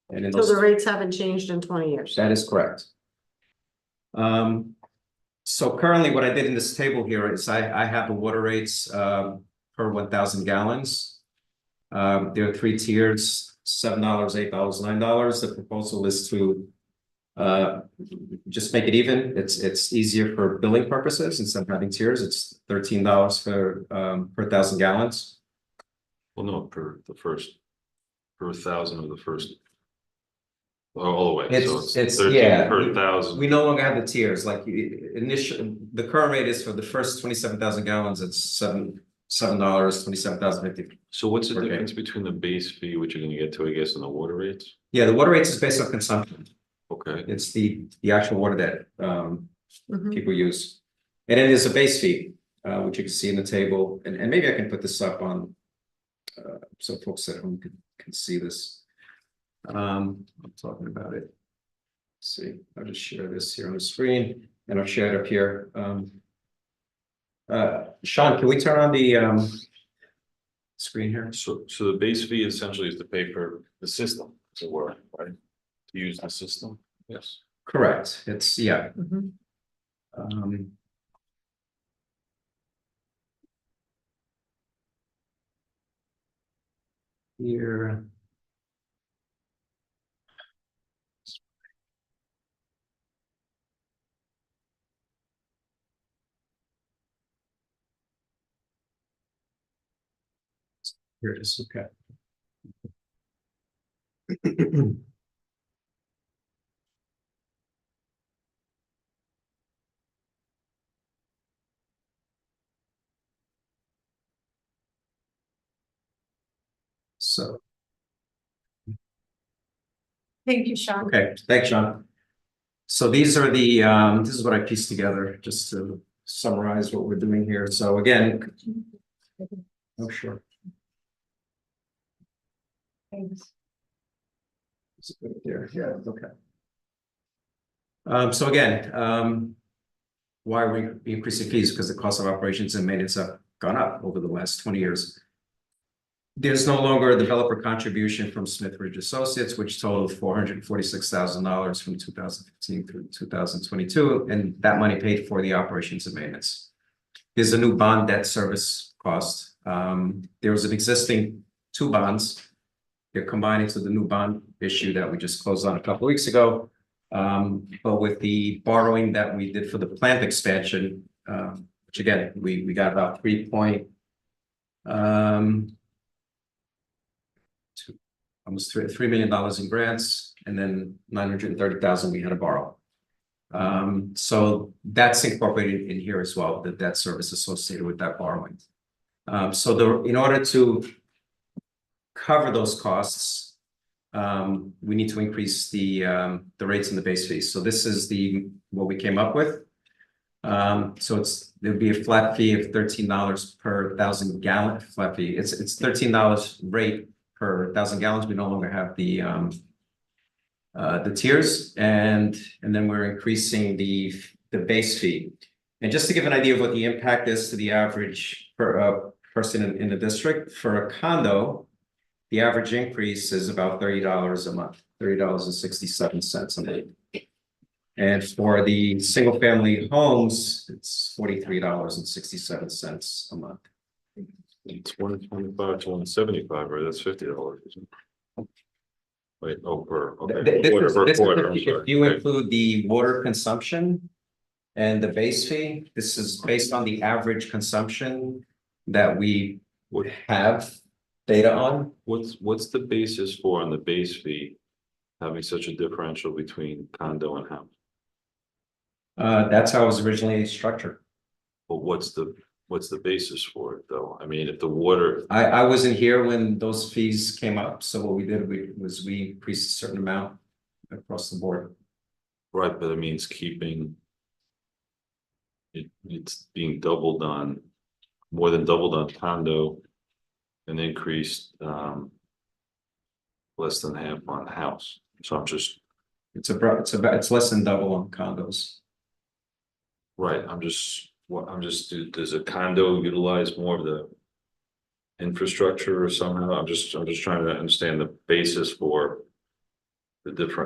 And in So the rates haven't changed in 20 years. that is correct. So currently what I did in this table here is I have the water rates per 1,000 gallons. There are 3 tiers, $7, $8, $9. The proposal is to just make it even. It's easier for billing purposes instead of having tiers. It's $13 per 1,000 gallons. Well, no, per 1,000 of the first. All the way. So It's 13 yeah. per 1,000. We no longer have the tiers. Like the current rate is for the first 27,000 gallons. It's $7, $27,050. So what's the difference between the base fee, which you're gonna get to, I guess, and the water rates? Yeah, the water rates is based on consumption. Okay. It's the actual water that people use. And then there's a base fee, which you can see in the table. And maybe I can put this up on so folks at home can see this. I'm talking about it. Let's see, I'll just share this here on the screen and I'll share it up here. Sean, can we turn on the screen here? So the base fee essentially is to pay for the system, as it were, right? To use the system, yes. Correct. It's yeah. here. Here it is, okay. So, Thank you, Sean. okay, thanks, Sean. So these are the, this is what I pieced together, just to summarize what we're doing here. So again. Oh, sure. Thanks. There, yeah, okay. So again, why are we increasing fees? Because the cost of operations and maintenance have gone up over the last 20 years. There's no longer a developer contribution from Smith Ridge Associates, which totaled $446,000 from 2015 through 2022, and that money paid for the operations and maintenance. There's a new bond debt service cost. There was an existing 2 bonds. They're combining to the new bond issue that we just closed on a couple of weeks ago. But with the borrowing that we did for the plant expansion, which again, we got about almost $3 million in grants, and then $930,000 we had to borrow. So that's incorporated in here as well, the debt service associated with that borrowing. So in order to cover those costs, we need to increase the rates in the base fees. So this is what we came up with. So there'd be a flat fee of $13 per 1,000 gallon flat fee. It's $13 rate per 1,000 gallons. We no longer have the tiers, and then we're increasing the base fee. And just to give an idea of what the impact is to the average person in the district, for a condo, the average increase is about $30 a month, $30.67 a month. And for the single family homes, it's $43.67 a month. It's 125 to 175, right? That's $50. Wait, okay. If you include the water consumption and the base fee, this is based on the average consumption that we would have data on. What's the basis for on the base fee having such a differential between condo and house? That's how it was originally structured. But what's the basis for it though? I mean, if the water. I wasn't here when those fees came up, so what we did was we increased a certain amount across the board. Right, but it means keeping it's being doubled on, more than doubled on condo, and increased less than half on house. So I'm just. It's less than double on condos. Right, does a condo utilize more of the infrastructure or somehow? I'm just trying to understand the basis for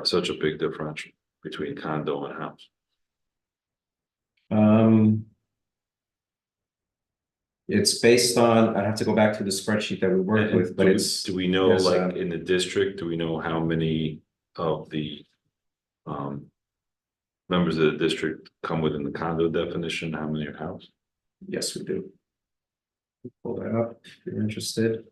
such a big differential between condo and house. It's based on, I have to go back to the spreadsheet that we worked with, but do we know, yes, like in the district, do we know how many of the members of the district come within the condo definition? How many are house? Yes, we do. Pull that up if you're interested.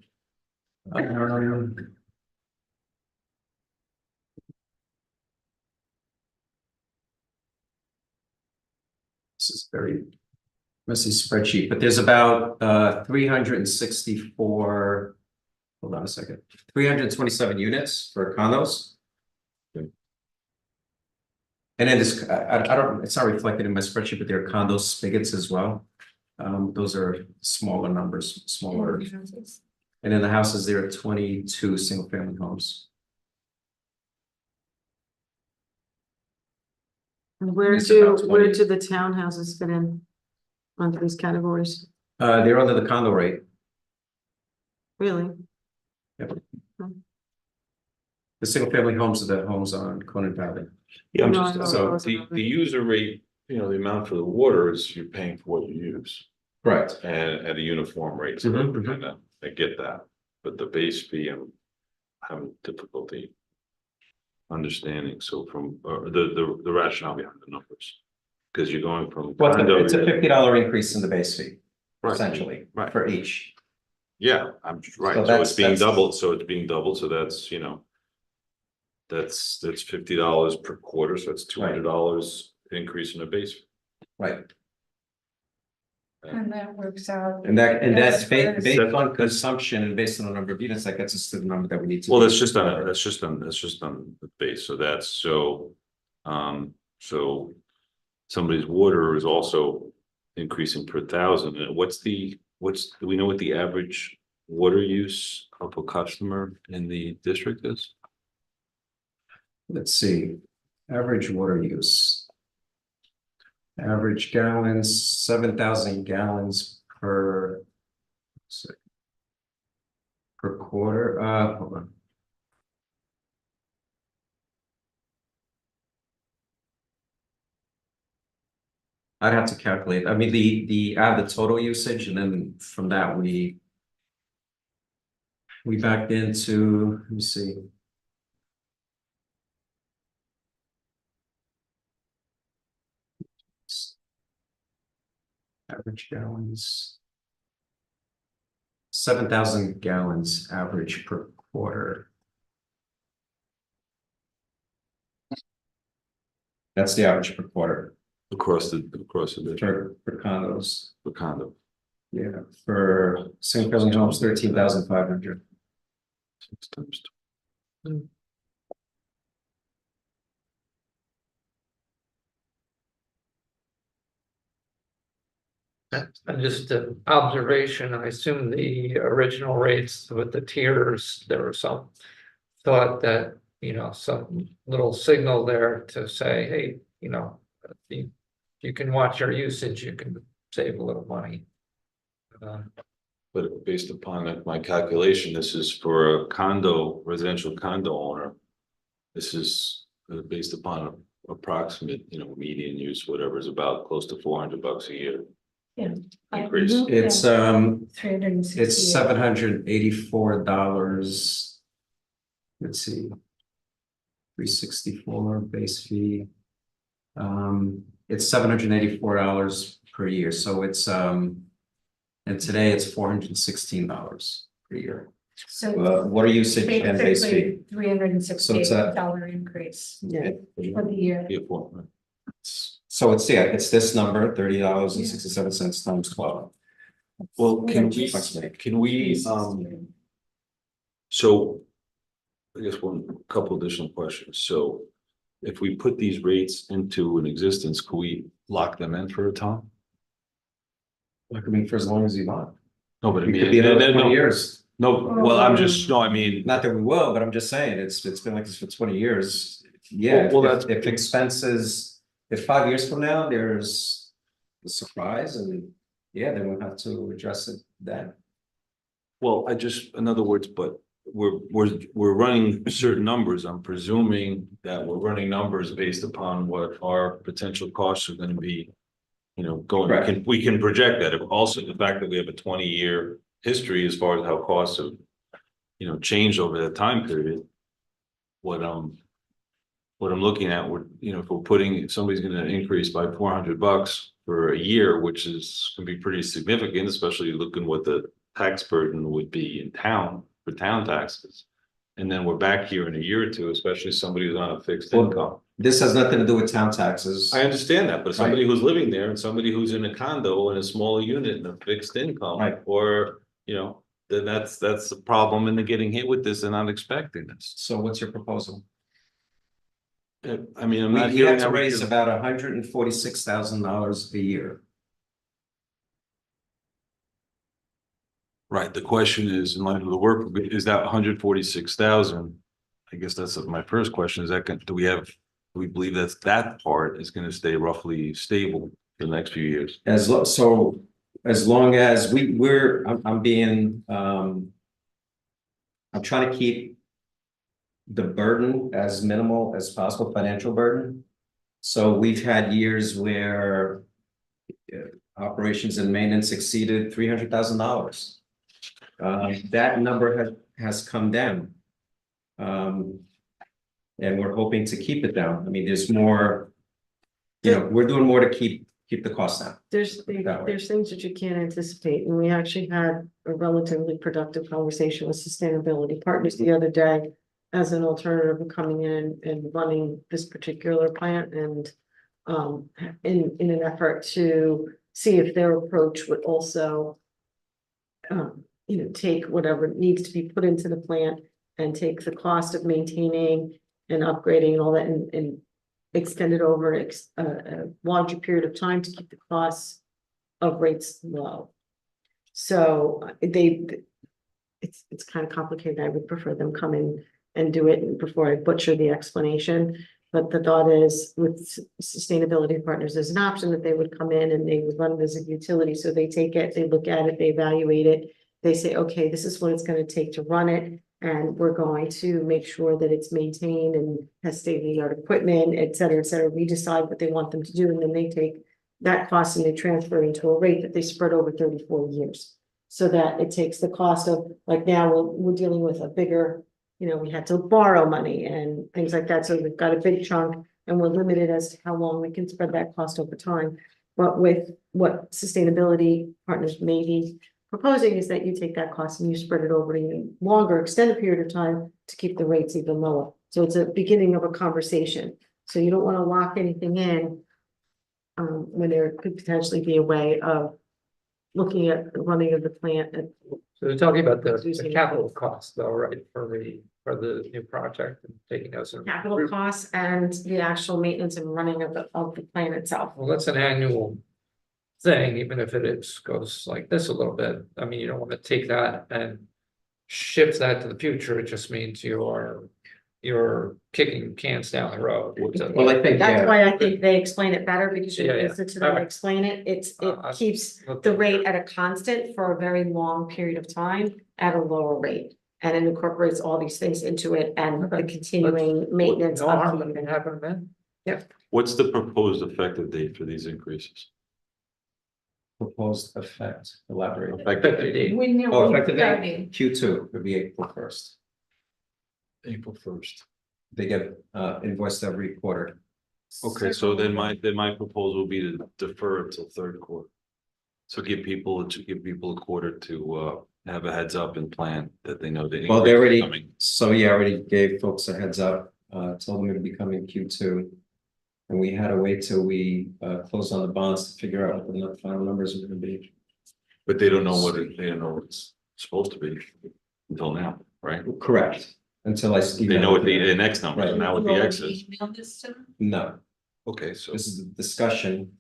This is very messy spreadsheet, but there's about 364. Hold on a second. 327 units for condos. And then this, I don't, it's not reflected in my spreadsheet, but there are condo spigots as well. Those are smaller numbers, smaller. And then the houses, there are 22 single family homes. And where It's do about 20. the townhouses fit in onto these categories? They're under the condo rate. Really? Yep. The single family homes are the homes on Conan Valley. Yeah, No, I know so those the are- user rate, the amount for the water is you're paying for what you use. Correct. And at a uniform rate, so Mhm, kind of, I get that. but the base fee, I'm having difficulty understanding, so from, the rationale behind the numbers. Because you're going from. Well, condo it's a $50 increase in the base fee, Right, essentially, right. for each. Yeah, I'm right, So so it's being that's- doubled, so that's, that's $50 per quarter, so that's $200 increase in the base. Right. And that works out. And that's That's fair. based on consumption and based on the number of units, that gets us to the number that we need to. Well, that's just on the base, so so somebody's water is also increasing per thousand, and do we know what the average water use of a customer in the district is? Let's see, average water use. Average gallons, 7,000 gallons per. Per quarter, hold on. I'd have to calculate, I mean, add the total usage, and then from that, we backed into, let me see. Average gallons. 7,000 gallons average per quarter. That's the average per quarter. Across the district. For condos. For condo. Yeah, for single family homes, 13,500. 6 times. And just an observation, I assume the original rates with the tiers, there was some thought that, some little signal there to say, hey, you can watch your usage, you can save a little money. But based upon my calculation, this is for a residential condo owner. This is based upon approximate, median use, whatever is about close to $400 a year. Yeah. Increase. It's $368. it's $784. Let's see. 364 base fee. It's $784 per year, so it's and today it's $416 per year. So Water usage and base fee. $368 increase. Yeah. For the year. So it's this number, $30.67 times 12. Well, can we, so I guess couple additional questions. So if we put these rates into an existence, can we lock them in for a time? Lock them in for as long as you want. No, but I It mean, could be another 20 years. No, well, I mean. Not that we will, but I'm just saying, it's been like this for 20 years. Yeah, Well, if expenses, if 5 years from now, there's a surprise, and yeah, then we'll have to address it then. Well, in other words, but we're running certain numbers. I'm presuming that we're running numbers based upon what our potential costs are gonna be. Going, we can project that. Also, the fact that we have a 20-year history as far as how costs have, changed over that time period. What I'm looking at, if somebody's gonna increase by $400 for a year, which is gonna be pretty significant, especially looking what the tax burden would be in town for town taxes. And then we're back here in a year or two, especially somebody who's on a fixed income. This has nothing to do with town taxes. I understand that, but somebody who's living there and somebody who's in a condo in a smaller unit and a fixed income, or, then that's the problem in the getting hit with this and not expecting this. So what's your proposal? I mean, I'm not We hearing have to how we raise can- about $146,000 a year. Right, the question is, in light of the work, is that 146,000? I guess that's my first question, is that, do we believe that part is gonna stay roughly stable for the next few years? As long as I'm being, I'm trying to keep the burden as minimal as possible, financial burden. So we've had years where operations and maintenance exceeded $300,000. That number has come down. And we're hoping to keep it down. I mean, there's more, we're doing more to keep the costs down. There's things that you can't anticipate, and we actually had a relatively productive conversation with sustainability partners the other day as an alternative of coming in and running this particular plant and in an effort to see if their approach would also take whatever needs to be put into the plant and take the cost of maintaining and upgrading and all that and extend it over a larger period of time to keep the costs of rates low. So it's kind of complicated. I would prefer them come in and do it before I butcher the explanation. But the thought is with sustainability partners, there's an option that they would come in and they would run it as a utility. So they take it, they look at it, they evaluate it. They say, okay, this is what it's going to take to run it. And we're going to make sure that it's maintained and has state-of-the-art equipment, et cetera, et cetera. We decide what they want them to do, and then they take that cost and they transfer into a rate that they spread over 34 years. So that it takes the cost of, like now we're dealing with a bigger, we had to borrow money and things like that. So we've got a big chunk and we're limited as to how long we can spread that cost over time. But with what sustainability partners may be proposing is that you take that cost and you spread it over an even longer extended period of time to keep the rates even lower. So it's a beginning of a conversation. So you don't want to lock anything in when there could potentially be a way of looking at the running of the plant. So they're talking about the capital cost though, right, for the new project and taking those. Capital costs and the actual maintenance and running of the plant itself. Well, that's an annual thing, even if goes like this a little bit. I mean, you don't want to take that and shift that to the future. It just means you're kicking cans down the road. Well, I think That's why I think they explain it better, because you Yeah, yeah. listen to them Okay. explain it, it keeps the rate at a constant for a very long period of time at a lower rate. And it incorporates all these things into it and the continuing maintenance. No harm in having them in. What's the proposed effective date for these increases? Proposed effect, elaborate. Effective date. When you're Effective starting. date, Q2 would be April 1st. April 1st. They get invoiced every quarter. Okay, so then my proposal would be to defer it till third quarter. So give people a quarter to have a heads up and plan that they know the Well, they increase is already, coming. so yeah, already gave folks a heads up, told them it'd be coming Q2. And we had to wait till we closed on the bonds to figure out what the final numbers are gonna be. But they don't know they don't know what it's supposed to be until now, right? Correct, until I. They know what the next number is, Right. now what the X is. Email this to them? No, Okay, so, this is a discussion,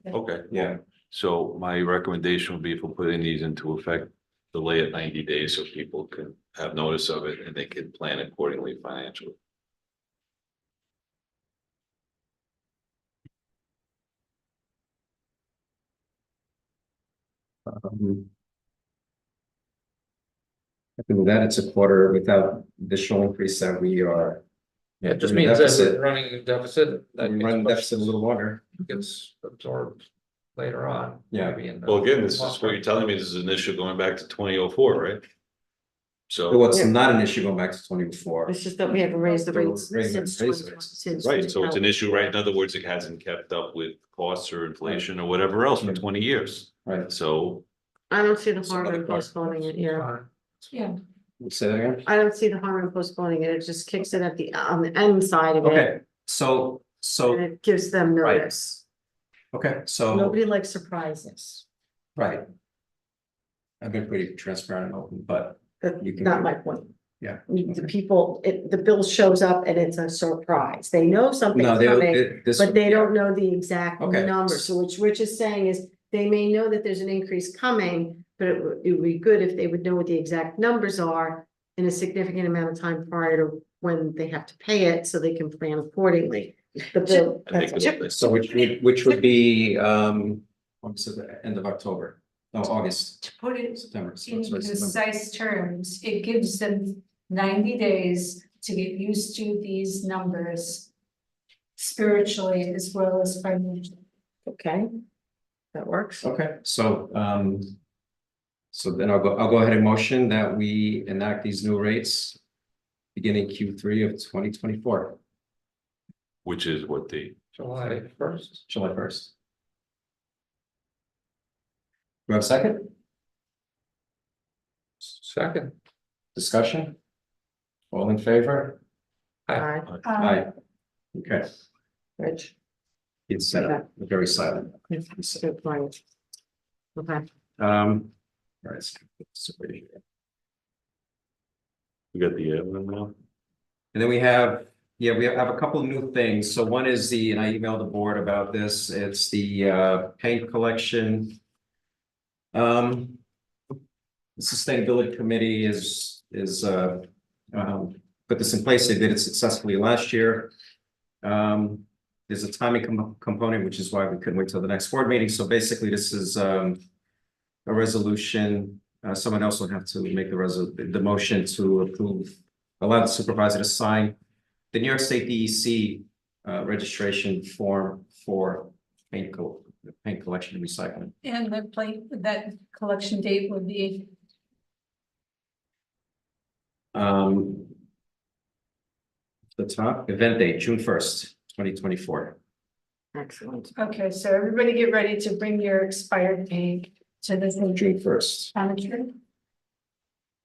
okay. yeah. So my recommendation would be if we put in these into effect, delay it 90 days so people can have notice of it and they can plan accordingly financially. I think with that, it's a quarter without additional increase that we are. Yeah, it just in a means that deficit. we're running a deficit. That We gets run pushed- deficit a little longer. Gets absorbed later on. Yeah. maybe in the Well, again, this long is what run. you're telling me, this is an issue going back to 2004, right? But what's So, not an issue going back to 2024. It's just that we haven't raised the rates Raise since the 2020 rates. since right, so it's an 2020. issue, right? In other words, it hasn't kept up with costs or inflation or whatever else for 20 years. Right. So I don't see the It's harm another in part. postponing it, yeah. Yeah. Say that again? I don't see the harm in postponing it, it just kicks it at on the end side of it. Okay, so, And it gives them Right. notice. okay, so, Nobody likes surprises. right. I've been pretty transparent and open, but That's You can- not my point. yeah. The people, the bill shows up and it's a surprise. They know something's No, coming, this. but they don't know the exact Okay. number. So what Rich is saying is they may know that there's an increase coming, but it would be good if they would know what the exact numbers are in a significant amount of time prior to when they have to pay it, so they can plan accordingly. The bill, I think that's it's- all. So which would be, what's it, the end of October, no, August, To put it September. So in it's September. concise terms, it gives them 90 days to get used to these numbers spiritually as well as financially. Okay. That works. Okay, So then I'll go ahead and motion that we enact these new rates beginning Q3 of 2024, Which is what the, July first. July 1st. Do I have a second? Second. Discussion? All in favor? Aye. Aye. Okay, Rich. it's very silent. Good point. Okay. All right. So we got the one now. And then we have, we have a couple of new things. So one is and I emailed the board about this, it's the paint collection. The Sustainability Committee put this in place. They did it successfully last year. There's a timing component, which is why we couldn't wait till the next board meeting. So basically, this is a resolution. Someone else will have to make the motion to approve, allow the supervisor to sign the New York State DEC registration form for paint collection and recycling. And that collection date would be, The top event date, June 1st, 2024. Excellent. okay, so everybody get ready to bring your expired paint to the June 1st. cemetery.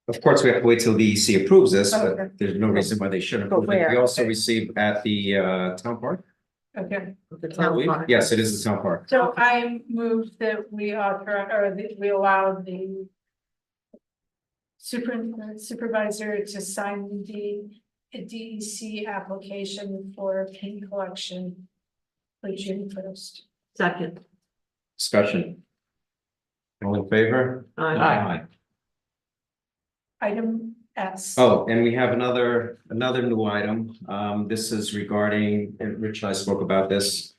Of course, we have to wait till the DEC approves this, Okay. but there's no reason why they shouldn't. But approve it. We where? also received at the town park. Okay, The town park. Yes, it is the town park. so I move that we we allow the supervisor to sign the DEC application for paint collection for June 1st. Second. Discussion. All in favor? Aye. Item S. Oh, and we have another new item. This is regarding, and Rich and I spoke about this,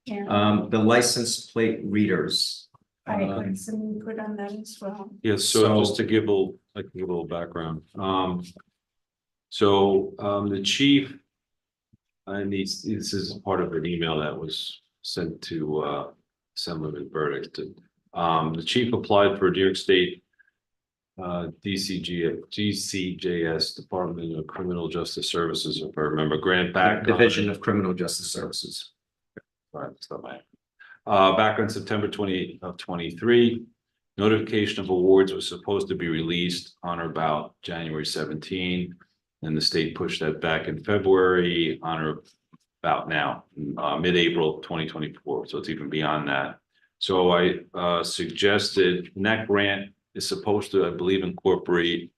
Yeah, the license plate readers. I had some input on that as well. Yes, so just to give a little background. The chief, and this is part of an email that was sent to Assemblyman Burdick. The chief applied for New York State GCJS, Department of Criminal Justice Services, if I remember, grant back. Division of Criminal Justice Services. Sorry, that's not mine. Back on September 28th of 23, notification of awards was supposed to be released on or about January 17. And the state pushed that back in February on or about now, mid-April 2024. So it's even beyond that. So I suggested, and that grant is supposed to, I believe, incorporate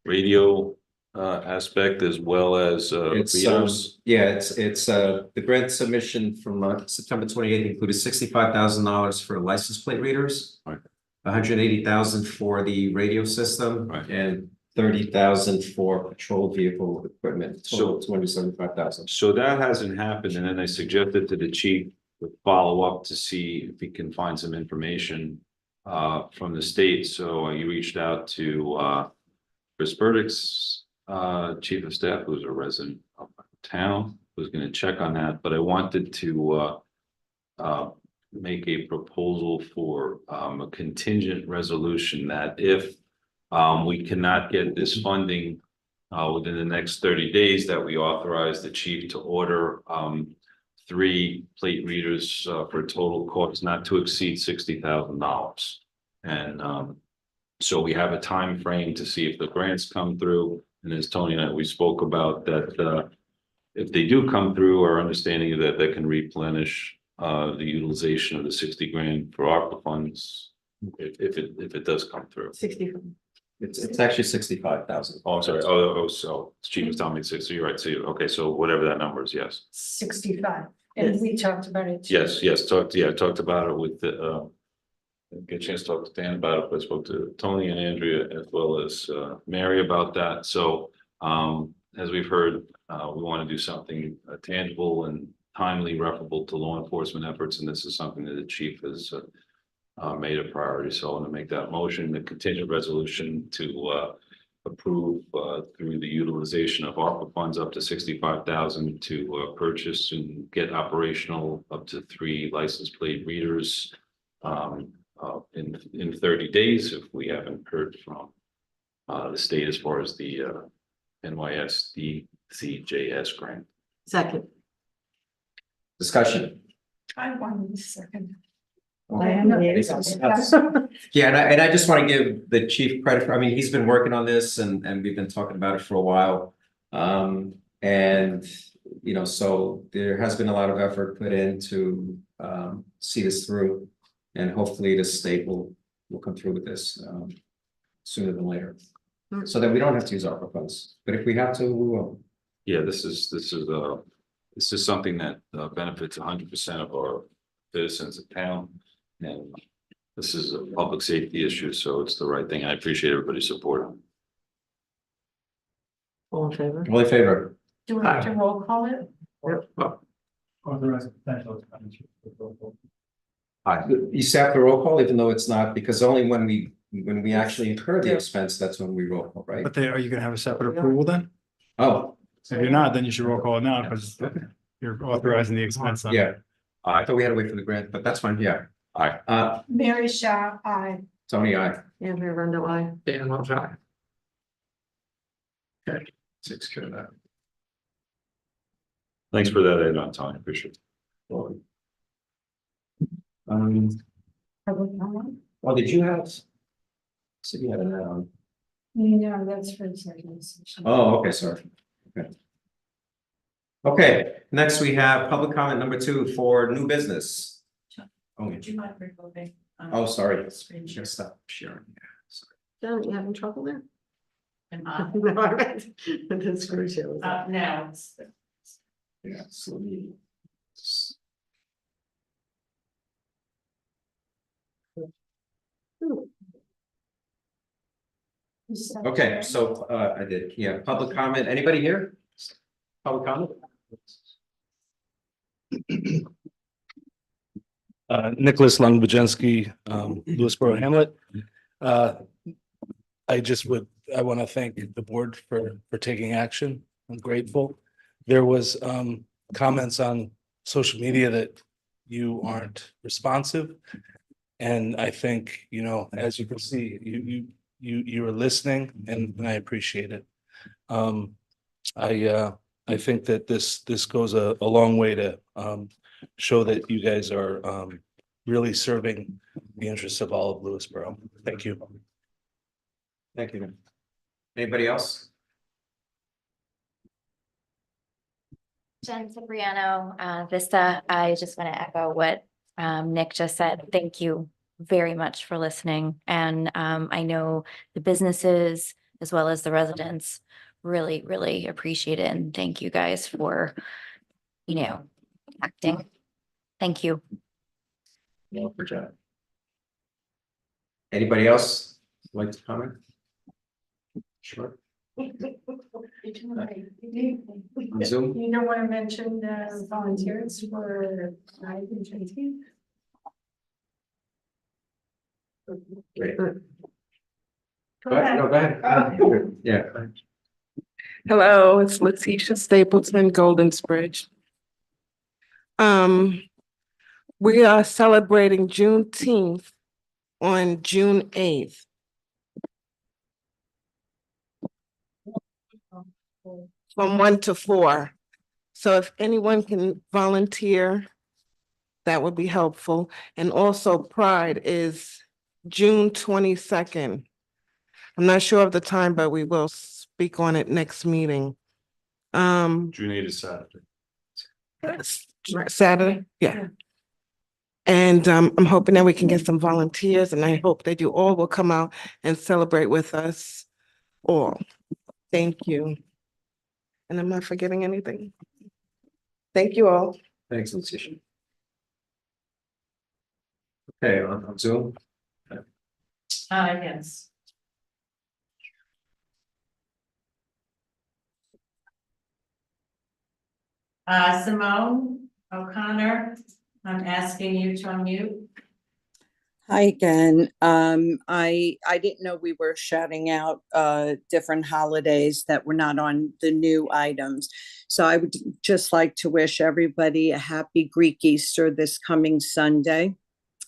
radio aspect as well as readers. It's the grant submission from September 28th included $65,000 for license plate readers. Right. 180,000 for the radio system. Right. And 30,000 for patrol vehicle equipment, so So- 275,000. So that hasn't happened, and then I suggested to the chief to follow up to see if he can find some information from the state. So he reached out to Chris Burdick's chief of staff, who's a resident of town, who's going to check on that. But I wanted to make a proposal for a contingent resolution that if we cannot get this funding within the next 30 days, that we authorize the chief to order 3 plate readers for a total cost not to exceed $60,000. And so we have a time frame to see if the grants come through. And as Tony and I, we spoke about that, if they do come through, our understanding is that they can replenish the utilization of the 60 grand for ARPA funds if it does come through. 60. It's actually 65,000. Oh, I'm sorry. So the chief was telling me 60. So you're right. So okay. So whatever that number is, yes. 65, and we talked about it. too. Yes. Talked about it with the. Get a chance to talk to Dan about it, but I spoke to Tony and Andrea as well as Mary about that. So as we've heard, we want to do something tangible and timely, referable to law enforcement efforts, and this is something that the chief has made a priority. So I want to make that motion, the contingent resolution to approve through the utilization of ARPA funds up to 65,000 to purchase and get operational up to 3 license plate readers in 30 days if we haven't heard from the state as far as the NYSDCJS grant. Second. Discussion. I wanted a second. Yeah, and I just want to give the chief credit for, I mean, he's been working on this and we've been talking about it for a while. And, you know, so there has been a lot of effort put in to see this through. And hopefully the state will come through with this sooner than later. So that we don't have to use ARPA funds, but if we have to, we will. Yeah, this is something that benefits 100% of our citizens of town. And this is a public safety issue, so it's the right thing. I appreciate everybody's support. All in favor? All in favor? Do we have to roll call it? Authorize potential expenditures. You say after roll call, even though it's not, because only when we actually incur the expense, that's when we roll call, right? But are you gonna have a separate approval then? Oh, If you're not, then you should roll call it now because you're authorizing the expense. yeah. I thought we had to wait for the grant, but that's fine, yeah. Aye. Mary Shaw, aye. Tony, aye. Andrew Arundel, aye. Dan Welch, aye. Okay, takes care of that. Thanks for that, Ed, on time. Appreciate it. Public comment? Well, did you have? So you had an add-on. No, that's for executive session. Oh, okay, sorry. Okay. Okay, next we have public comment number 2 for new business. Oh, Would you mind removing? oh, sorry. Screen Just stop sharing. John, you having trouble there? And, All right. The screw show. no, it's. Yeah, so let me. Okay, so I did, yeah, public comment, anybody here? Public comment? Nicholas Lungbajenski, Lewisboro Hamlet. I want to thank the board for taking action. I'm grateful. There was comments on social media that you aren't responsive. And I think, you know, as you can see, you are listening and I appreciate it. I think that this goes a long way to show that you guys are really serving the interests of all of Lewisboro. Thank you. Thank you. Anybody else? Jen Cipriano, Vista. I just want to echo what Nick just said. Thank you very much for listening. And I know the businesses as well as the residents really, really appreciate it. And thank you guys for, you know, acting. Thank you. No, for John. Anybody else like to comment? Sure. On Zoom? You don't want to mention the volunteers for I-18? Great. Go ahead, no, go ahead. Yeah. Hello, it's Letitia Stapleton, Goldensbridge. We are celebrating Juneteenth on June 8th. From 1 to 4. So if anyone can volunteer, that would be helpful. And also Pride is June 22nd. I'm not sure of the time, but we will speak on it next meeting. June 8th is Saturday. Saturday, yeah. And I'm hoping that we can get some volunteers and I hope that you all will come out and celebrate with us all. Thank you. And I'm not forgetting anything. Thank you all. Thanks, Letitia. Okay, on Zoom. Yes. Simone O'Connor, I'm asking you to unmute. Hi again. I didn't know we were shouting out different holidays that were not on the new items. So I would just like to wish everybody a happy Greek Easter this coming Sunday.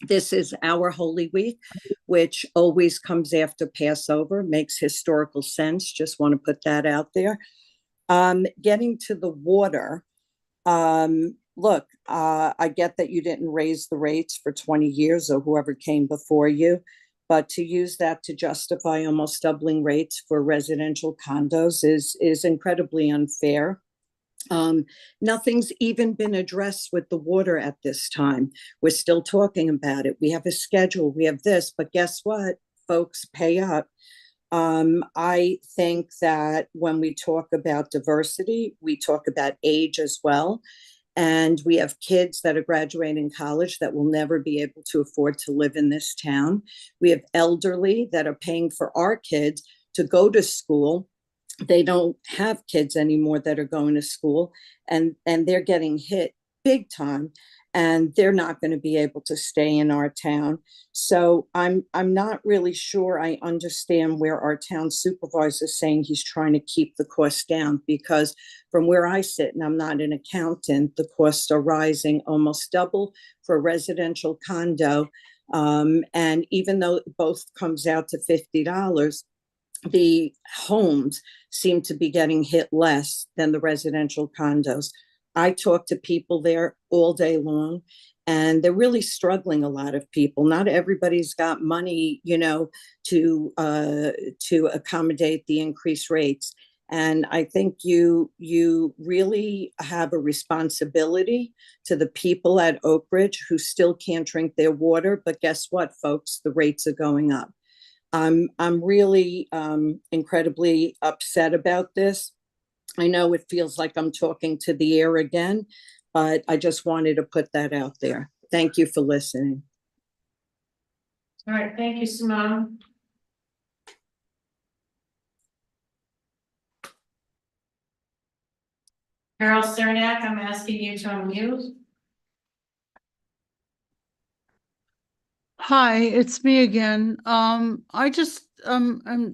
This is our Holy Week, which always comes after Passover, makes historical sense. Just want to put that out there. Getting to the water, look, I get that you didn't raise the rates for 20 years or whoever came before you, but to use that to justify almost doubling rates for residential condos is incredibly unfair. Nothing's even been addressed with the water at this time. We're still talking about it. We have a schedule, we have this, but guess what? Folks, pay up. I think that when we talk about diversity, we talk about age as well. And we have kids that are graduating college that will never be able to afford to live in this town. We have elderly that are paying for our kids to go to school. They don't have kids anymore that are going to school, and they're getting hit big time, and they're not going to be able to stay in our town. So I'm not really sure I understand where our town supervisor is saying he's trying to keep the costs down, because from where I sit, and I'm not an accountant, the costs are rising almost double for a residential condo. And even though both comes out to $50, the homes seem to be getting hit less than the residential condos. I talk to people there all day long, and they're really struggling. A lot of people, not everybody's got money, to accommodate the increased rates. And I think you really have a responsibility to the people at Oak Ridge who still can't drink their water. But guess what, folks? The rates are going up. I'm really incredibly upset about this. I know it feels like I'm talking to the air again, but I just wanted to put that out there. Thank you for listening. All right, thank you, Simone. Carol Cernak, I'm asking you to unmute. Hi, it's me again. I'm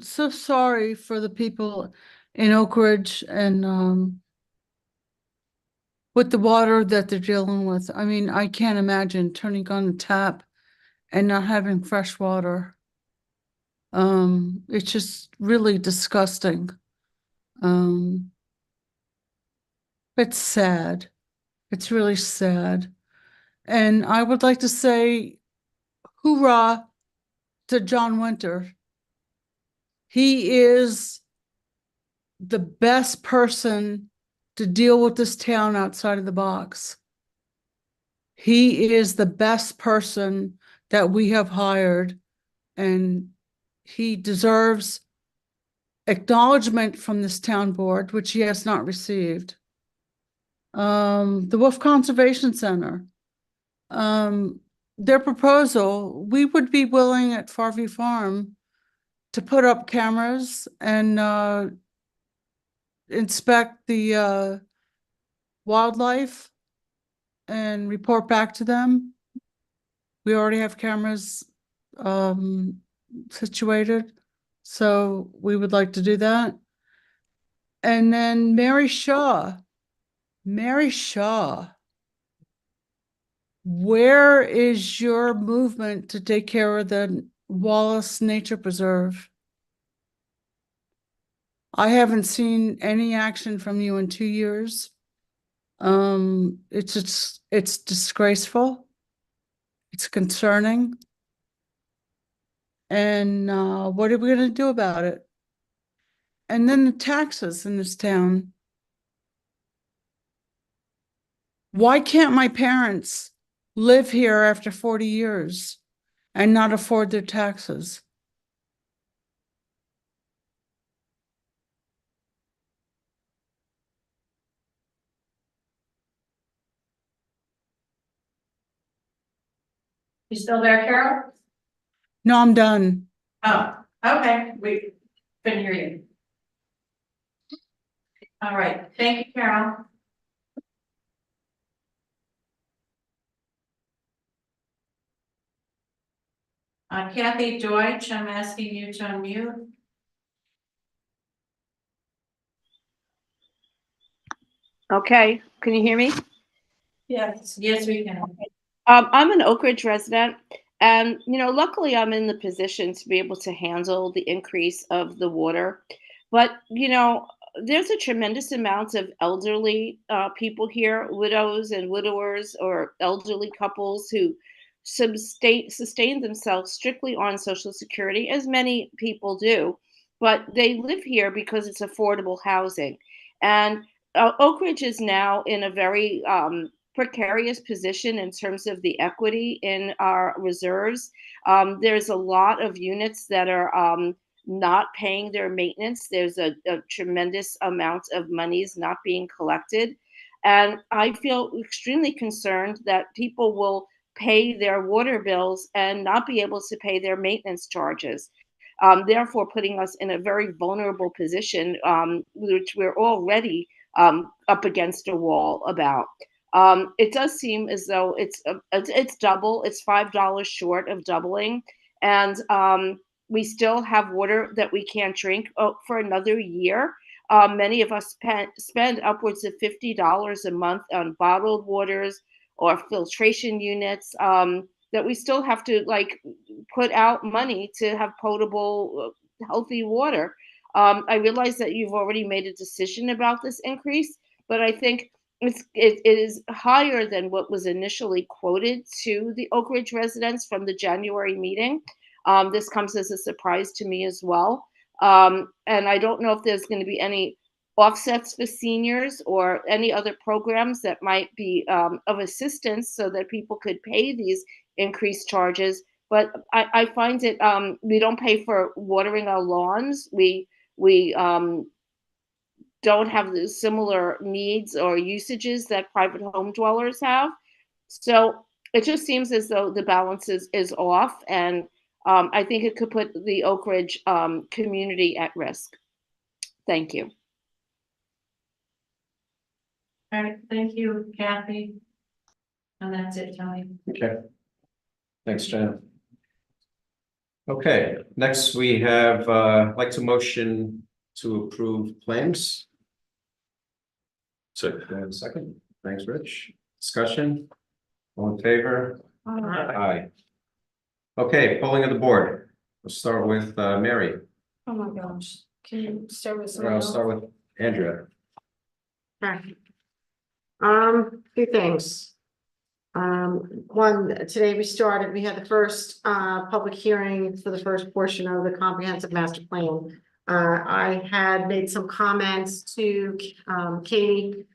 so sorry for the people in Oak Ridge and with the water that they're dealing with. I mean, I can't imagine turning on the tap and not having fresh water. It's just really disgusting. It's sad. It's really sad. And I would like to say hoorah to John Winter. He is the best person to deal with this town outside of the box. He is the best person that we have hired, and he deserves acknowledgement from this town board, which he has not received. The Wolf Conservation Center, their proposal, we would be willing at Farview Farm to put up cameras and inspect the wildlife and report back to them. We already have cameras situated, so we would like to do that. And then Mary Shaw, where is your movement to take care of the Wallace Nature Preserve? I haven't seen any action from you in 2 years. It's disgraceful. It's concerning. And what are we gonna do about it? And then the taxes in this town. Why can't my parents live here after 40 years and not afford their taxes? You still there, Carol? No, I'm done. Oh, okay, we couldn't hear you. All right, thank you, Carol. Kathy Deutsch, I'm asking you to unmute. Okay, can you hear me? Yes, yes, we can. I'm an Oak Ridge resident, and luckily I'm in the position to be able to handle the increase of the water. But there's a tremendous amount of elderly people here, widows and widowers, or elderly couples who sustain themselves strictly on Social Security, as many people do. But they live here because it's affordable housing, and Oak Ridge is now in a very precarious position in terms of the equity in our reserves. There's a lot of units that are not paying their maintenance. There's a tremendous amount of monies not being collected. And I feel extremely concerned that people will pay their water bills and not be able to pay their maintenance charges. Therefore, putting us in a very vulnerable position, which we're already up against a wall about. It does seem as though it's double. It's $5 short of doubling, and we still have water that we can't drink for another year. Many of us spend upwards of $50 a month on bottled waters or filtration units that we still have to put out money to have potable, healthy water. I realize that you've already made a decision about this increase, but I think it is higher than what was initially quoted to the Oak Ridge residents from the January meeting. This comes as a surprise to me as well. And I don't know if there's going to be any offsets for seniors or any other programs that might be of assistance so that people could pay these increased charges. But I find it, we don't pay for watering our lawns. We don't have the similar needs or usages that private home dwellers have. So it just seems as though the balance is off, and I think it could put the Oak Ridge community at risk. Thank you. All right, thank you, Kathy. And that's it, Tony. Okay. Thanks, Jen. Okay, next we have, like to motion to approve claims. Second. Thanks, Rich. Discussion? All in favor? Aye. Okay, polling of the board. We'll start with Mary. Oh my gosh, can you start with Or someone I'll else? start with Andrea. Okay. Few things. One, today we had the first public hearing for the first portion of the comprehensive master plan. I had made some comments to Katie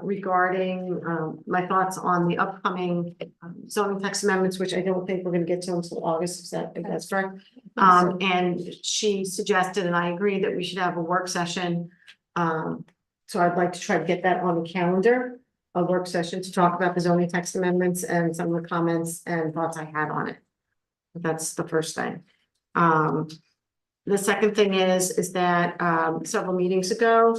regarding my thoughts on the upcoming zoning text amendments, which I don't think we're gonna get to until August, if that's correct. And she suggested, and I agree, that we should have a work session. So I'd like to try to get that on the calendar, a work session to talk about the zoning text amendments and some of the comments and thoughts I had on it. That's the first thing. The second thing is that several meetings ago,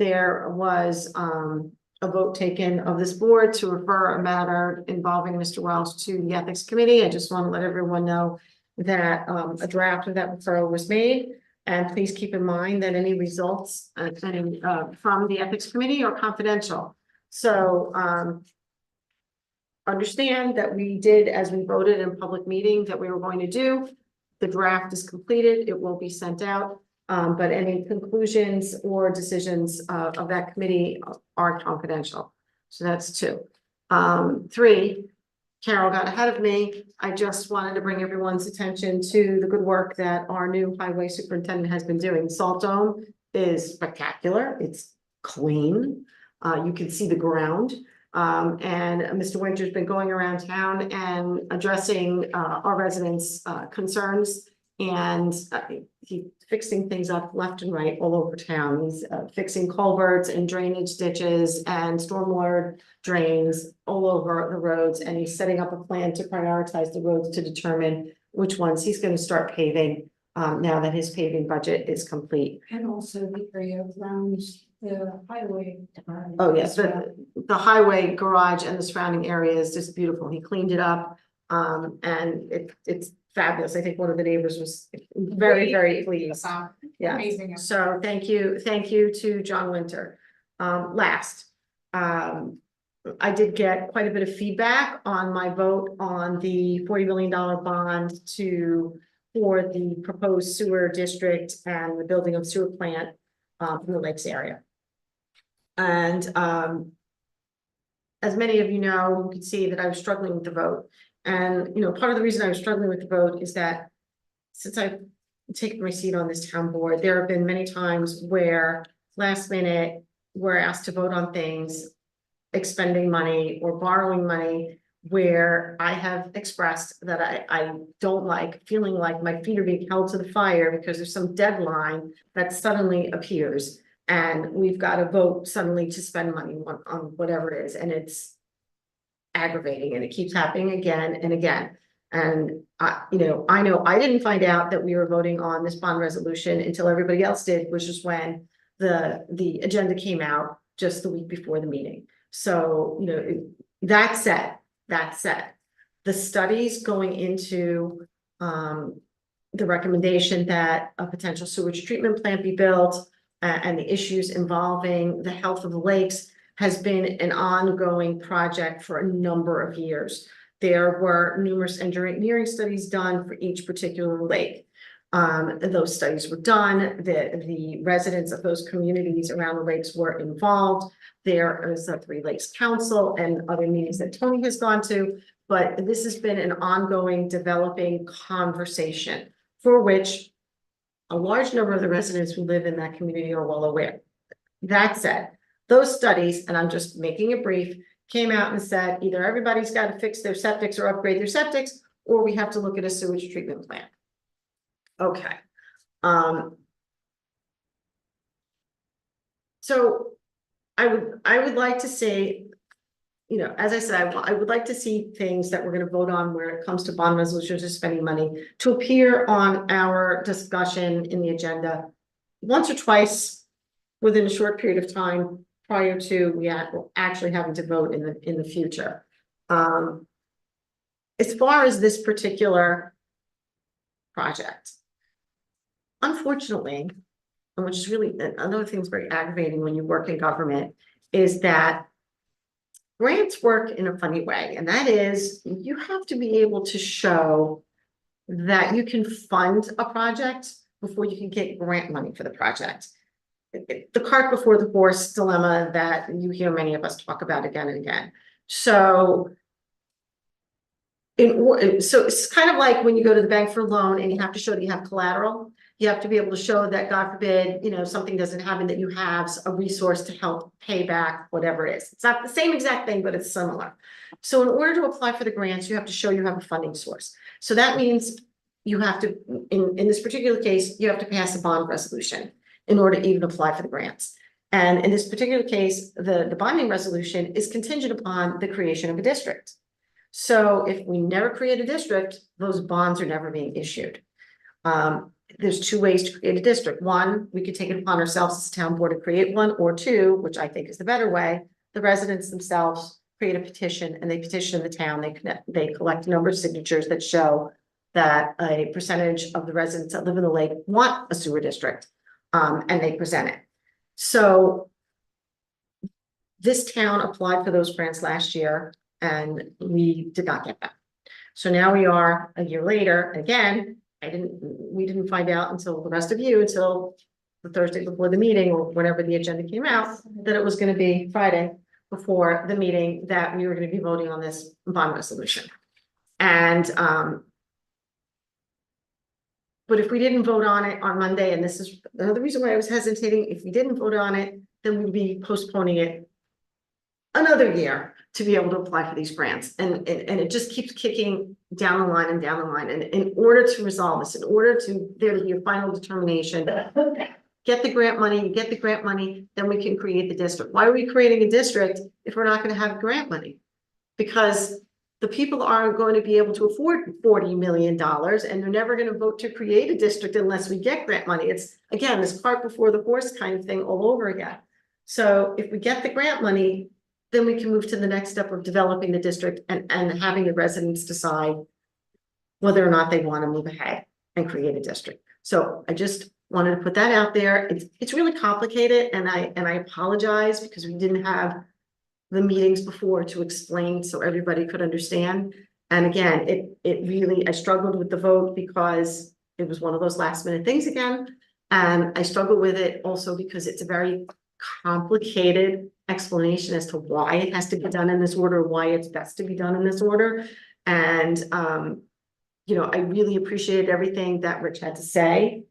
there was a vote taken of this board to refer a matter involving Mr. Wells to the Ethics Committee. I just want to let everyone know that a draft of that referral was made. And please keep in mind that any results from the Ethics Committee are confidential. So understand that we did, as we voted in public meeting that we were going to do. The draft is completed, it will be sent out, but any conclusions or decisions of that committee are confidential. So that's two. Three, Carol got ahead of me. I just wanted to bring everyone's attention to the good work that our new highway superintendent has been doing. Salt Dome is spectacular. It's clean. You can see the ground. And Mr. Winter's been going around town and addressing our residents' concerns, and he's fixing things up left and right all over town. He's fixing culverts and drainage ditches and stormwater drains all over the roads, and he's setting up a plan to prioritize the roads to determine which ones he's going to start paving now that his paving budget is complete. And also the area around the highway. Oh, yes, the highway garage and the surrounding area is just beautiful. He cleaned it up. And it's fabulous. I think one of the neighbors was very, very pleased. Yeah, Amazing. so thank you to John Winter. Last, I did get quite a bit of feedback on my vote on the $40 million bond for the proposed sewer district and the building of sewer plant in the Lakes area. And as many of you know, you can see that I was struggling with the vote. And, you know, part of the reason I was struggling with the vote is that since I've taken my seat on this town board, there have been many times where last minute we're asked to vote on things, expending money or borrowing money, where I have expressed that I don't like feeling like my feet are being held to the fire because there's some deadline that suddenly appears. And we've got to vote suddenly to spend money on whatever it is. And it's aggravating and it keeps happening again and again. And I know I didn't find out that we were voting on this bond resolution until everybody else did, which is when the agenda came out just the week before the meeting. So, you know, that said, the studies going into the recommendation that a potential sewage treatment plant be built and the issues involving the health of the lakes has been an ongoing project for a number of years. There were numerous engineering studies done for each particular lake. Those studies were done. The residents of those communities around the lakes were involved. There is a Three Lakes Council and other meetings that Tony has gone to, but this has been an ongoing developing conversation for which a large number of the residents who live in that community are well aware. That said, those studies, and I'm just making it brief, came out and said either everybody's got to fix their septics or upgrade their septics, or we have to look at a sewage treatment plant. Okay. So I would like to say, you know, as I said, I would like to see things that we're going to vote on where it comes to bond resolutions or spending money to appear on our discussion in the agenda once or twice within a short period of time prior to we actually having to vote in the future. As far as this particular project, unfortunately, and which is really another thing that's very aggravating when you work in government, is that grants work in a funny way, and that is you have to be able to show that you can fund a project before you can get grant money for the project. The cart before the horse dilemma that you hear many of us talk about again and again. So it's kind of like when you go to the bank for a loan and you have to show that you have collateral. You have to be able to show that, God forbid, you know, something doesn't happen, that you have a resource to help pay back whatever it is. It's not the same exact thing, but it's similar. So in order to apply for the grants, you have to show you have a funding source. So that means you have to, in this particular case, you have to pass a bond resolution in order to even apply for the grants. And in this particular case, the bonding resolution is contingent upon the creation of a district. So if we never create a district, those bonds are never being issued. There's two ways to create a district. One, we could take it upon ourselves as a town board to create one, or two, which I think is the better way, the residents themselves create a petition and they petition the town. They collect a number of signatures that show that a percentage of the residents that live in the lake want a sewer district, and they present it. So this town applied for those grants last year and we did not get them. So now we are a year later. Again, we didn't find out until the rest of you, until the Thursday before the meeting or whenever the agenda came out, that it was going to be Friday before the meeting that we were going to be voting on this bond resolution. And but if we didn't vote on it on Monday, and this is another reason why I was hesitating, if we didn't vote on it, then we'd be postponing it another year to be able to apply for these grants. And it just keeps kicking down the line and down the line. And in order to resolve this, in order to there to be a final determination, get the grant money, then we can create the district. Why are we creating a district if we're not going to have grant money? Because the people aren't going to be able to afford $40 million, and they're never going to vote to create a district unless we get grant money. It's, again, this cart before the horse kind of thing all over again. So if we get the grant money, then we can move to the next step of developing the district and having the residents decide whether or not they want to move ahead and create a district. So I just wanted to put that out there. It's really complicated, and I apologize because we didn't have the meetings before to explain so everybody could understand. And again, it really, I struggled with the vote because it was one of those last minute things again. And I struggle with it also because it's a very complicated explanation as to why it has to be done in this order, why it's best to be done in this order. And, you know, I really appreciated everything that Rich had to say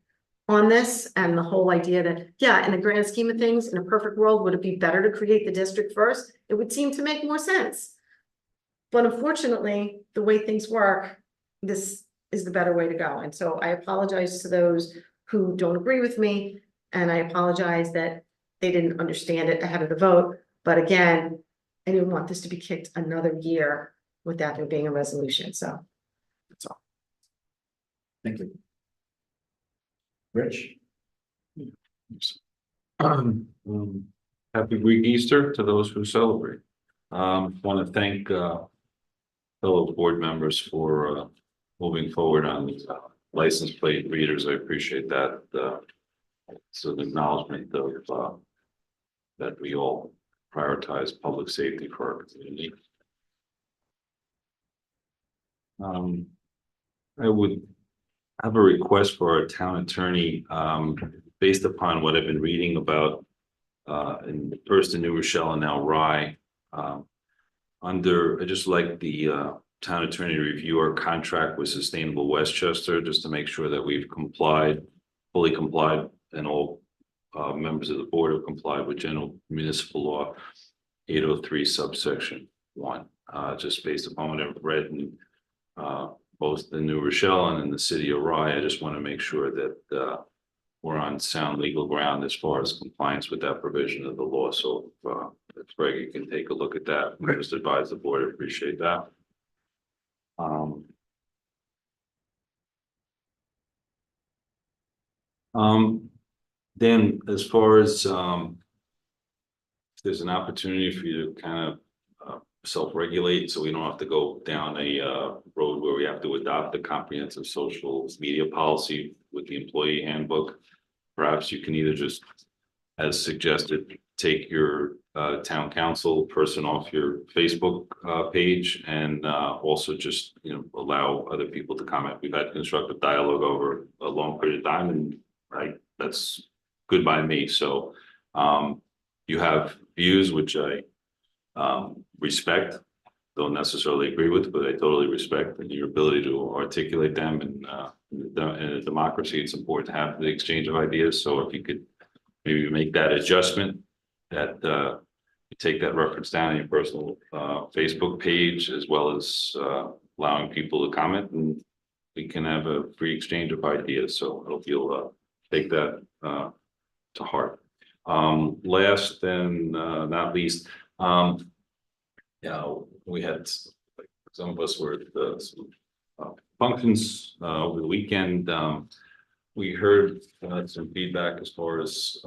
on this and the whole idea that, yeah, in the grand scheme of things, in a perfect world, would it be better to create the district first? It would seem to make more sense. But unfortunately, the way things work, this is the better way to go. And so I apologize to those who don't agree with me. And I apologize that they didn't understand it ahead of the vote. But again, I didn't want this to be kicked another year without there being a resolution. So that's all. Thank you. Rich? Happy Greek Easter to those who celebrate. Want to thank fellow board members for moving forward on these license plate readers. I appreciate that. It's an acknowledgement of that we all prioritize public safety for our community. I would have a request for our town attorney, based upon what I've been reading about in first in New Rochelle and now Rye. I just like the town attorney to review our contract with Sustainable Westchester, just to make sure that we've fully complied, and all members of the board have complied with general municipal law 803 subsection 1, just based upon what I've read in both the New Rochelle and in the city of Rye. I just want to make sure that we're on sound legal ground as far as compliance with that provision of the law. So if Greg, you can take a look at that, just advise the board. I appreciate that. Then as far as if there's an opportunity for you to kind of self-regulate, so we don't have to go down a road where we have to adopt a comprehensive social media policy with the employee handbook. Perhaps you can either just, as suggested, take your town council person off your Facebook page, and also just, you know, allow other people to comment. We've had constructive dialogue over a long period of time, and that's good by me. So you have views which I respect, don't necessarily agree with, but I totally respect your ability to articulate them. And in a democracy, it's important to have the exchange of ideas. So if you could maybe make that adjustment, that you take that reference down in your personal Facebook page, as well as allowing people to comment, and we can have a free exchange of ideas. So I hope you'll take that to heart. Last and not least, you know, we had, like, some of us were at some functions over the weekend. We heard some feedback as far as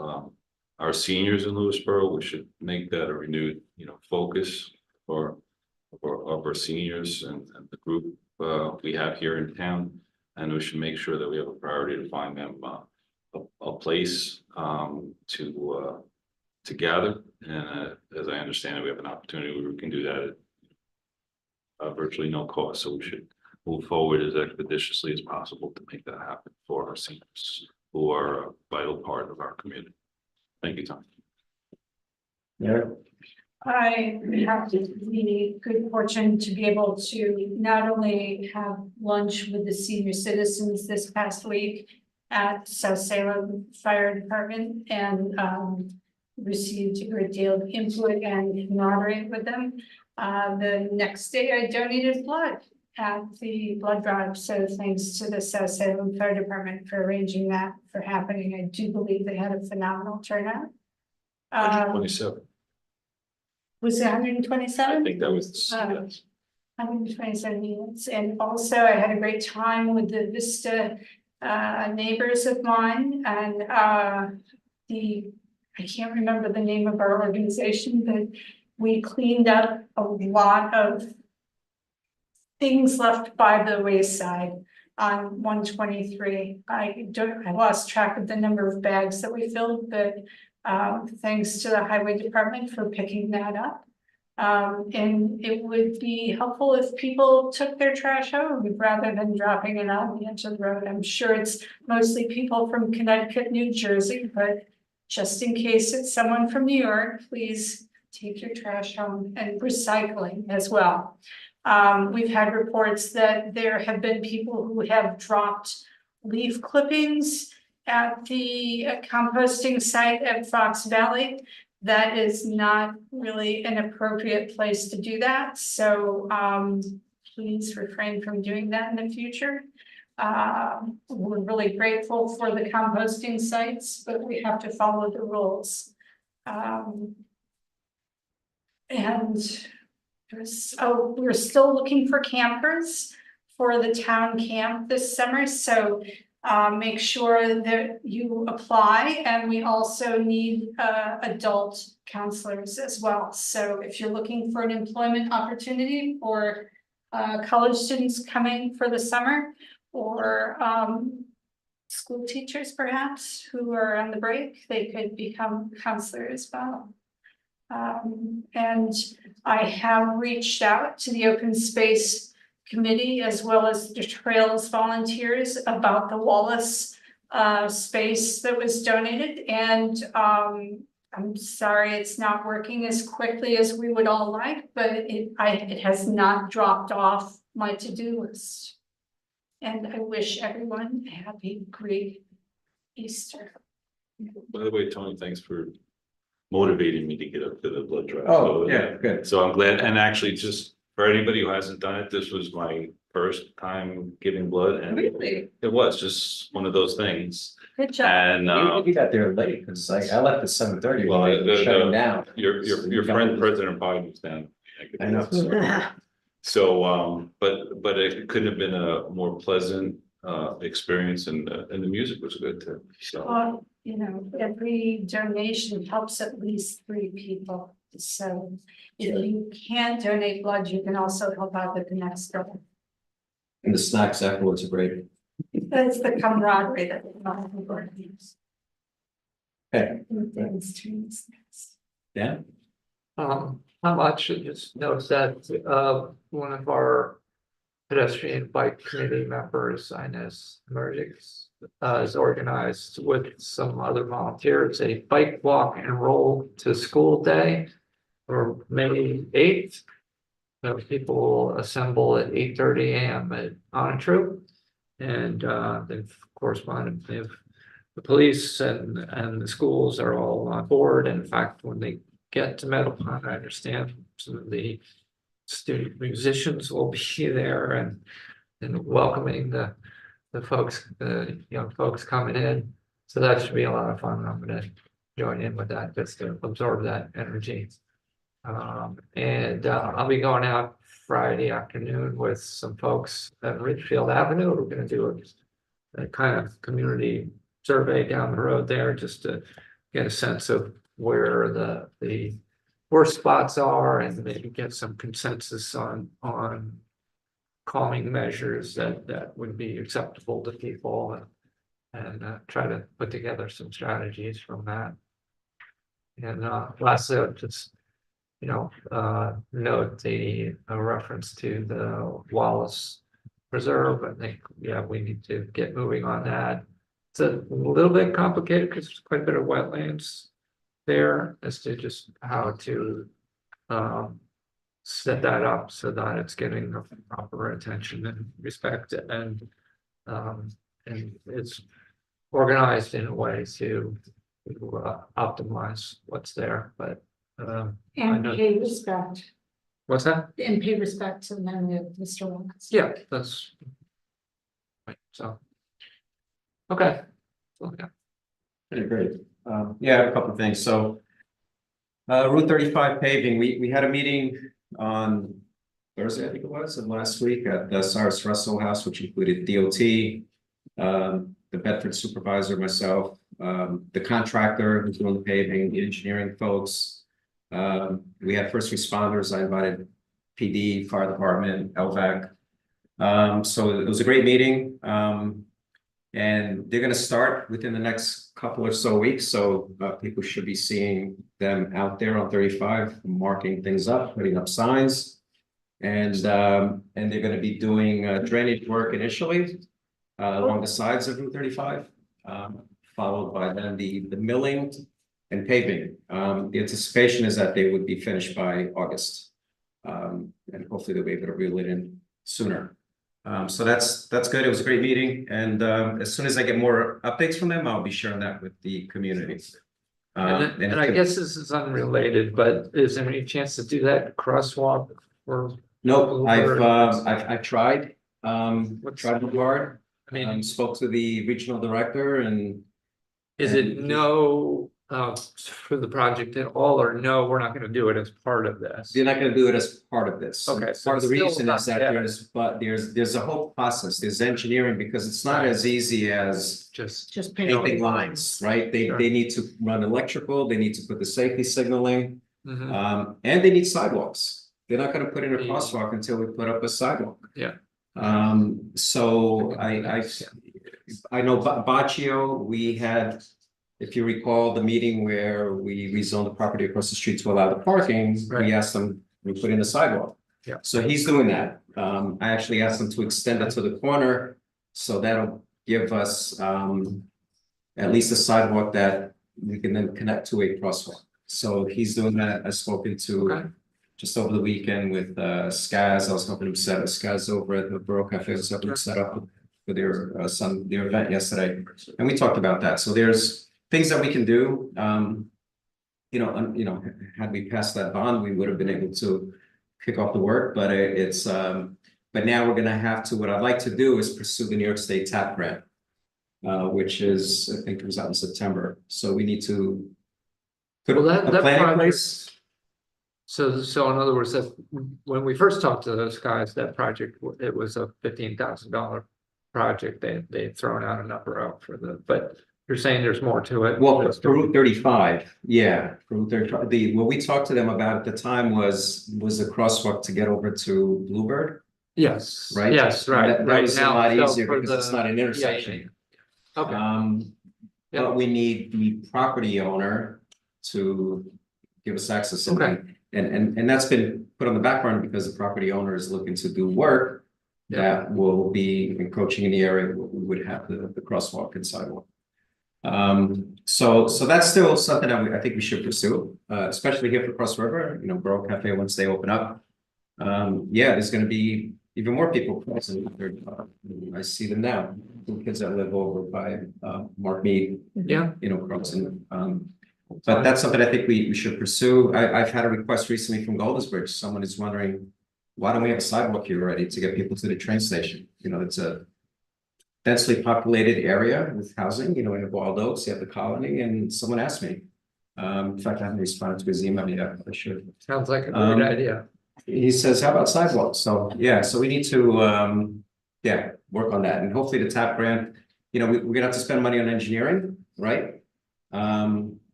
our seniors in Lewisboro. We should make that a renewed, you know, focus for our seniors and the group we have here in town, and we should make sure that we have a priority to find them a place to gather. And as I understand it, we have an opportunity where we can do that at virtually no cost. So we should move forward as expeditiously as possible to make that happen for our seniors, who are a vital part of our community. Thank you, Tom. Yeah. I have the good fortune to be able to not only have lunch with the senior citizens this past week at South Salem Fire Department, and received a great deal of input and camaraderie with them. The next day I donated blood at the blood drive. So thanks to the South Salem Fire Department for arranging that for happening. I do believe they had a phenomenal turnout. 127. Was it 127? I think that was, yes. 127 units. And also I had a great time with the Vista neighbors of mine, and I can't remember the name of our organization, but we cleaned up a lot of things left by the wayside on 123. I lost track of the number of bags that we filled, but thanks to the highway department for picking that up. And it would be helpful if people took their trash home rather than dropping it on the edge of the road. I'm sure it's mostly people from Connecticut, New Jersey, but just in case it's someone from New York, please take your trash home, and recycling as well. We've had reports that there have been people who have dropped leaf clippings at the composting site at Fox Valley. That is not really an appropriate place to do that, so please refrain from doing that in the future. We're really grateful for the composting sites, but we have to follow the rules. And we're still looking for campers for the town camp this summer, so make sure that you apply, and we also need adult counselors as well. So if you're looking for an employment opportunity for college students coming for the summer, or school teachers perhaps who are on the break, they could become counselors as well. And I have reached out to the open space committee as well as the trails volunteers about the Wallace space that was donated, and I'm sorry it's not working as quickly as we would all like, but it has not dropped off my to-do list. And I wish everyone a happy, great Easter. By the way, Tony, thanks for motivating me to get up to the blood drive. Oh, So, yeah, good. So I'm glad, and actually just for anybody who hasn't done it, this was my first time giving blood, and Really? it was just one of those things. Good job. And You got there late, because like I left at 7:30, well, shutting down. your friend, President Biden was down. I know. So, but it couldn't have been a more pleasant experience, and the music was good too, so. You know, every donation helps at least 3 people. So if you can't donate blood, you can also help out with the next girl. And the snacks afterwards are great. That's the camaraderie that we want to use. Okay. Yeah. How much, I just noticed that one of our pedestrian bike committee members, Ines Mergix, is organized with some other volunteers a bike walk and roll to school day for May 8th. People will assemble at 8:30 a.m. at Ontrue, and they've corresponded with the police and the schools are all on board. In fact, when they get to Meadow Pond, I understand some of the student musicians will be there and welcoming the folks, the young folks coming in. So that should be a lot of fun. I'm gonna join in with that just to absorb that energy. And I'll be going out Friday afternoon with some folks at Ridgefield Avenue. We're gonna do a kind of community survey down the road there just to get a sense of where the worst spots are and maybe get some consensus on calming measures that would be acceptable to people, and try to put together some strategies from that. And lastly, I'll just note the reference to the Wallace Preserve. I think, yeah, we need to get moving on that. It's a little bit complicated because there's quite a bit of wetlands there as to just how to set that up so that it's getting the proper attention and respect, and it's organized in a way to optimize what's there, but And pay respect. What's that? And pay respect to the memory of Mr. Wallace. Yeah, that's right. So, okay. Okay. Pretty great. Yeah, I have a couple of things. So Route 35 paving, we had a meeting on Thursday, I think it was, of last week at the Cyrus Russell House, which included DOT, the Bedford supervisor, myself, the contractor who's doing the paving, the engineering folks. We had first responders. I invited PD, fire department, LVAC. So it was a great meeting. And they're gonna start within the next couple or so weeks, so people should be seeing them out there on 35, marking things up, putting up signs. And they're gonna be doing drainage work initially along the sides of Route 35, followed by then the milling and paving. The anticipation is that they would be finished by August. And hopefully they'll be able to reel it in sooner. So that's good. It was a great meeting, and as soon as I get more updates from them, I'll be sharing that with the community. And I guess this is unrelated, but is there any chance to do that crosswalk or? No, I've tried, tried hard. I mean, spoke to the regional director and. Is it no for the project at all, or no, we're not gonna do it as part of this? They're not gonna do it as part of this. Okay, so Part of the it's still reason is that not there's a whole process, there's engineering, because it's not as easy as just painting lines, right? They need to run electrical, they need to put the safety signaling, Mhm. and they need sidewalks. They're not gonna put in a crosswalk until we put up a sidewalk. Yeah. So I know Baccio, we had, if you recall, the meeting where we rezoned the property across the street to allow the parking, we asked them, we put in a sidewalk. Yeah. So he's doing that. I actually asked him to extend it to the corner, so that'll give us at least a sidewalk that we can then connect to a crosswalk. So he's doing that. I've spoken to just over the weekend with Skaz. I was helping him set Skaz over at the Borough Cafe. I was helping him set up for their event yesterday, and we talked about that. So there's things that we can do. Had we passed that bond, we would have been able to kick off the work, but but now we're gonna have to, what I'd like to do is pursue the New York State TAP grant, which is, I think comes out in September. So we need to put a plan in place. So in other words, that when we first talked to those guys, that project, it was a $15,000 project. They'd thrown out a number out for but you're saying there's more to it. Well, for Route 35, yeah, for Route 35. What we talked to them about at the time was a crosswalk to get over to Bluebird. Yes. Right? Yes, right. That was a lot So easier for because it's not an intersection. Okay. But we need the property owner to give us access. Okay. And that's been put on the back burner because the property owner is looking to do work that will be encroaching in the area where we would have the crosswalk and sidewalk. So that's still something that I think we should pursue, especially here for Cross River, Borough Cafe, once they open up. There's gonna be even more people crossing. I see them now, the kids that live over by Mark Mead. Yeah. Crossing. But that's something I think we should pursue. I've had a request recently from Goldensbridge. Someone is wondering, why don't we have a sidewalk here already to get people to the train station? It's a densely populated area with housing, in the Wild Oaks, you have the Colony, and someone asked me. In fact, I haven't responded to his email yet, I should. Sounds like a great idea. He says, how about sidewalks? So, so we need to, work on that, and hopefully the TAP grant, we're gonna have to spend money on engineering, right?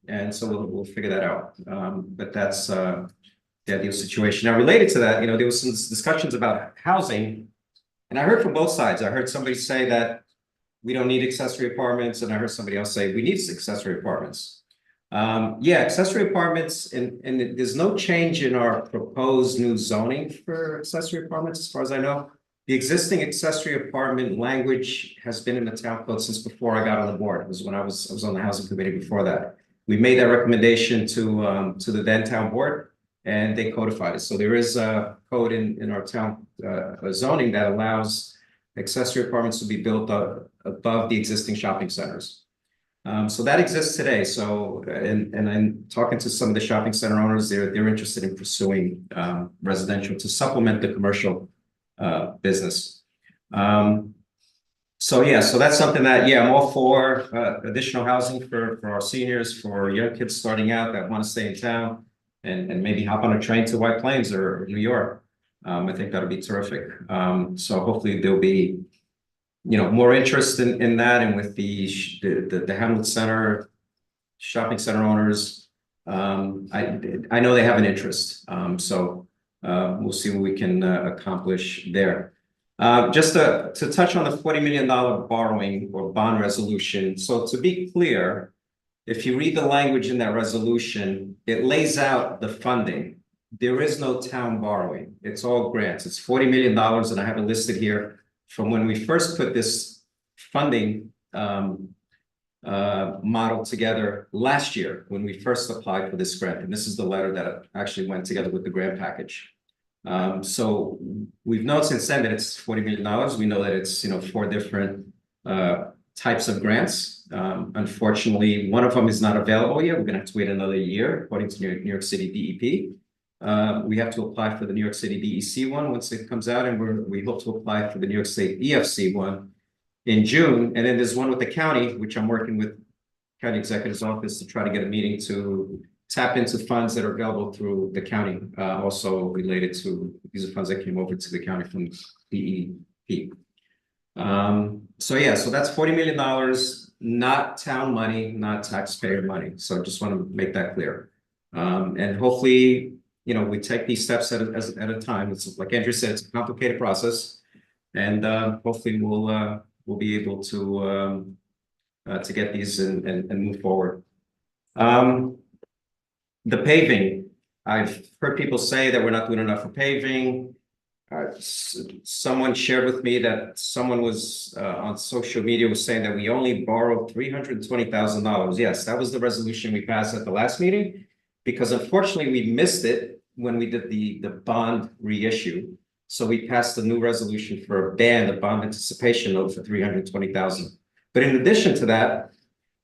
And so we'll figure that out. But that's the ideal situation. Now, related to that, there was some discussions about housing. And I heard from both sides. I heard somebody say that we don't need accessory apartments, and I heard somebody else say we need accessory apartments. Accessory apartments, and there's no change in our proposed new zoning for accessory apartments, as far as I know. The existing accessory apartment language has been in the town code since before I got on the board. It was when I was on the housing committee before that. We made that recommendation to the then town board, and they codified it. So there is a code in our town zoning that allows accessory apartments to be built above the existing shopping centers. So that exists today. So, and I'm talking to some of the shopping center owners, they're interested in pursuing residential to supplement the commercial business. So that's something that, I'm all for additional housing for our seniors, for young kids starting out that want to stay in town and maybe hop on a train to White Plains or New York. I think that'll be terrific. So hopefully there'll be, more interest in that, and with the Hamlet Center shopping center owners, I know they have an interest. So we'll see what we can accomplish there. Just to touch on the $40 million borrowing or bond resolution. So to be clear, if you read the language in that resolution, it lays out the funding. There is no town borrowing. It's all grants. It's $40 million, and I have it listed here from when we first put this funding model together last year when we first applied for this grant. And this is the letter that actually went together with the grant package. So we've known since then that it's $40 million. We know that it's, 4 different types of grants. Unfortunately, one of them is not available yet. We're gonna have to wait another year, according to New York City DEP. We have to apply for the New York City DEC one once it comes out, and we hope to apply for the New York State EFC one in June. And then there's one with the county, which I'm working with county executive's office to try to get a meeting to tap into funds that are available through the county, also related to, these are funds that came over to the county from DEP. So that's $40 million, not town money, not taxpayer money. So I just want to make that clear. And hopefully, we take these steps at a time. It's like Andrew said, it's a complicated process, and hopefully we'll be able to get these and move forward. The paving, I've heard people say that we're not doing enough for paving. Someone shared with me that someone was on social media was saying that we only borrowed $320,000. Yes, that was the resolution we passed at the last meeting, because unfortunately we missed it when we did the bond reissue. So we passed a new resolution for a ban of bond anticipation note for $320,000. But in addition to that,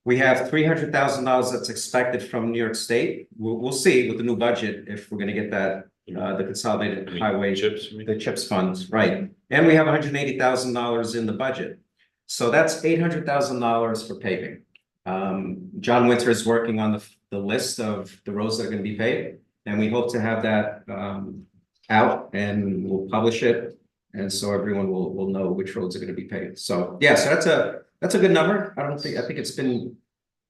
we have $300,000 that's expected from New York State. We'll see with the new budget if we're going to get that, the consolidated highway chips, the CHIPS funds, right? And we have $180,000 in the budget, so that's $800,000 for paving. John Winter is working on the list of the roads that are going to be paved, and we hope to have that out, and we'll publish it, and so everyone will know which roads are going to be paved. So so that's a good number. I think it's been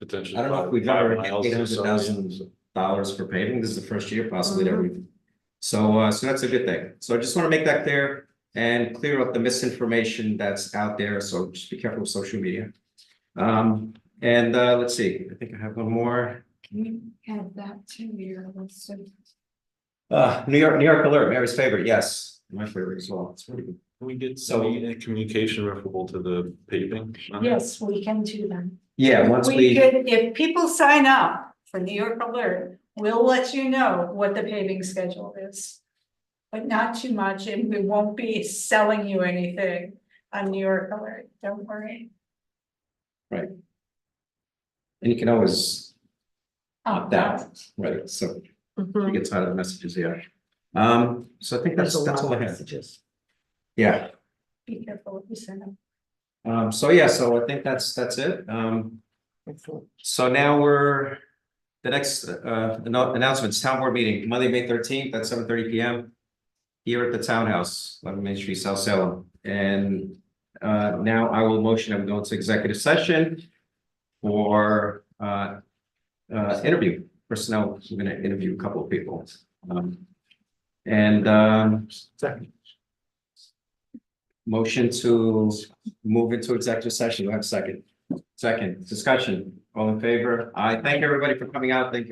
potentially. I don't know if we've ever hit $800,000 for paving. This is the first year possibly that we've. So that's a good thing. So I just want to make that clear and clear up the misinformation that's out there. So just be careful with social media. And let's see. I think I have one more. Can you add that to your list? New York alert, Mary's favorite. Yes, my favorite as well. It's really good. Can we get any communication referable to the paving? Yes, we can do that. Yeah, once we could, if people sign up for New York Alert, we'll let you know what the paving schedule is. But not too much, and we won't be selling you anything on New York Alert, don't worry. Right. And you can always opt out, right? So you get tired of the messages here. So I think that's all I have. Yeah. Be careful what you send them. So I think that's it. So now we're the next announcements, town board meeting, Monday, May 13th at 7:30 p.m. here at the Townhouse, 11 Main Street, South Salem. And now I will motion I'm going to executive session for interview personnel. We're going to interview a couple of people. Second. Motion to move into executive session. Do I have a second? Second. Discussion. All in favor? Aye. Thank you, everybody, for coming out. Thank you.